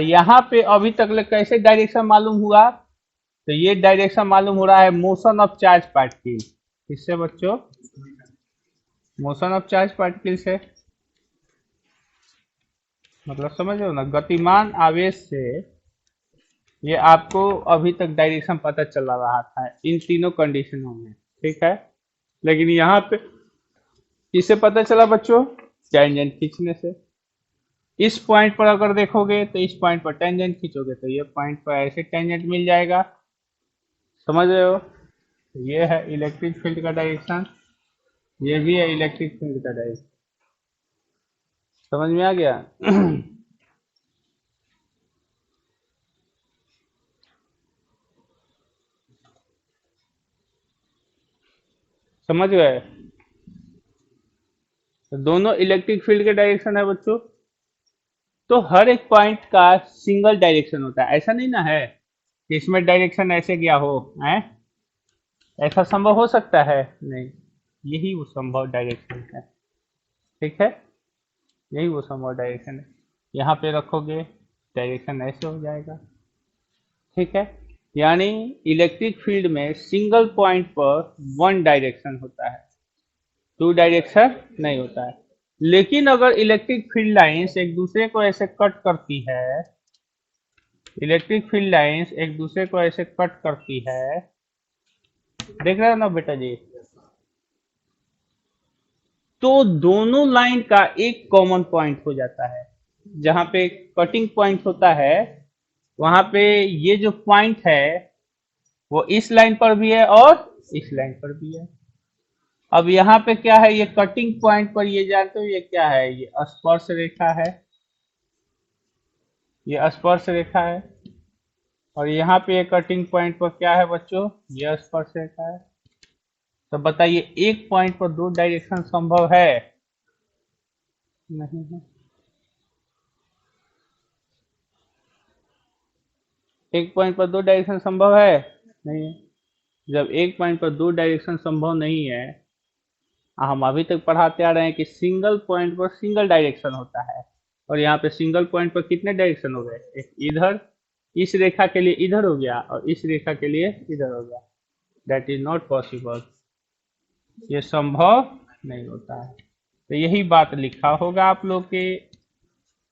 यहाँ पे अभी तक ले कैसे डायरेक्शन मालूम हुआ, तो ये डायरेक्शन मालूम हो रहा है मोशन ऑफ चार्ज पार्टिकल, किससे बच्चों, मोशन ऑफ चार्ज पार्टिकल से। मतलब समझ रहे हो ना, गतिमान आवेश से ये आपको अभी तक डायरेक्शन पता चला रहा था इन तीनों कंडीशनों में, ठीक है। लेकिन यहाँ पे किससे पता चला बच्चों? टेंजेंट खींचने से। इस पॉइंट पर अगर देखोगे तो इस पॉइंट पर टेंजेंट खींचोगे तो ये पॉइंट पर ऐसे टेंजेंट मिल जाएगा। समझ रहे हो? ये है इलेक्ट्रिक फील्ड का डायरेक्शन, ये भी है इलेक्ट्रिक फील्ड का डायरेक्शन। समझ में आ गया? समझ गए? तो दोनों इलेक्ट्रिक फील्ड के डायरेक्शन है बच्चों। तो हर एक पॉइंट का सिंगल डायरेक्शन होता है, ऐसा नहीं ना है कि इसमें डायरेक्शन ऐसे गया हो, है? ऐसा संभव हो सकता है? नहीं, यही वो संभव डायरेक्शन है, ठीक है। यही वो संभव डायरेक्शन है। यहाँ पे रखोगे डायरेक्शन ऐसे हो जाएगा, ठीक है। यानी इलेक्ट्रिक फील्ड में सिंगल पॉइंट पर वन डायरेक्शन होता है, टू डायरेक्शन नहीं होता है। लेकिन अगर इलेक्ट्रिक फील्ड लाइंस एक दूसरे को ऐसे कट करती है, इलेक्ट्रिक फील्ड लाइंस एक दूसरे को ऐसे कट करती है, देख रहे हो ना बेटा जी, तो दोनों लाइन का एक कॉमन पॉइंट हो जाता है। जहां पे कटिंग पॉइंट होता है वहां पे ये जो पॉइंट है वो इस लाइन पर भी है और इस लाइन पर भी है। अब यहाँ पे क्या है, ये कटिंग पॉइंट पर ये जानते हो ये क्या है? ये स्पर्श रेखा है, ये स्पर्श रेखा है। और यहाँ पे ये कटिंग पॉइंट पर क्या है बच्चों? ये स्पर्श रेखा है। तो बताइए एक पॉइंट पर दो डायरेक्शन संभव है? नहीं है। एक पॉइंट पर दो डायरेक्शन संभव है? नहीं है। जब एक पॉइंट पर दो डायरेक्शन संभव नहीं है, हम अभी तक पढ़ाते आ रहे हैं कि सिंगल पॉइंट पर सिंगल डायरेक्शन होता है। और यहाँ पे सिंगल पॉइंट पर कितने डायरेक्शन हो गए? एक इधर, इस रेखा के लिए इधर हो गया और इस रेखा के लिए इधर हो गया। दैट इज नॉट पॉसिबल, ये संभव नहीं होता है। तो यही बात लिखा होगा आप लोग के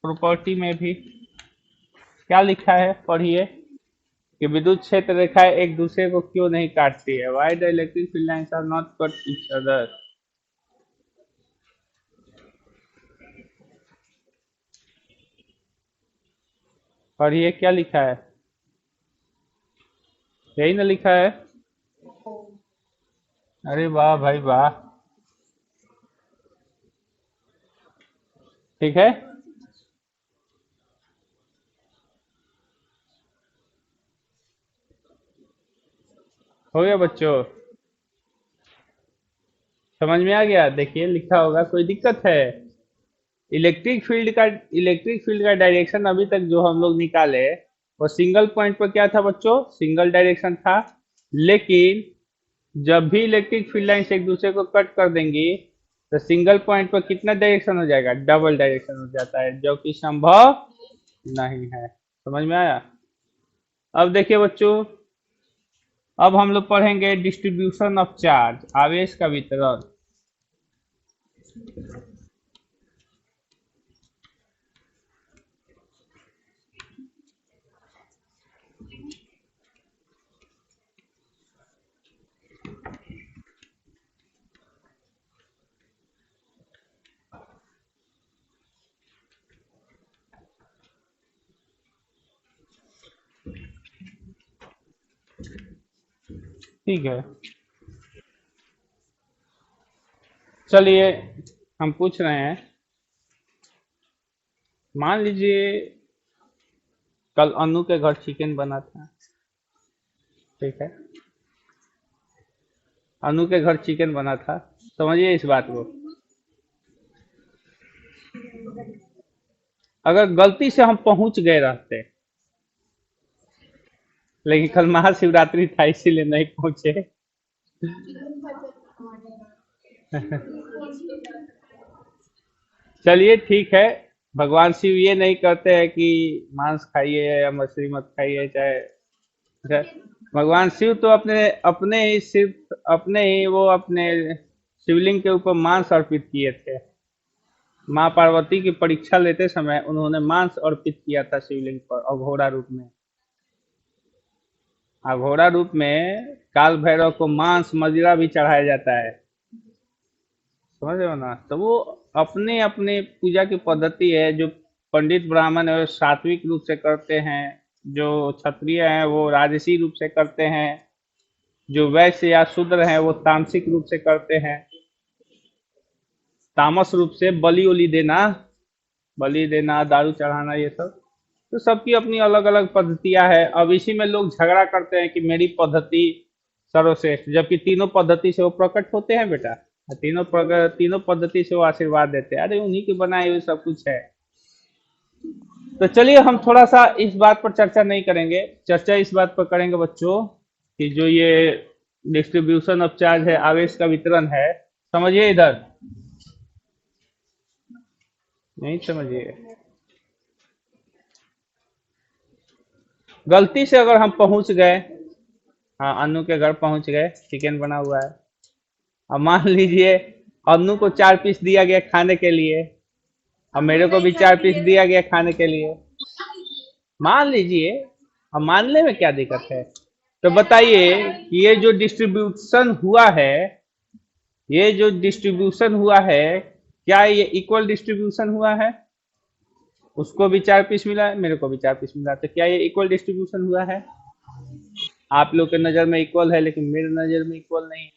प्रॉपर्टी में भी। क्या लिखा है पढ़िए, कि विद्युत क्षेत्र रेखाएं एक दूसरे को क्यों नहीं काटती है? Why the electric field lines are not cut each other? पढ़िए क्या लिखा है, यही ना लिखा है? अरे वाह भाई वाह, ठीक है। हो गया बच्चों, समझ में आ गया? देखिए लिखा होगा, कोई दिक्कत है? इलेक्ट्रिक फील्ड का डायरेक्शन अभी तक जो हम लोग निकाले वो सिंगल पॉइंट पर क्या था बच्चों? सिंगल डायरेक्शन था। लेकिन जब भी इलेक्ट्रिक फील्ड लाइन एक दूसरे को कट कर देंगी तो सिंगल पॉइंट पर कितना डायरेक्शन हो जाएगा? डबल डायरेक्शन हो जाता है, जो कि संभव नहीं है। समझ में आया? अब देखिए बच्चों, अब हम लोग पढ़ेंगे डिस्ट्रीब्यूशन ऑफ चार्ज, आवेश का वितरण। ठीक है, चलिए हम पूछ रहे हैं, मान लीजिए कल अनु के घर चिकन बना था, ठीक है। अनु के घर चिकन बना था, समझिए इस बात को। अगर गलती से हम पहुंच गए रहते, लेकिन कल महाशिवरात्रि था इसीलिए नहीं पहुंचे। चलिए ठीक है, भगवान शिव ये नहीं कहते हैं कि मांस खाइए या मछली मत खाइए, चाहे अच्छा, भगवान शिव तो अपने अपने ही सिर्फ अपने ही वो अपने शिवलिंग के ऊपर मांस अर्पित किए थे। माँ पार्वती की परीक्षा लेते समय उन्होंने मांस अर्पित किया था शिवलिंग पर अघोरा रूप में। अघोरा रूप में काल भैरव को मांस मदिरा भी चढ़ाया जाता है, समझ रहे हो ना। तो वो अपने अपने पूजा की पद्धति है। जो पंडित ब्राह्मण है वो सात्विक रूप से करते हैं, जो क्षत्रिय हैं वो राजसी रूप से करते हैं, जो वैश्य या शूद्र हैं वो तामसिक रूप से करते हैं। तामस रूप से बलि उली देना, बलि देना, दारू चढ़ाना, ये सब तो सबकी अपनी अलग अलग पद्धतियां हैं। अब इसी में लोग झगड़ा करते हैं कि मेरी पद्धति सर्वश्रेष्ठ, जबकि तीनों पद्धति से वो प्रकट होते हैं बेटा। तीनों पद्धति से वो आशीर्वाद देते हैं। अरे उन्हीं के बनाए हुए सब कुछ है। तो चलिए हम थोड़ा सा इस बात पर चर्चा नहीं करेंगे, चर्चा इस बात पर करेंगे बच्चों कि जो ये डिस्ट्रीब्यूशन ऑफ चार्ज है, आवेश का वितरण है, समझिए इधर, नहीं समझिए। गलती से अगर हम पहुंच गए, हाँ अन्नू के घर पहुंच गए, चिकन बना हुआ है, अब मान लीजिए अन्नू को 4 पीस दिया गया खाने के लिए, अब मेरे को भी 4 पीस दिया गया खाने के लिए, मान लीजिए। अब मानने में क्या दिक्कत है। तो बताइए कि ये जो डिस्ट्रीब्यूशन हुआ है, ये जो डिस्ट्रीब्यूशन हुआ है, क्या ये इक्वल डिस्ट्रीब्यूशन हुआ है। उसको भी 4 पीस मिला है, मेरे को भी 4 पीस मिला, तो क्या ये इक्वल डिस्ट्रीब्यूशन हुआ है। आप लोग के नजर में इक्वल है लेकिन मेरे नजर में इक्वल नहीं है।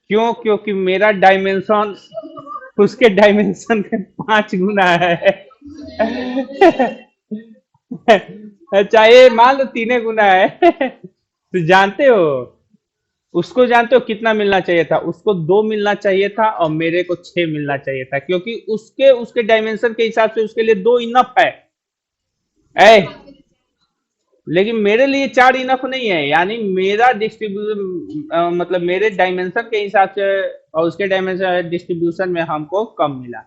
क्यों, क्योंकि मेरा डायमेंशन उसके डायमेंशन के 5 गुना है। चाहे मान लो 3 गुना है। तो जानते हो, उसको जानते हो कितना मिलना चाहिए था, उसको 2 मिलना चाहिए था और मेरे को 6 मिलना चाहिए था, क्योंकि उसके उसके डायमेंशन के हिसाब से उसके लिए 2 इनफ है। ऐ लेकिन मेरे लिए 4 इनफ नहीं है, यानी मेरा डिस्ट्रीब्यूशन मतलब मेरे डायमेंशन के हिसाब से और उसके डायमेंशन डिस्ट्रीब्यूशन में हमको कम मिला,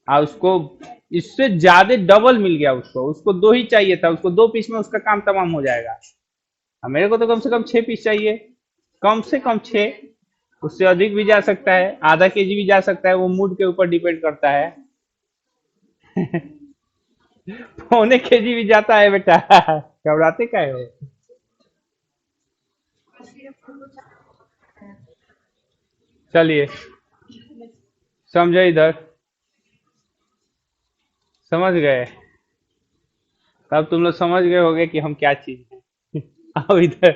और उसको इससे ज्यादा डबल मिल गया। उसको उसको 2 ही चाहिए था, उसको 2 पीस में उसका काम तमाम हो जाएगा। और मेरे को तो कम से कम 6 पीस चाहिए, कम से कम 6। उससे अधिक भी जा सकता है, आधा केजी भी जा सकता है, वो मूड के ऊपर डिपेंड करता है। 1/4 केजी भी जाता है बेटा। घबराते का है। चलिए समझे इधर, समझ गए। तब तुम लोग समझ गए होगे कि हम क्या चीज है। आओ इधर।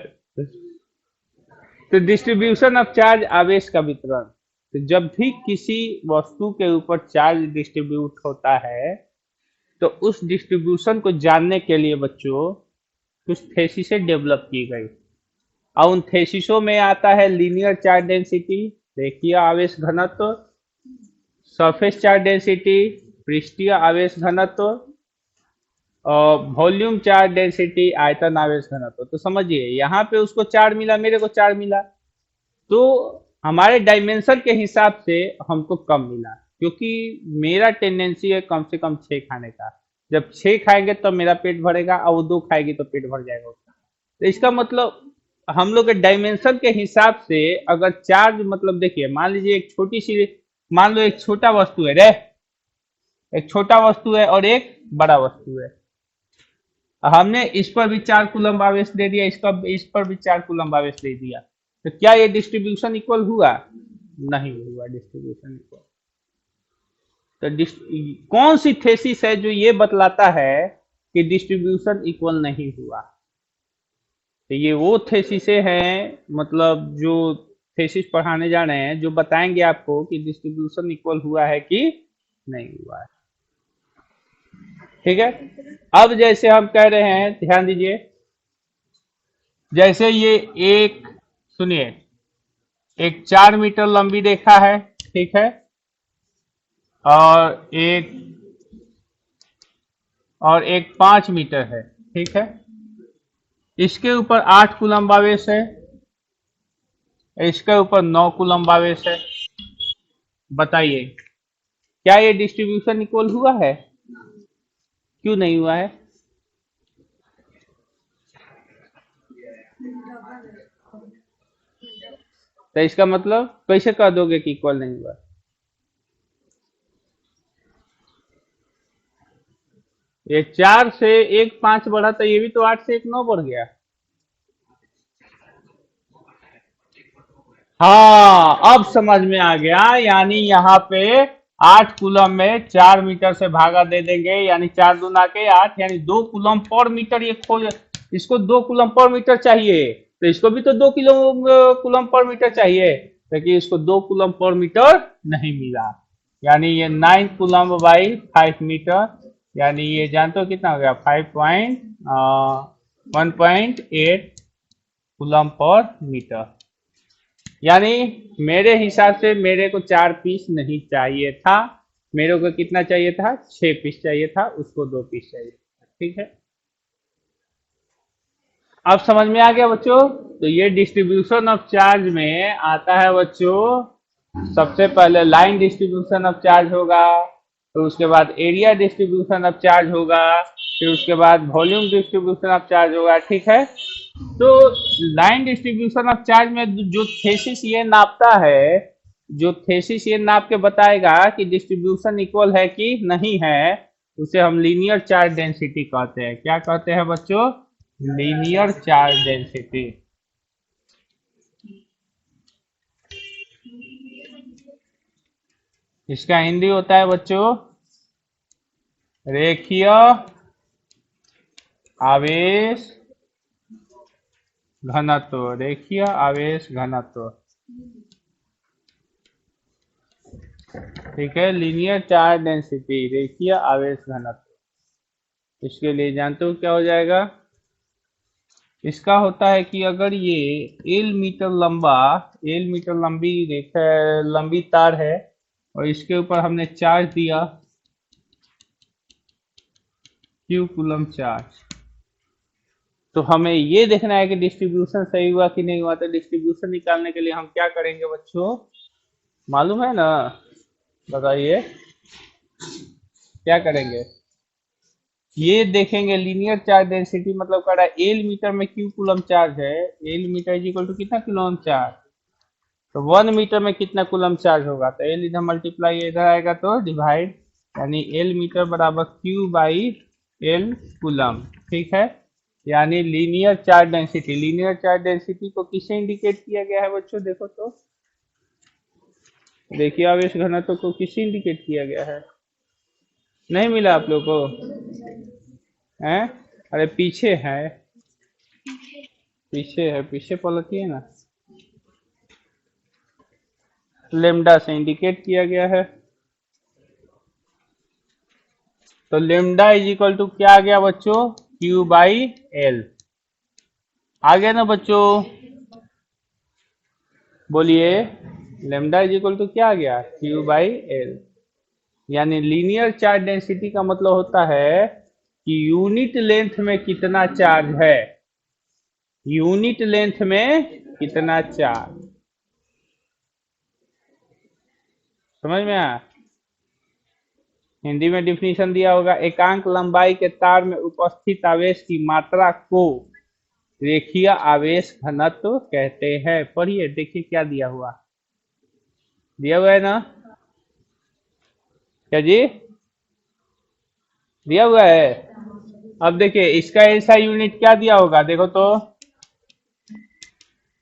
तो डिस्ट्रीब्यूशन ऑफ चार्ज, आवेश का वितरण। तो जब भी किसी वस्तु के ऊपर चार्ज डिस्ट्रीब्यूट होता है, तो उस डिस्ट्रीब्यूशन को जानने के लिए बच्चों कुछ थेसिसें डेवलप की गई, और उन थेसिसों में आता है लीनियर चार्ज डेंसिटी, रेखीय आवेश घनत्व, सरफेस चार्ज डेंसिटी, पृष्ठीय आवेश घनत्व, और वॉल्यूम चार्ज डेंसिटी, आयतन आवेश घनत्व। तो समझिए यहाँ पे उसको 4 मिला, मेरे को 4 मिला, तो हमारे डायमेंशन के हिसाब से हमको कम मिला, क्योंकि मेरा टेंडेंसी है कम से कम 6 खाने का। जब 6 खाएंगे तो मेरा पेट भरेगा, और वो 2 खाएगी तो पेट भर जाएगा उसका। तो इसका मतलब हम लोग के डायमेंशन के हिसाब से अगर चार्ज, मतलब देखिए मान लीजिए एक छोटी सी, मान लो एक छोटा वस्तु है रे, एक छोटा वस्तु है और एक बड़ा वस्तु है। हमने इस पर भी 4 कूलम्ब आवेश दे दिया, इसका इस पर भी 4 कूलम्ब आवेश दे दिया, तो क्या ये डिस्ट्रीब्यूशन इक्वल हुआ। नहीं हुआ डिस्ट्रीब्यूशन इक्वल। तो कौन सी थेसिस है जो ये बतलाता है कि डिस्ट्रीब्यूशन इक्वल नहीं हुआ। तो ये वो थेसिसें हैं, मतलब जो थेसिस पढ़ाने जा रहे हैं, जो बताएंगे आपको कि डिस्ट्रीब्यूशन इक्वल हुआ है कि नहीं हुआ है। ठीक है। अब जैसे हम कह रहे हैं, ध्यान दीजिए, जैसे ये एक, सुनिए, एक 4 मीटर लंबी रेखा है, ठीक है, और एक 5 मीटर है, ठीक है। इसके ऊपर 8 कूलम्ब आवेश है, इसके ऊपर 9 कूलम्ब आवेश है। बताइए क्या ये डिस्ट्रीब्यूशन इक्वल हुआ है। क्यों नहीं हुआ है। तो इसका मतलब कैसे कह दोगे कि इक्वल नहीं हुआ। ये 4 से एक 5 बढ़ा तो ये भी तो 8 से एक 9 बढ़ गया। हाँ, अब समझ में आ गया। यानी यहाँ पे 8 कूलम में 4 मीटर से भागा दे देंगे, यानी 4 दूना के 8, यानी 2 कूलम पर मीटर ये खोज। इसको 2 कूलम पर मीटर चाहिए, तो इसको भी तो 2 किलो कूलम पर मीटर चाहिए, लेकिन इसको 2 कूलम पर मीटर नहीं मिला। यानी ये 9 कूलम बाई 5 मीटर, यानी ये जानते हो कितना हो गया, 1.8 कूलम पर मीटर। यानी मेरे हिसाब से मेरे को 4 पीस नहीं चाहिए था, मेरे को कितना चाहिए था, 6 पीस चाहिए था, उसको 2 पीस चाहिए था। ठीक है, अब समझ में आ गया बच्चों। तो ये डिस्ट्रीब्यूशन ऑफ चार्ज में आता है बच्चों, सबसे पहले लाइन डिस्ट्रीब्यूशन ऑफ चार्ज होगा, तो उसके बाद एरिया डिस्ट्रीब्यूशन ऑफ चार्ज होगा, फिर उसके बाद वॉल्यूम डिस्ट्रीब्यूशन ऑफ चार्ज होगा। ठीक है, तो लाइन डिस्ट्रीब्यूशन ऑफ चार्ज में जो थेसिस ये नापता है, जो थेसिस ये नाप के बताएगा कि डिस्ट्रीब्यूशन इक्वल है कि नहीं है, उसे हम लीनियर चार्ज डेंसिटी कहते हैं। क्या कहते हैं बच्चों, लीनियर चार्ज डेंसिटी। इसका हिंदी होता है बच्चों रेखीय आवेश घनत्व, रेखीय आवेश घनत्व। ठीक है, लीनियर चार्ज डेंसिटी, रेखीय आवेश घनत्व। इसके लिए जानते हो क्या हो जाएगा, इसका होता है कि अगर ये एल मीटर लंबा, एल मीटर लंबी रेखा, लंबी तार है, और इसके ऊपर हमने चार्ज दिया क्यू कूलम चार्ज, तो हमें ये देखना है कि डिस्ट्रीब्यूशन सही हुआ कि नहीं हुआ। तो डिस्ट्रीब्यूशन निकालने के लिए हम क्या करेंगे बच्चों, मालूम है ना, बताइए क्या करेंगे। ये देखेंगे लीनियर चार्ज डेंसिटी मतलब कर रहा है एल मीटर में क्यू कूलम चार्ज है, L metre is equal to कितना कूलम चार्ज, तो 1 मीटर में कितना कूलम चार्ज होगा, तो एल इधर मल्टीप्लाई इधर आएगा तो डिवाइड, यानी एल मीटर बराबर क्यू बाई एल कूलम। ठीक है, यानी linear charge density, linear charge density को किससे इंडिकेट किया गया है बच्चों, देखो तो, देखिए आवेश घनत्व को किससे इंडिकेट किया गया है, नहीं मिला आप लोग को, हैं, अरे पीछे है, पीछे है, पीछे पलटिए ना, लेमडा से इंडिकेट किया गया है। तो लेमडा इज इक्वल टू क्या आ गया बच्चों, क्यू बाई एल, आ गया ना बच्चों, बोलिए, लेमडा इज इक्वल टू क्या आ गया, क्यू बाई एल। यानी लीनियर चार्ज डेंसिटी का मतलब होता है कि यूनिट लेंथ में कितना चार्ज है, यूनिट लेंथ में कितना चार्ज, समझ में आया। हिंदी में डिफिनीशन दिया होगा, एकांक लंबाई के तार में उपस्थित आवेश की मात्रा को रेखीय आवेश घनत्व कहते हैं। पढ़िए देखिए क्या दिया हुआ, दिया हुआ है ना, क्या जी, दिया हुआ है। अब देखिए इसका ऐसा यूनिट क्या दिया होगा, देखो तो,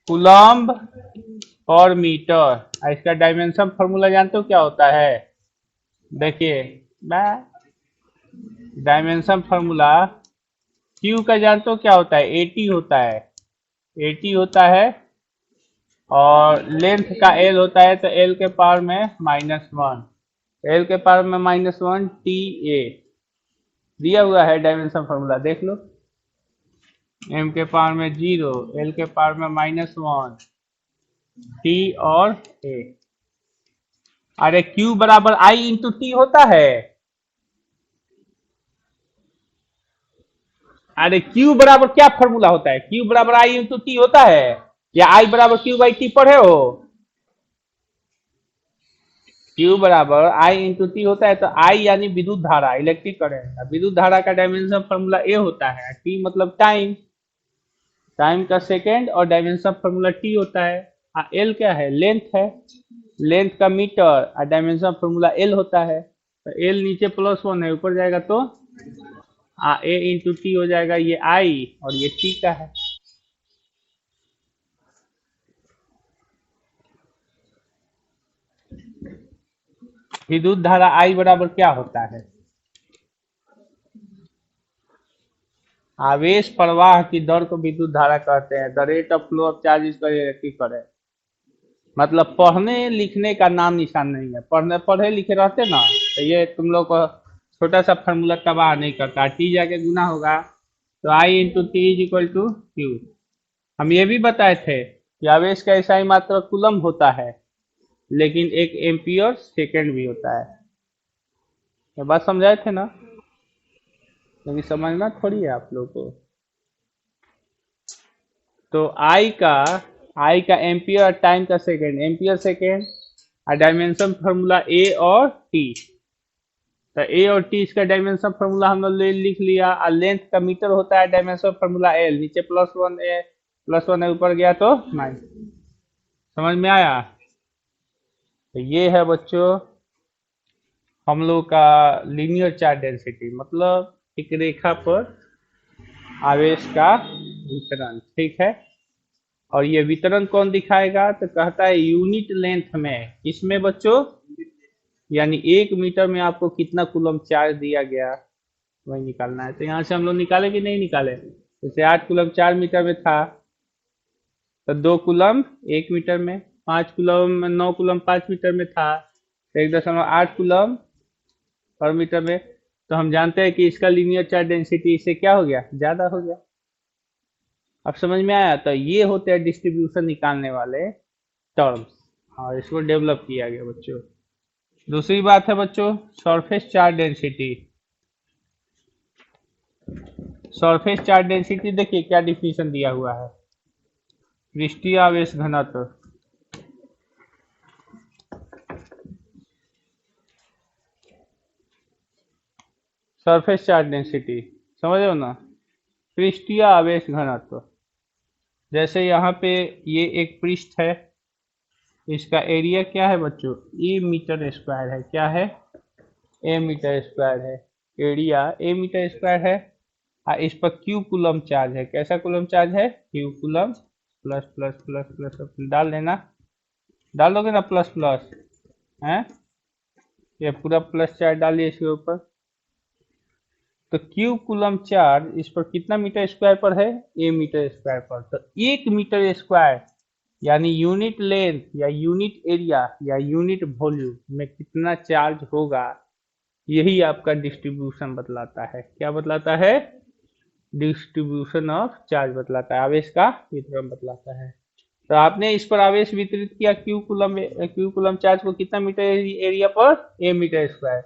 कूलम्ब और मीटर। इसका डायमेंशन फॉर्मूला जानते हो क्या होता है, देखिए डायमेंशन फॉर्मूला, क्यू का जानते हो क्या होता है, 80 होता है, 80 होता है, और लेंथ का एल होता है, तो एल के पावर में -1, एल के पावर में -1 टी ए दिया हुआ है, डायमेंशन फॉर्मूला देख लो, एम के पावर में 0, एल के पावर में -1, टी और ए। अरे क्यू बराबर आई इंटू टी होता है, अरे क्यू बराबर क्या फॉर्मूला होता है, क्यू बराबर आई इंटू टी होता है, या आई बराबर क्यू बाई टी पढ़े हो, क्यू बराबर आई इंटू टी होता है, तो आई यानी विद्युत धारा, इलेक्ट्रिक करंट, विद्युत धारा का डायमेंशन फॉर्मूला ए होता है, टी मतलब टाइम, टाइम का सेकेंड, और डायमेंशन फॉर्मूला टी होता है। एल क्या है, लेंथ है, लेंथ का मीटर, और डायमेंशन फॉर्मूला एल होता है, तो एल नीचे +1 है, ऊपर जाएगा तो ए इंटू टी हो जाएगा, ये आई और ये टी का है। विद्युत धारा आई बराबर क्या होता है? आवेश प्रवाह की दर को विद्युत धारा कहते हैं। The rate of flow of charge is electric current. मतलब पढ़ने लिखने का नाम निशान नहीं है। पढ़ने पढ़े लिखे रहते ना तो ये तुम लोग को छोटा सा फार्मूला तबाह नहीं करता। टी जाके गुना होगा तो I into T is equal to Q. हम ये भी बताए थे कि आवेश का एसआई मात्रा कूलम होता है, लेकिन एक एम्पियर सेकेंड भी होता है। ये बात समझाए थे ना? लेकिन समझना थोड़ी है आप लोग को। तो आई का एम्पियर और टाइम का सेकेंड, एम्पियर सेकेंड और डायमेंशन फार्मूला ए और टी। तो ए और टी इसका डायमेंशन फार्मूला हम लोग लिख लिया। और लेंथ का मीटर होता है, डायमेंशन फार्मूला एल। नीचे +1 ए, +1 है, ऊपर गया तो माइनस। समझ में आया? तो ये है बच्चों हम लोग का लीनियर चार्ज डेंसिटी, मतलब एक रेखा पर आवेश का वितरण। ठीक है। और ये वितरण कौन दिखाएगा? तो कहता है यूनिट लेंथ में। इसमें बच्चों यानी 1 मीटर में आपको कितना कूलम चार्ज दिया गया वही निकालना है। तो यहाँ से हम लोग निकाले कि नहीं निकाले? जैसे 8 कूलम 4 मीटर में था तो 2 कूलम 1 मीटर में, 5 कूलम 9 कूलम 5 मीटर में था तो 1.8 कूलम पर मीटर में। तो हम जानते हैं कि इसका लीनियर चार्ज डेंसिटी इससे क्या हो गया? ज़्यादा हो गया। अब समझ में आया? तो ये होते हैं डिस्ट्रीब्यूशन निकालने वाले टर्म्स, और इसको डेवलप किया गया बच्चों। दूसरी बात है बच्चों surface charge density. Surface charge density देखिए क्या डिफिनेशन दिया हुआ है। पृष्ठीय आवेश घनत्व। सरफेस चार्ज डेंसिटी समझ रहे हो ना? पृष्ठीय आवेश घनत्व। जैसे यहाँ पे ये एक पृष्ठ है, इसका एरिया क्या है बच्चों? ए मीटर स्क्वायर है। क्या है? ए मीटर स्क्वायर है। एरिया ए मीटर स्क्वायर है। और इस पर क्यू कूलम चार्ज है। कैसा कूलम चार्ज है? Q coulomb. Plus plus plus plus डाल देना, डाल दोगे ना प्लस प्लस है। ये पूरा प्लस चार्ज डालिए इसके ऊपर। तो क्यू कूलम चार्ज इस पर कितना मीटर स्क्वायर पर है? ए मीटर स्क्वायर पर। तो 1 मीटर स्क्वायर यानी यूनिट लेंथ या यूनिट एरिया या यूनिट वॉल्यूम में कितना चार्ज होगा, यही आपका डिस्ट्रीब्यूशन बतलाता है। क्या बतलाता है? डिस्ट्रीब्यूशन ऑफ चार्ज बतलाता है, आवेश का वितरण बतलाता है। तो आपने इस पर आवेश वितरित किया क्यू कूलम चार्ज को कितना मीटर एरिया पर? ए मीटर स्क्वायर।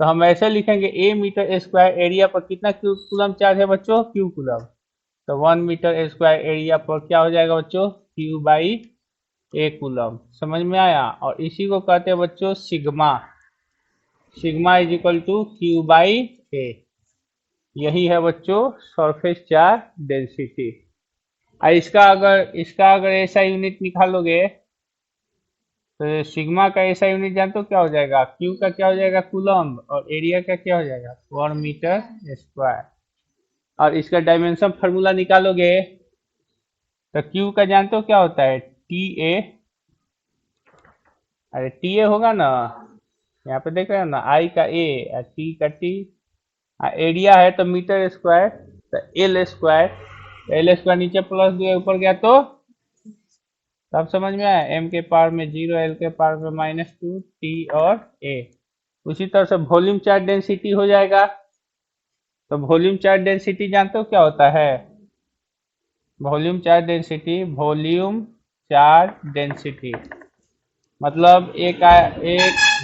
तो हम ऐसे लिखेंगे ए मीटर स्क्वायर एरिया पर कितना क्यू कूलम चार्ज है बच्चों? Q coulomb. तो 1 मीटर स्क्वायर एरिया पर क्या हो जाएगा बच्चों? Q by A coulomb. समझ में आया? और इसी को कहते हैं बच्चों sigma. Sigma is equal to Q by A. यही है बच्चों सरफेस चार्ज डेंसिटी। और इसका अगर ऐसा यूनिट निकालोगे तो सिग्मा का ऐसा यूनिट जानते हो क्या हो जाएगा? क्यू का क्या हो जाएगा? कूलम। और एरिया का क्या हो जाएगा? 1 मीटर स्क्वायर। और इसका डायमेंशन फार्मूला निकालोगे तो क्यू का जानते हो क्या होता है? T A. अरे टी ए होगा ना, यहाँ पे देख रहे हो ना, आई का ए और टी का टी। एरिया है तो मीटर स्क्वायर, तो एल स्क्वायर। एल स्क्वायर नीचे प्लस दिया ऊपर गया तो तब समझ में आया? एम के पावर में 0, एल के पावर में -2, टी और ए। उसी तरह से वॉल्यूम चार्ज डेंसिटी हो जाएगा। तो वॉल्यूम चार्ज डेंसिटी जानते हो क्या होता है? Volume charge density, volume charge density मतलब एक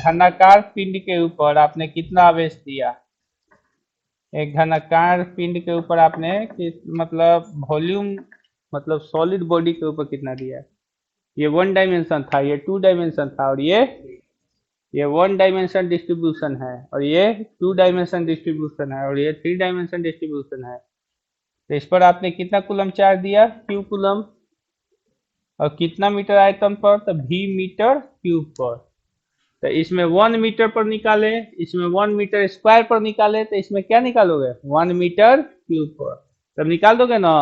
घनाकार पिंड के ऊपर आपने कितना आवेश दिया। एक घनाकार पिंड के ऊपर आपने मतलब वॉल्यूम मतलब सॉलिड बॉडी के ऊपर कितना दिया। ये 1 डायमेंशन था, ये 2 डायमेंशन था, और ये 1 डायमेंशन डिस्ट्रीब्यूशन है, और ये 2 डायमेंशन डिस्ट्रीब्यूशन है, और ये 3 डायमेंशन डिस्ट्रीब्यूशन है। तो इस पर आपने कितना कूलम चार्ज दिया? Q coulomb. और कितना मीटर आयतन पर? तो भी मीटर क्यूब पर। तो इसमें 1 मीटर पर निकाले, इसमें 1 मीटर स्क्वायर पर निकाले, तो इसमें क्या निकालोगे 1 मीटर क्यूब पर। तब निकाल दोगे ना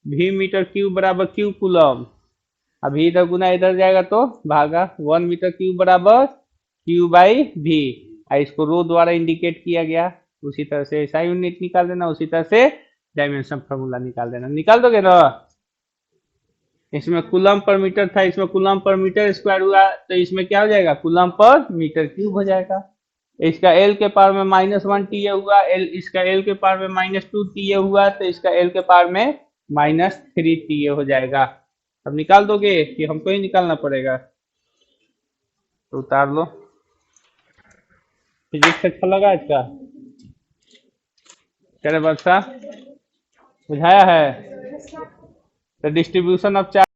v मीटर क्यूब बराबर क्यू कूलम। अभी इधर गुना इधर जाएगा तो भागा 1 मीटर क्यूब बराबर क्यू बाई वी। इसको रो द्वारा इंडिकेट किया गया। उसी तरह से ऐसा यूनिट निकाल देना, उसी तरह से डायमेंशन फार्मूला निकाल देना। निकाल दोगे ना। इसमें कूलम पर मीटर था, इसमें कूलम पर मीटर स्क्वायर हुआ, तो इसमें क्या हो जाएगा कूलम पर मीटर क्यूब हो जाएगा। इसका एल के पावर में -1 टी हुआ, इसका एल के पावर में -2 टी हुआ, तो इसका एल के पावर में -3 टी हो जाएगा। अब निकाल दोगे कि हमको ही निकालना पड़ेगा? तो उतार लो। फिजिक्स अच्छा लगा आज का? चले वर्षा बुझाया है? तो डिस्ट्रीब्यूशन ऑफ चार्ज